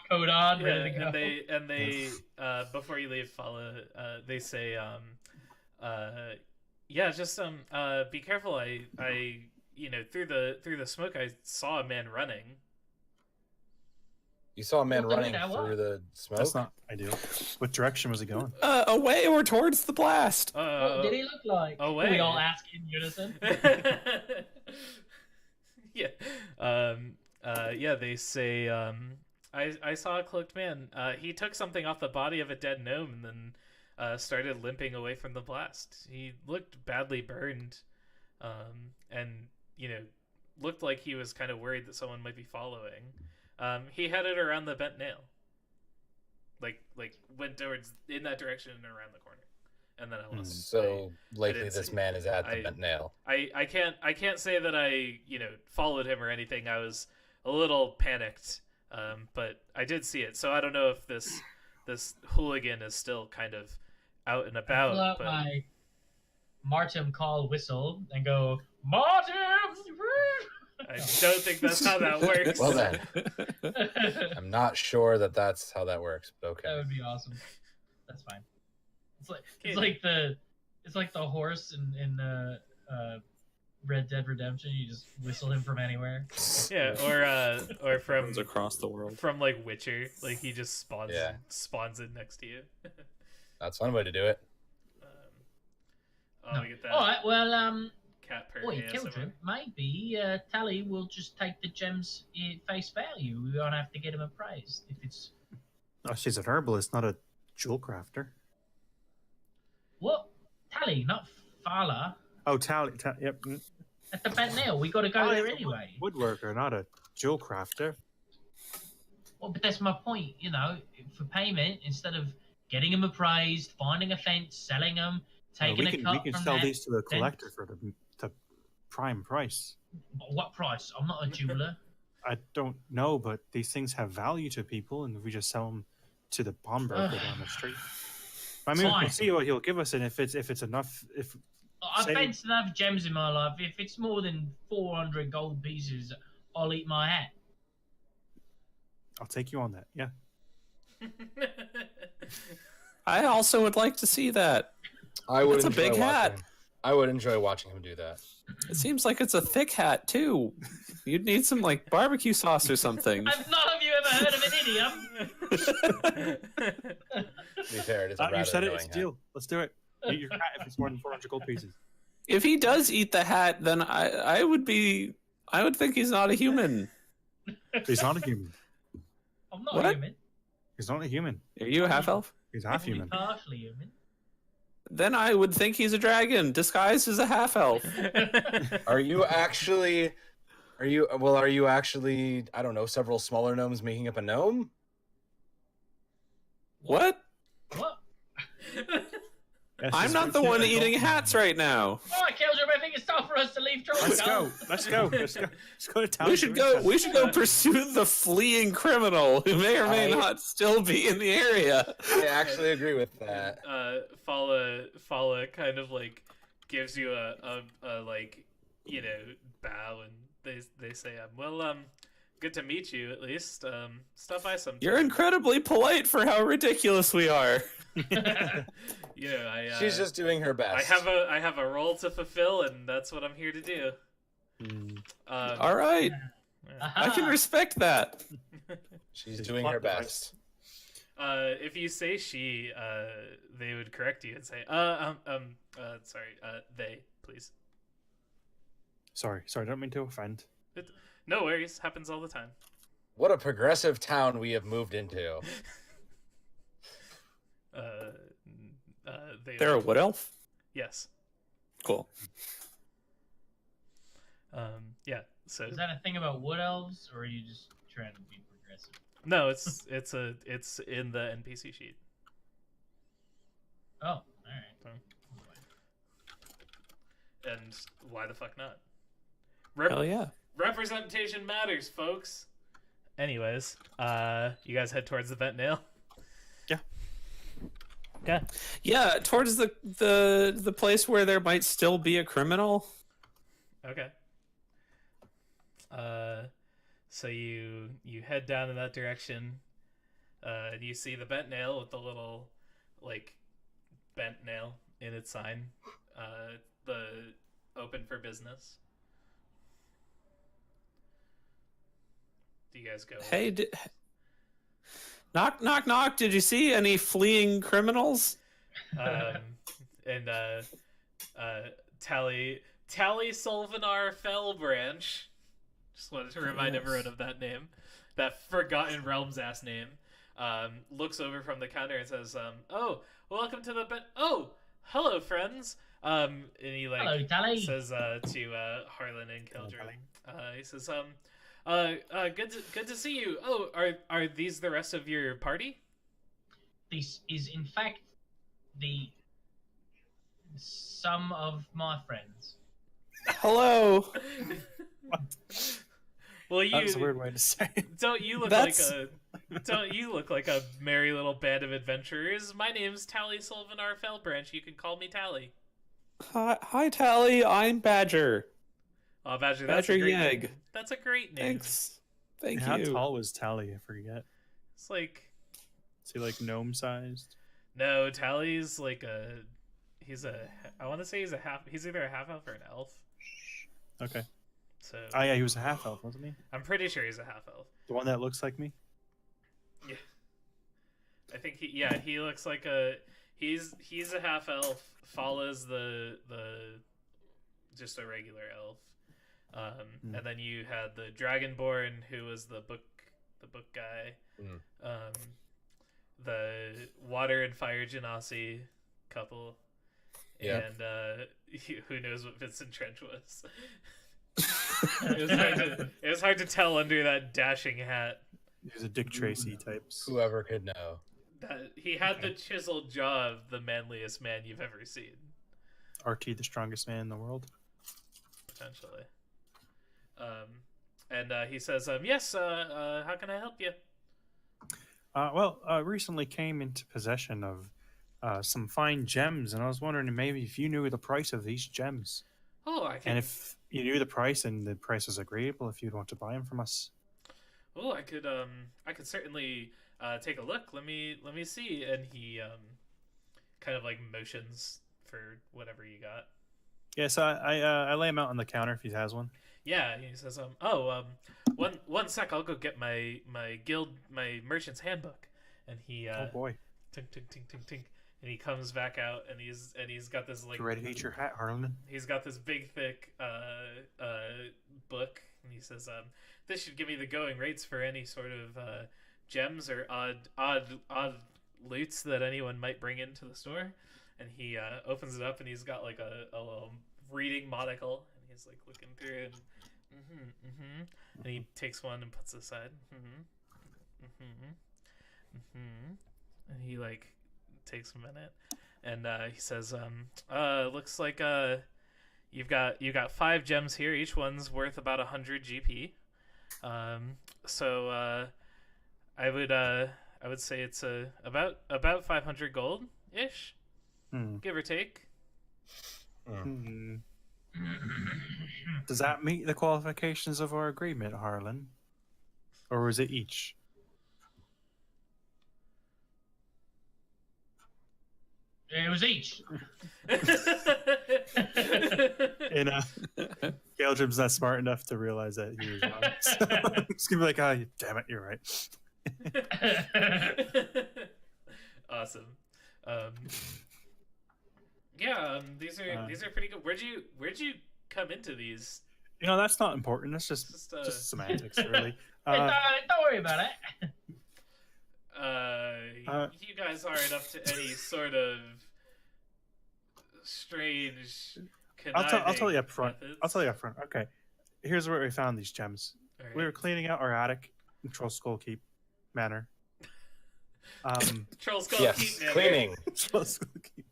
[SPEAKER 4] coat on, ready to go.
[SPEAKER 1] And they before you leave, follow. They say, just be careful. I through the smoke, I saw a man running.
[SPEAKER 6] You saw a man running
[SPEAKER 4] what?
[SPEAKER 6] through the smoke?
[SPEAKER 3] That's not ideal. What direction was he going?
[SPEAKER 5] Away or towards the blast.
[SPEAKER 4] What did he look like?
[SPEAKER 1] Away.
[SPEAKER 4] We all ask in unison.
[SPEAKER 1] They say, I saw a cloaked man. He took something off the body of a dead gnome and then started limping away from the blast. He looked badly burned, and looked like he was kind of worried that someone might be following. He headed around the bent nail, like went towards in that direction and around the corner. And then I lost him.
[SPEAKER 6] So likely this man is at the bent nail.
[SPEAKER 1] I can't say that I followed him or anything. I was a little panicked, but I did see it. So I don't know if this hooligan is still kind of out and about.
[SPEAKER 4] I pull out my Martin call whistle and go, Martin!
[SPEAKER 1] I don't think that's how that works.
[SPEAKER 6] Well then, I'm not sure that that's how that works, but okay.
[SPEAKER 4] That would be awesome. That's fine. It's like
[SPEAKER 1] Okay.
[SPEAKER 4] it's like the horse in Red Dead Redemption. You just whistle him from anywhere.
[SPEAKER 1] Yeah, or from
[SPEAKER 5] Runs across the world.
[SPEAKER 1] from like Witcher, like he just spawns
[SPEAKER 6] Yeah.
[SPEAKER 1] spawns in next to you.
[SPEAKER 6] That's one way to do it.
[SPEAKER 1] Oh,
[SPEAKER 4] No.
[SPEAKER 1] we get that
[SPEAKER 4] All right. Well,
[SPEAKER 1] cat purr
[SPEAKER 4] wait,
[SPEAKER 1] ASMR.
[SPEAKER 4] Kildren, maybe Tally will just take the gems at face value. We won't have to get him appraised if it's
[SPEAKER 3] Oh, she's an herbalist, not a jewel crafter.
[SPEAKER 4] what Tally, not Fala.
[SPEAKER 3] Oh, Tally. Yep.
[SPEAKER 4] At the Bent Nail, we got to go
[SPEAKER 3] Oh,
[SPEAKER 4] there
[SPEAKER 3] he's a
[SPEAKER 4] anyway.
[SPEAKER 3] Woodworker, not a jewel crafter.
[SPEAKER 4] Well, but that's my point. You know, for payment, instead of getting them appraised, finding a fence, selling them, taking
[SPEAKER 3] we
[SPEAKER 4] a
[SPEAKER 3] can
[SPEAKER 4] cut from
[SPEAKER 3] sell
[SPEAKER 4] that,
[SPEAKER 3] these to the
[SPEAKER 4] then-
[SPEAKER 3] collector for the prime price.
[SPEAKER 4] What price? I'm not a jeweler.
[SPEAKER 3] I don't know, but these things have value to people, and if we just sell them to the pawnbroker down the street. I mean,
[SPEAKER 4] Fine.
[SPEAKER 3] we'll see what he'll give us, and if it's enough, if
[SPEAKER 4] I've
[SPEAKER 3] Say-
[SPEAKER 4] fenced enough gems in my life. If it's more than 400 gold pieces, I'll eat my hat.
[SPEAKER 3] I'll take you on that. Yeah.
[SPEAKER 5] I also would like to see that.
[SPEAKER 6] I would
[SPEAKER 5] That's a
[SPEAKER 6] enjoy
[SPEAKER 5] big hat.
[SPEAKER 6] watching- I would enjoy watching him do that.
[SPEAKER 5] It seems like it's a thick hat too. You'd need some like barbecue sauce or something.
[SPEAKER 4] Have none of you ever heard of an idiom?
[SPEAKER 6] To be fair, it is a rather
[SPEAKER 3] You said it.
[SPEAKER 6] annoying
[SPEAKER 3] It's a
[SPEAKER 6] hat.
[SPEAKER 3] deal. Let's do it. Eat your hat if it's more than 400 gold pieces.
[SPEAKER 5] If he does eat the hat, then I would think he's not a human.
[SPEAKER 3] He's not a human.
[SPEAKER 4] I'm not
[SPEAKER 5] What?
[SPEAKER 4] human.
[SPEAKER 3] He's not a human.
[SPEAKER 5] Are you a half elf?
[SPEAKER 3] He's
[SPEAKER 4] I'm
[SPEAKER 3] half
[SPEAKER 4] only
[SPEAKER 3] human.
[SPEAKER 4] partially human.
[SPEAKER 5] Then I would think he's a dragon disguised as a half elf.
[SPEAKER 6] Are you actually? Are you actually? I don't know. Several smaller gnomes making up a gnome.
[SPEAKER 5] What?
[SPEAKER 4] What?
[SPEAKER 3] Yes,
[SPEAKER 5] I'm
[SPEAKER 3] he's
[SPEAKER 5] not the
[SPEAKER 3] good.
[SPEAKER 5] one eating hats right now.
[SPEAKER 4] All right, Kildrum, I think it's time for us to leave Troll.
[SPEAKER 3] Let's go. Let's go. Let's go. Let's go to town.
[SPEAKER 5] We should go pursue the fleeing criminal who may or may not still be in the area.
[SPEAKER 6] I actually agree with that.
[SPEAKER 1] Fala kind of like gives you a like, you know, bow, and they say good to meet you at least. Stop by sometime.
[SPEAKER 5] You're incredibly polite for how ridiculous we are.
[SPEAKER 1] You know,
[SPEAKER 6] She's just doing her best.
[SPEAKER 1] I have a role to fulfill, and that's what I'm here to do.
[SPEAKER 5] All right, I can respect that.
[SPEAKER 6] She's doing her best.
[SPEAKER 1] If you say she, they would correct you and say, sorry, they, please.
[SPEAKER 3] Sorry. Don't mean to offend.
[SPEAKER 1] No worries, happens all the time.
[SPEAKER 6] What a progressive town we have moved into.
[SPEAKER 5] They're a wood elf?
[SPEAKER 1] Yes.
[SPEAKER 5] Cool.
[SPEAKER 1] Yeah. So
[SPEAKER 4] Is that a thing about wood elves, or are you just trying to be progressive?
[SPEAKER 1] no, it's in the NPC sheet.
[SPEAKER 4] Oh, all right.
[SPEAKER 1] And why the fuck not?
[SPEAKER 5] Hell yeah.
[SPEAKER 1] Representation matters, folks. Anyways, you guys head towards the vent nail.
[SPEAKER 3] Yeah.
[SPEAKER 1] Okay.
[SPEAKER 5] Yeah, towards the place where there might still be a criminal.
[SPEAKER 1] Okay. So you head down in that direction. And you see the bent nail with the little like bent nail in its sign. The open for business. Do you guys go?
[SPEAKER 5] Hey, knock, knock, knock. Did you see any fleeing criminals?
[SPEAKER 1] And Tally Solvenar Fellbranch. Just wanted to remind everyone of that name, that Forgotten Realms ass name. Looks over from the counter and says, "Oh, welcome to the oh, hello friends." And he like
[SPEAKER 4] Hello, Tally.
[SPEAKER 1] says to Harlan and Kildren. He says, good to see you. Oh, are these the rest of your party?"
[SPEAKER 4] This is, in fact, some of my friends.
[SPEAKER 5] Hello.
[SPEAKER 1] Well,
[SPEAKER 3] That's a weird way to say it.
[SPEAKER 1] don't you look like a merry little band of adventurers? My name's Tally Sylvanar Fellbranch. You can call me Tally.
[SPEAKER 5] Hi, Tally. I'm Badger.
[SPEAKER 1] Oh, Badger, that's
[SPEAKER 5] Badger
[SPEAKER 1] a great
[SPEAKER 5] Yeg.
[SPEAKER 1] name. That's a great name.
[SPEAKER 5] Thanks. Thank
[SPEAKER 3] How
[SPEAKER 5] you.
[SPEAKER 3] tall was Tally? I forget.
[SPEAKER 1] It's like
[SPEAKER 3] Is he like gnome sized?
[SPEAKER 1] no, Tally's like a. He's a. I want to say he's a half. He's either a half elf or an elf.
[SPEAKER 3] Okay.
[SPEAKER 1] So
[SPEAKER 3] Oh yeah, he was a half elf, wasn't he?
[SPEAKER 1] I'm pretty sure he's a half elf.
[SPEAKER 3] The one that looks like me.
[SPEAKER 1] Yeah. I think he looks like a. He's a half elf. Follows the just a regular elf. And then you had the Dragonborn, who was the book guy. The Water and Fire Genasi couple.
[SPEAKER 6] Yeah.
[SPEAKER 1] And who knows what Vincent Trench was. It was hard to tell under that dashing hat.
[SPEAKER 3] He was a Dick Tracy types.
[SPEAKER 6] Whoever could know.
[SPEAKER 1] That he had the chiseled jaw of the manliest man you've ever seen,
[SPEAKER 3] RT, the strongest man in the world.
[SPEAKER 1] potentially. And he says, "Yes. How can I help you?"
[SPEAKER 3] Recently came into possession of some fine gems, and I was wondering maybe if you knew the price of these gems,
[SPEAKER 1] Oh, I can.
[SPEAKER 3] and if you knew the price and the price was agreeable, if you'd want to buy them from us.
[SPEAKER 1] Oh, I could. I could certainly take a look. Let me see. And he kind of like motions for whatever you got.
[SPEAKER 3] Yeah, so I lay him out on the counter if he has one.
[SPEAKER 1] Yeah, he says, one sec, I'll go get my merchant's handbook. And he
[SPEAKER 3] Oh boy,
[SPEAKER 1] tink tink tink tink tink, and he comes back out, and he's got this like
[SPEAKER 3] you ready to eat your hat, Harlan?
[SPEAKER 1] he's got this big thick book, and he says, this should give me the going rates for any sort of gems or odd loots that anyone might bring into the store. And he opens it up, and he's got like a little reading monocle, and he's like looking through it, and he takes one and puts it aside, and he like takes a minute, and he says, looks like you've got 5 gems here. Each one's worth about 100 GP. So I would say it's about 500 gold ish, give or take.
[SPEAKER 3] Does that meet the qualifications of our agreement, Harlan? Or is it each?
[SPEAKER 4] It was each.
[SPEAKER 3] And Gaeljim's not smart enough to realize that he was wrong. So he's gonna be like, "Oh, damn it, you're right."
[SPEAKER 1] Awesome. Yeah, these are pretty good. Where'd you come into these?
[SPEAKER 3] That's not important. That's just
[SPEAKER 1] Just
[SPEAKER 3] semantics, really.
[SPEAKER 4] Don't worry about it.
[SPEAKER 1] You guys aren't up to any sort of strange.
[SPEAKER 3] I'll tell you up front.
[SPEAKER 1] methods?
[SPEAKER 3] I'll tell you up front. Okay, here's where we found these gems.
[SPEAKER 1] All
[SPEAKER 3] We were
[SPEAKER 1] right.
[SPEAKER 3] cleaning out our attic in Troll Skull Keep Manor.
[SPEAKER 1] Troll Skull
[SPEAKER 6] Yes,
[SPEAKER 1] Keep Manor.
[SPEAKER 6] cleaning.
[SPEAKER 3] Troll Skull Keep.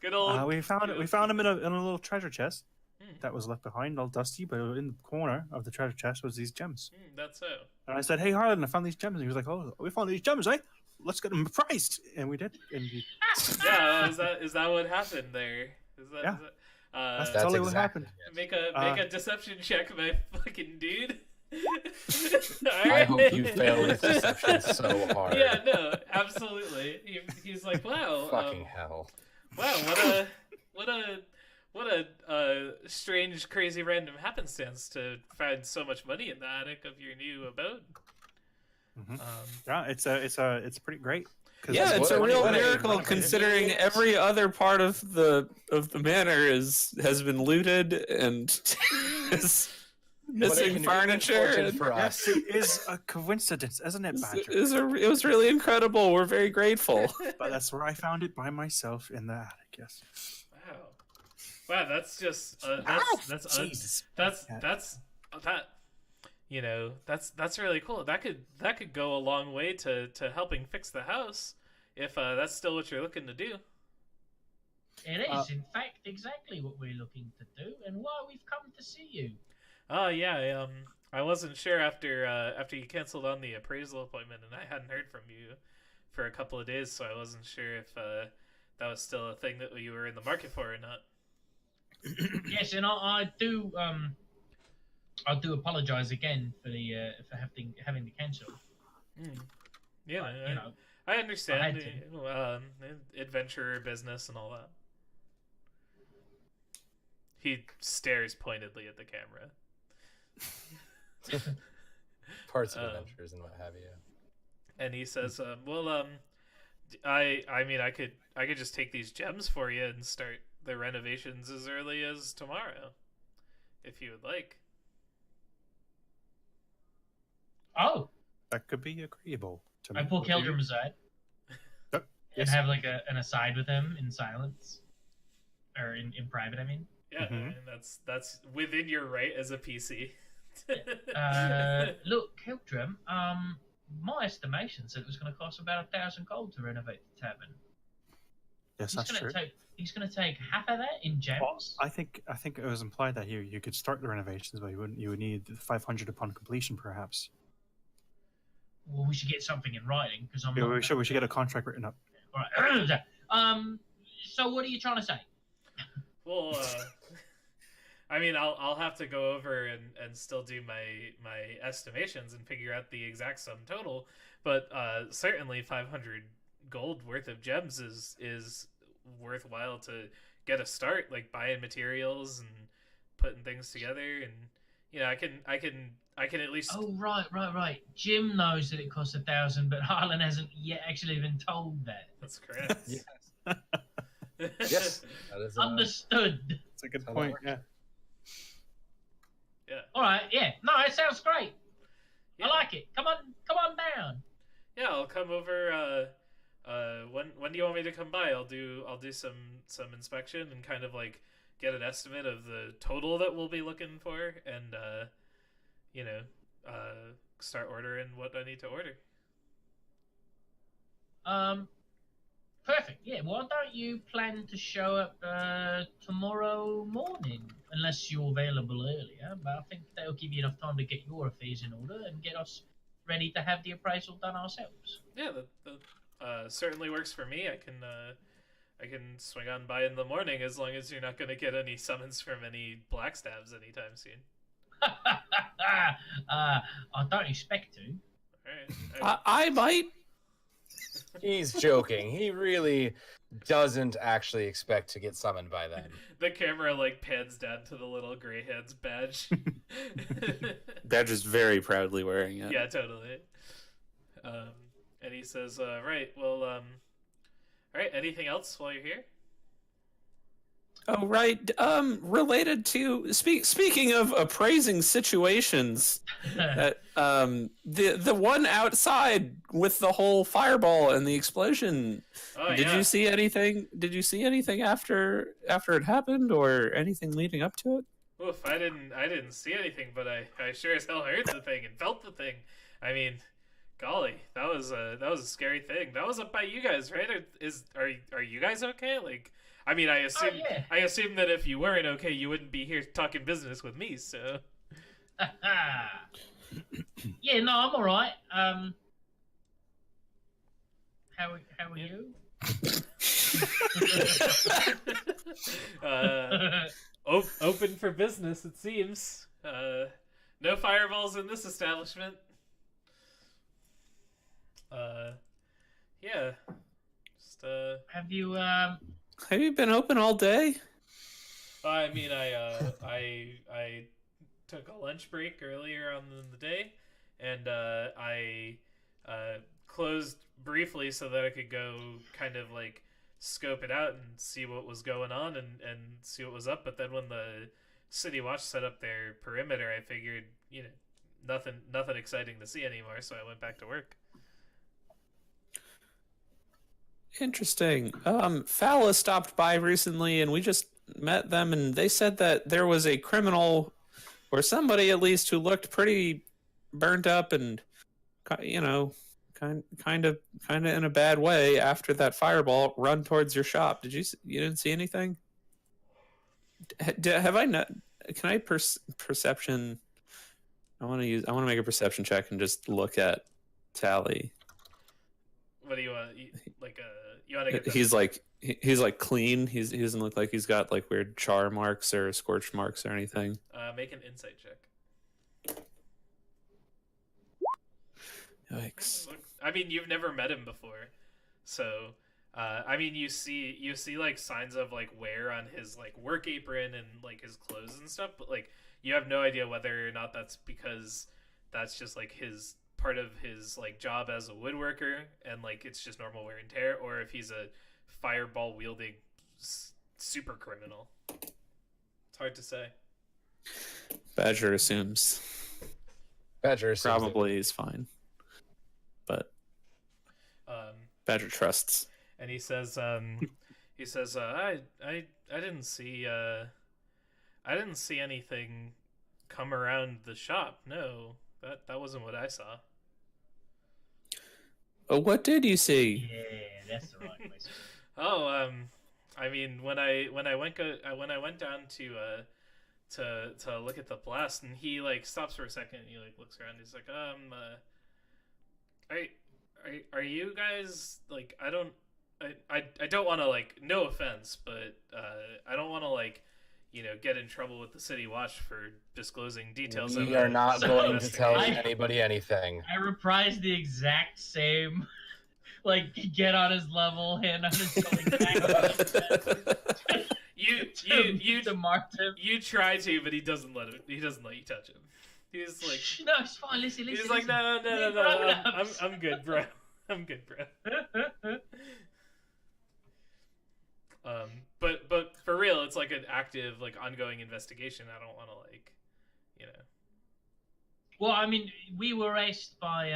[SPEAKER 1] Good old.
[SPEAKER 3] We found him in a little treasure chest
[SPEAKER 1] Hmm.
[SPEAKER 3] that was left behind, all dusty. But in the corner of the treasure chest was these gems.
[SPEAKER 1] That's so.
[SPEAKER 3] And I said, "Hey, Harlan, I found these gems." And he was like, "Oh, we found these gems, eh? Let's get them priced." And we did. And
[SPEAKER 1] Yeah, is that what happened there?
[SPEAKER 3] Yeah. That's
[SPEAKER 1] Is
[SPEAKER 3] totally what
[SPEAKER 6] exactly
[SPEAKER 3] happened.
[SPEAKER 6] it.
[SPEAKER 1] make a deception check, my fucking dude.
[SPEAKER 6] I hope you fail this deception so hard.
[SPEAKER 1] Yeah, no, absolutely. He's like, wow,
[SPEAKER 6] Fucking hell.
[SPEAKER 1] wow, what a strange, crazy, random happenstance to find so much money in the attic of your new abode.
[SPEAKER 3] Mhm. Yeah, it's pretty great. 'Cause
[SPEAKER 5] Yeah, it's a
[SPEAKER 6] what-
[SPEAKER 5] real
[SPEAKER 6] what-
[SPEAKER 5] miracle
[SPEAKER 6] what-
[SPEAKER 5] considering every other part of the manor has been looted and is missing furniture.
[SPEAKER 6] Fortune for us.
[SPEAKER 3] Yes, it is a coincidence, isn't it, Badger?
[SPEAKER 5] It was really incredible. We're very grateful.
[SPEAKER 3] But that's where I found it by myself in the attic. Yes.
[SPEAKER 1] Wow, that's just
[SPEAKER 3] Jesus.
[SPEAKER 1] that's really cool. That could go a long way to helping fix the house if that's still what you're looking to do.
[SPEAKER 4] It is, in fact, exactly what we're looking to do, and why we've come to see you.
[SPEAKER 1] Oh yeah, I wasn't sure after you canceled on the appraisal appointment, and I hadn't heard from you for a couple of days, so I wasn't sure if that was still a thing that you were in the market for or not.
[SPEAKER 4] Yes, and I do I do apologize again for the for having to cancel.
[SPEAKER 1] Yeah,
[SPEAKER 4] But, you know,
[SPEAKER 1] I understand.
[SPEAKER 4] I had
[SPEAKER 1] Adventurer business and all that. He stares pointedly at the camera.
[SPEAKER 6] Parts of adventures and what have you.
[SPEAKER 1] And he says, I mean, I could just take these gems for you and start the renovations as early as tomorrow, if you would like."
[SPEAKER 4] Oh,
[SPEAKER 3] That could be agreeable to me.
[SPEAKER 4] I pull Keldrum aside and
[SPEAKER 3] Yes.
[SPEAKER 4] have like an aside with him in silence, or in private. I mean,
[SPEAKER 1] Yeah,
[SPEAKER 3] Mhm.
[SPEAKER 1] and that's within your right as a PC.
[SPEAKER 4] look, Keldrum. My estimation said it was going to cost about 1,000 gold to renovate the tavern.
[SPEAKER 3] Yes, that's true.
[SPEAKER 4] He's going to take half of that in gems.
[SPEAKER 3] Well, I think it was implied that you could start the renovations, but you would need 500 upon completion, perhaps.
[SPEAKER 4] Well, we should get something in writing because I'm.
[SPEAKER 3] Yeah,
[SPEAKER 4] not
[SPEAKER 3] we should get a contract written up.
[SPEAKER 4] Right. So what are you trying to say?
[SPEAKER 1] Well, I mean, I'll have to go over and still do my estimations and figure out the exact sum total, but certainly 500 gold worth of gems is worthwhile to get a start, like buying materials and putting things together, and I can at least.
[SPEAKER 4] Oh, right. Jim knows that it costs 1,000, but Harlan hasn't yet actually been told that.
[SPEAKER 1] That's correct.
[SPEAKER 6] Yes. Yes. That is,
[SPEAKER 4] Understood.
[SPEAKER 3] That's a good
[SPEAKER 6] How that
[SPEAKER 3] point.
[SPEAKER 6] works.
[SPEAKER 3] Yeah.
[SPEAKER 1] Yeah.
[SPEAKER 4] All right. Yeah. No, it sounds great.
[SPEAKER 1] Yeah.
[SPEAKER 4] I like it. Come on down.
[SPEAKER 1] Yeah, I'll come over. When do you want me to come by? I'll do some inspection and kind of like get an estimate of the total that we'll be looking for, and start ordering what I need to order.
[SPEAKER 4] Perfect. Yeah. Why don't you plan to show up tomorrow morning, unless you're available earlier? But I think that'll give you enough time to get your affairs in order and get us ready to have the appraisal done ourselves.
[SPEAKER 1] Yeah, that certainly works for me. I can swing on by in the morning as long as you're not going to get any summons from any blackstabs anytime soon.
[SPEAKER 4] I don't expect to.
[SPEAKER 1] All right.
[SPEAKER 5] I might.
[SPEAKER 6] He's joking. He really doesn't actually expect to get summoned by them.
[SPEAKER 1] The camera like pans down to the little gray heads badge.
[SPEAKER 5] Badger's very proudly wearing it.
[SPEAKER 1] Yeah, totally. And he says, "Right, well, all right. Anything else while you're here?"
[SPEAKER 5] Oh, right. Related to speaking of appraising situations, the one outside with the whole fireball and the explosion.
[SPEAKER 1] Oh,
[SPEAKER 5] Did
[SPEAKER 1] yeah.
[SPEAKER 5] you see anything? Did you see anything after it happened, or anything leading up to it?
[SPEAKER 1] Oof, I didn't see anything, but I sure as hell heard the thing and felt the thing. I mean, golly, that was a scary thing. That was up by you guys, right? Are you guys okay? Like, I mean, I assume
[SPEAKER 4] yeah.
[SPEAKER 1] I assume that if you weren't okay, you wouldn't be here talking business with me. So,
[SPEAKER 4] yeah, no, I'm all right. How are you?
[SPEAKER 1] Open for business, it seems. No fireballs in this establishment. Yeah. Just
[SPEAKER 4] Have you
[SPEAKER 5] Have you been open all day?
[SPEAKER 1] I mean, I took a lunch break earlier on in the day, and I closed briefly so that I could go kind of like scope it out and see what was going on and see what was up. But then when the City Watch set up their perimeter, I figured, nothing exciting to see anymore, so I went back to work.
[SPEAKER 5] Interesting. Fala stopped by recently, and we just met them, and they said that there was a criminal, or somebody at least, who looked pretty burnt up and, kind of in a bad way after that fireball run towards your shop. You didn't see anything? Have I not? Can I perception? I want to make a perception check and just look at Tally.
[SPEAKER 1] What do you want? You want to get?
[SPEAKER 5] He's like clean. He doesn't look like he's got like weird char marks or scorch marks or anything.
[SPEAKER 1] Make an insight check.
[SPEAKER 5] Yikes.
[SPEAKER 1] I mean, you've never met him before, so I mean, you see like signs of like wear on his like work apron and like his clothes and stuff, but like you have no idea whether or not that's because that's just like his part of his like job as a woodworker and like it's just normal wear and tear, or if he's a fireball wielding super criminal. It's hard to say.
[SPEAKER 5] Badger assumes.
[SPEAKER 6] Badger assumes that-
[SPEAKER 5] Probably is fine. But Badger trusts.
[SPEAKER 1] And he says, I didn't see anything come around the shop. No, that wasn't what I saw.
[SPEAKER 5] Oh, what did you see?
[SPEAKER 4] Yeah, that's the right place.
[SPEAKER 1] Oh, I mean, when I went down to look at the blast, and he like stops for a second, and he like looks around. He's like, are you guys like? I don't want to like, no offense, but I don't want to like, get in trouble with the city watch for disclosing details.
[SPEAKER 6] We are not
[SPEAKER 4] So,
[SPEAKER 6] going to tell
[SPEAKER 4] I-
[SPEAKER 6] anybody anything.
[SPEAKER 4] I reprised the exact same, like, get on his level, hand on his shoulder, to mark him.
[SPEAKER 1] You try to, but he doesn't let you touch him. He's like,
[SPEAKER 4] No, it's fine. Listen.
[SPEAKER 1] he's like, no. I'm good, bro. I'm good, bro. But for real, it's like an active, like ongoing investigation. I don't want to like,
[SPEAKER 4] Well, I mean, we were asked by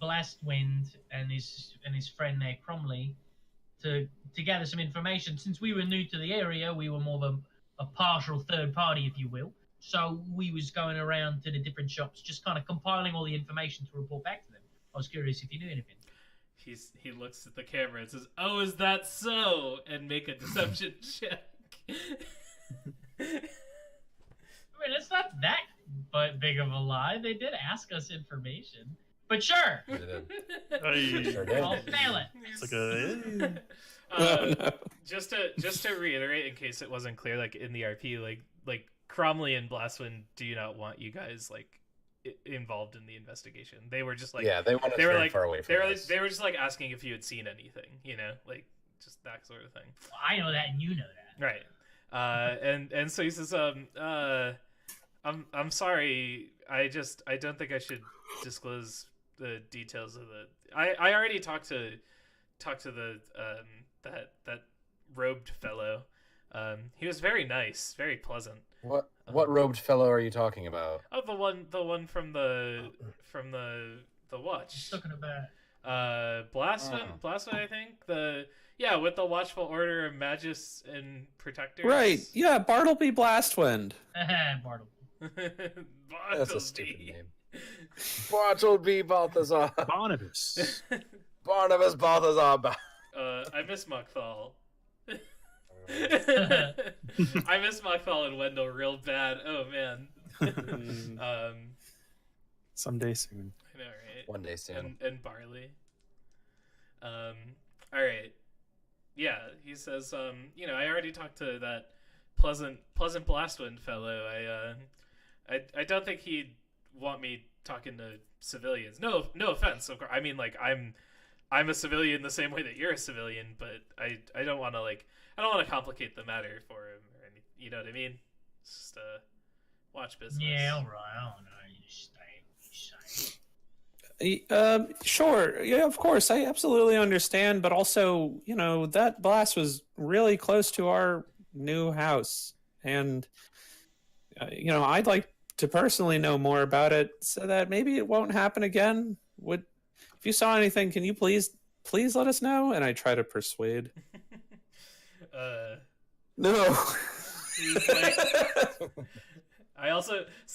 [SPEAKER 4] Blastwind and his friend there, Cromley, to gather some information. Since we were new to the area, we were more of a partial third party, if you will. So we was going around to the different shops, just kind of compiling all the information to report back to them. I was curious if you knew anything.
[SPEAKER 1] he looks at the camera and says, "Oh, is that so?" and make a deception check.
[SPEAKER 4] I mean, it's not that big of a lie. They did ask us information. But sure,
[SPEAKER 6] They did.
[SPEAKER 3] Hey.
[SPEAKER 4] I'll fail it.
[SPEAKER 3] It's like a
[SPEAKER 5] Oh, no.
[SPEAKER 1] Just to reiterate, in case it wasn't clear, like in the RP, like Cromley and Blastwind do not want you guys like involved in the investigation. They were just like,
[SPEAKER 6] Yeah, they want us
[SPEAKER 1] they were
[SPEAKER 6] very
[SPEAKER 1] like,
[SPEAKER 6] far away from us.
[SPEAKER 1] they were just like asking if you had seen anything, like just that sort of thing.
[SPEAKER 4] Well, I know that, and you know that.
[SPEAKER 1] Right. And so he says, I'm sorry. I don't think I should disclose the details of the. I already talked to the that robed fellow. He was very nice, very pleasant.
[SPEAKER 6] What robed fellow are you talking about?
[SPEAKER 1] Oh, the one from the watch.
[SPEAKER 4] Talking about.
[SPEAKER 1] Blastwind, I think. With the watchful order of Magus and protectors.
[SPEAKER 5] Right. Yeah, Bartleby Blastwind.
[SPEAKER 4] Bartle.
[SPEAKER 6] That's a stupid name. Bartleby Balthazar.
[SPEAKER 3] Barnabas.
[SPEAKER 6] Barnabas Balthazar.
[SPEAKER 1] I miss Mokthal. I miss Mokthal and Wendell real bad. Oh man.
[SPEAKER 3] Someday soon.
[SPEAKER 1] I know, right?
[SPEAKER 6] One day soon.
[SPEAKER 1] And Barley. All right. Yeah, he says, I already talked to that pleasant Blastwind fellow. I don't think he'd want me talking to civilians. No offense. Of course. I mean, like I'm a civilian the same way that you're a civilian, but I don't want to complicate the matter for him or anything. You know what I mean? It's just watch business.
[SPEAKER 4] Yeah, all right. I don't know. You stay.
[SPEAKER 5] Sure. Yeah, of course. I absolutely understand, but also, that blast was really close to our new house, and I'd like to personally know more about it so that maybe it won't happen again. If you saw anything, can you please let us know? And I try to persuade. No.
[SPEAKER 1] He's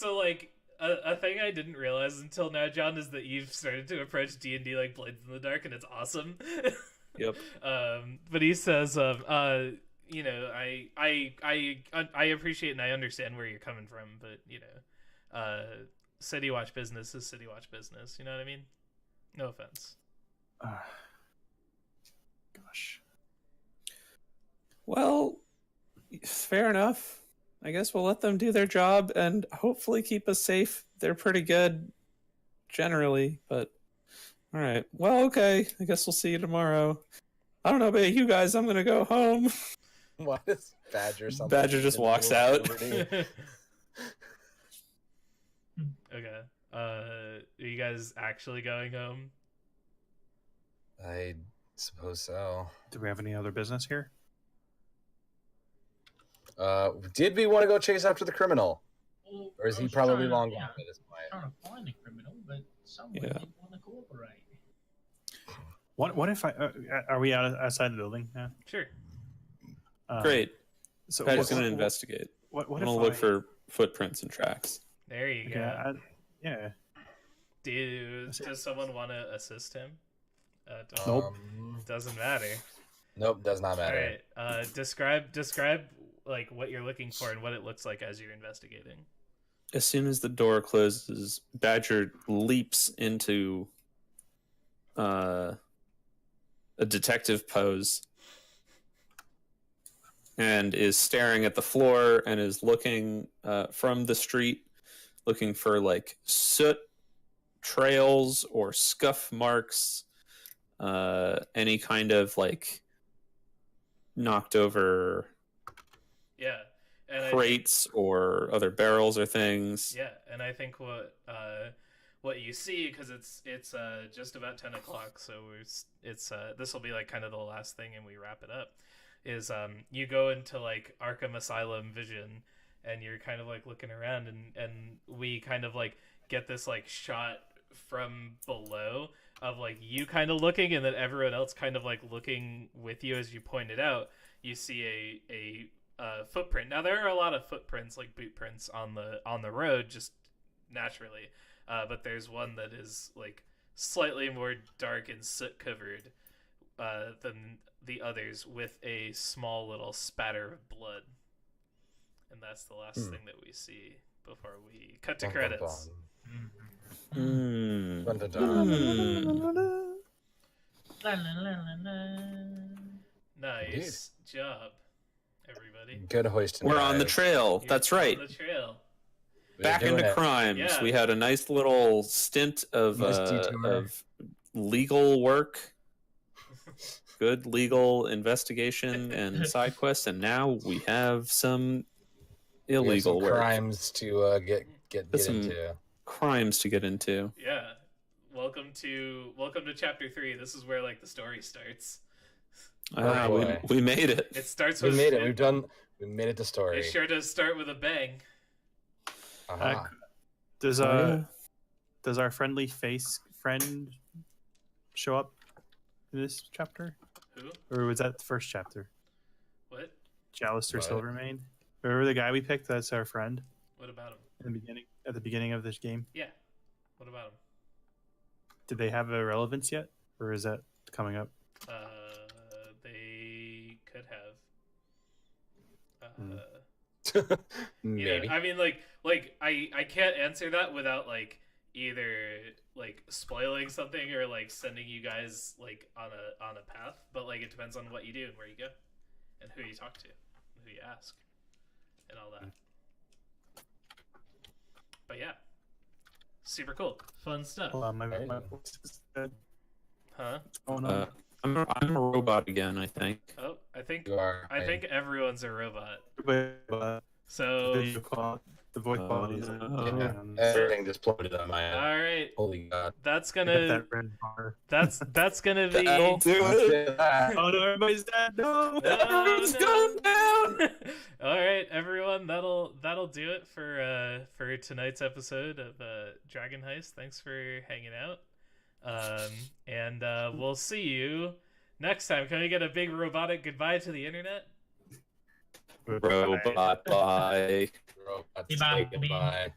[SPEAKER 1] like, a thing I didn't realize until now, John, is that you've started to approach D&D like Blades in the Dark, and it's awesome.
[SPEAKER 5] Yep.
[SPEAKER 1] But he says, I appreciate and I understand where you're coming from, but City Watch business is City Watch business. You know what I mean? No offense.
[SPEAKER 3] Gosh.
[SPEAKER 5] Well, fair enough. I guess we'll let them do their job and hopefully keep us safe. They're pretty good generally, but all right. Well, okay. I guess we'll see you tomorrow. I don't know about you guys. I'm gonna go home.
[SPEAKER 6] What is Badger? Something
[SPEAKER 5] Badger just walks out.
[SPEAKER 1] Okay. Are you guys actually going home?
[SPEAKER 6] I suppose so.
[SPEAKER 3] Do we have any other business here?
[SPEAKER 6] Did we want to go chase after the criminal?
[SPEAKER 4] Well,
[SPEAKER 6] Or is
[SPEAKER 4] I
[SPEAKER 6] he
[SPEAKER 4] was
[SPEAKER 6] probably
[SPEAKER 4] trying to-
[SPEAKER 6] long
[SPEAKER 4] yeah,
[SPEAKER 6] gone at this point?
[SPEAKER 4] trying to find the criminal, but someone
[SPEAKER 5] Yeah.
[SPEAKER 4] didn't want to cooperate.
[SPEAKER 3] What if I are we outside the building now?
[SPEAKER 1] Sure.
[SPEAKER 5] Great.
[SPEAKER 3] So
[SPEAKER 5] Badger's
[SPEAKER 3] what,
[SPEAKER 5] gonna investigate.
[SPEAKER 3] What
[SPEAKER 5] I'm
[SPEAKER 3] if
[SPEAKER 5] gonna look
[SPEAKER 3] I-
[SPEAKER 5] for footprints and tracks.
[SPEAKER 1] There you
[SPEAKER 3] Okay,
[SPEAKER 1] go.
[SPEAKER 3] yeah.
[SPEAKER 1] Does someone want to assist him?
[SPEAKER 3] Nope.
[SPEAKER 1] Doesn't matter.
[SPEAKER 6] Nope, does not
[SPEAKER 1] All
[SPEAKER 6] matter.
[SPEAKER 1] right. Describe like what you're looking for and what it looks like as you're investigating.
[SPEAKER 5] As soon as the door closes, Badger leaps into a detective pose and is staring at the floor and is looking from the street, looking for like soot trails or scuff marks, any kind of like knocked over
[SPEAKER 1] Yeah. And
[SPEAKER 5] crates or other barrels or things.
[SPEAKER 1] Yeah, and I think what you see, because it's just about 10 o'clock, so it's this will be like kind of the last thing, and we wrap it up. Is you go into like Arkham Asylum vision, and you're kind of like looking around, and we kind of like get this like shot from below of like you kind of looking, and then everyone else kind of like looking with you as you pointed out. You see a footprint. Now there are a lot of footprints, like boot prints on the road, just naturally. But there's one that is like slightly more dark and soot covered than the others, with a small little spatter of blood. And that's the last thing that we see before we cut to
[SPEAKER 6] Dun, dun,
[SPEAKER 1] credits.
[SPEAKER 5] Hmm.
[SPEAKER 6] dun. Dun, dun, dun.
[SPEAKER 4] La, la, la, la, la.
[SPEAKER 1] Nice job, everybody.
[SPEAKER 6] Good hoist. and
[SPEAKER 5] We're on the
[SPEAKER 6] dive.
[SPEAKER 5] trail.
[SPEAKER 1] You're
[SPEAKER 5] That's
[SPEAKER 1] on
[SPEAKER 5] right.
[SPEAKER 1] the trail.
[SPEAKER 6] We're
[SPEAKER 5] Back
[SPEAKER 6] doing
[SPEAKER 5] into
[SPEAKER 6] it.
[SPEAKER 5] crimes.
[SPEAKER 1] Yeah.
[SPEAKER 5] We had a nice little stint of
[SPEAKER 6] Nice detour.
[SPEAKER 5] of legal work, good legal investigation and side quests, and now we have some
[SPEAKER 6] We have
[SPEAKER 5] illegal
[SPEAKER 6] some
[SPEAKER 5] work,
[SPEAKER 6] crimes to get
[SPEAKER 5] Some-
[SPEAKER 6] into.
[SPEAKER 5] crimes to get into.
[SPEAKER 1] Yeah. Welcome to chapter 3. This is where like the story starts.
[SPEAKER 5] Ah,
[SPEAKER 6] boy.
[SPEAKER 5] we made it.
[SPEAKER 1] It starts
[SPEAKER 6] We
[SPEAKER 1] with
[SPEAKER 6] made it. We made it to story.
[SPEAKER 1] It sure does start with a bang.
[SPEAKER 6] Aha.
[SPEAKER 3] Does
[SPEAKER 5] Oh, yeah.
[SPEAKER 3] does our friendly face friend show up in this chapter,
[SPEAKER 1] Who?
[SPEAKER 3] or was that the first chapter?
[SPEAKER 1] What?
[SPEAKER 3] Jalister
[SPEAKER 6] What?
[SPEAKER 3] Silvermane. Remember the guy we picked? That's our friend
[SPEAKER 1] What about him?
[SPEAKER 3] in the beginning. At the beginning of this game,
[SPEAKER 1] Yeah. What about him?
[SPEAKER 3] did they have a relevance yet, or is that coming up?
[SPEAKER 1] They could have.
[SPEAKER 6] Maybe.
[SPEAKER 1] Yeah, I mean, like I can't answer that without like either like spoiling something or like sending you guys like on a path. But like it depends on what you do and where you go, and who you talk to, and who you ask, and all that. But yeah, super cool, fun stuff.
[SPEAKER 3] Hold on, my
[SPEAKER 6] Hey.
[SPEAKER 3] voice is dead.
[SPEAKER 1] Huh?
[SPEAKER 3] What's going on?
[SPEAKER 5] I'm a robot again, I think.
[SPEAKER 1] Oh, I think
[SPEAKER 6] You are.
[SPEAKER 1] everyone's a robot.
[SPEAKER 3] The
[SPEAKER 1] So
[SPEAKER 3] video quality, the voice quality is.
[SPEAKER 6] Yeah. Everything just plummeted on my end.
[SPEAKER 1] all right,
[SPEAKER 6] Holy God.
[SPEAKER 1] that's
[SPEAKER 3] Got
[SPEAKER 1] gonna
[SPEAKER 3] that red bar.
[SPEAKER 1] that's gonna be.
[SPEAKER 5] That'll do it.
[SPEAKER 3] Oh no, everybody's dead. No.
[SPEAKER 5] Everyone's going down.
[SPEAKER 1] All right, everyone, that'll do it for tonight's episode of Dragon Heist. Thanks for hanging out, and we'll see you next time. Can we get a big robotic goodbye to the internet?
[SPEAKER 5] Robot, bye.
[SPEAKER 6] Robots,
[SPEAKER 4] Goodbye.
[SPEAKER 6] say goodbye.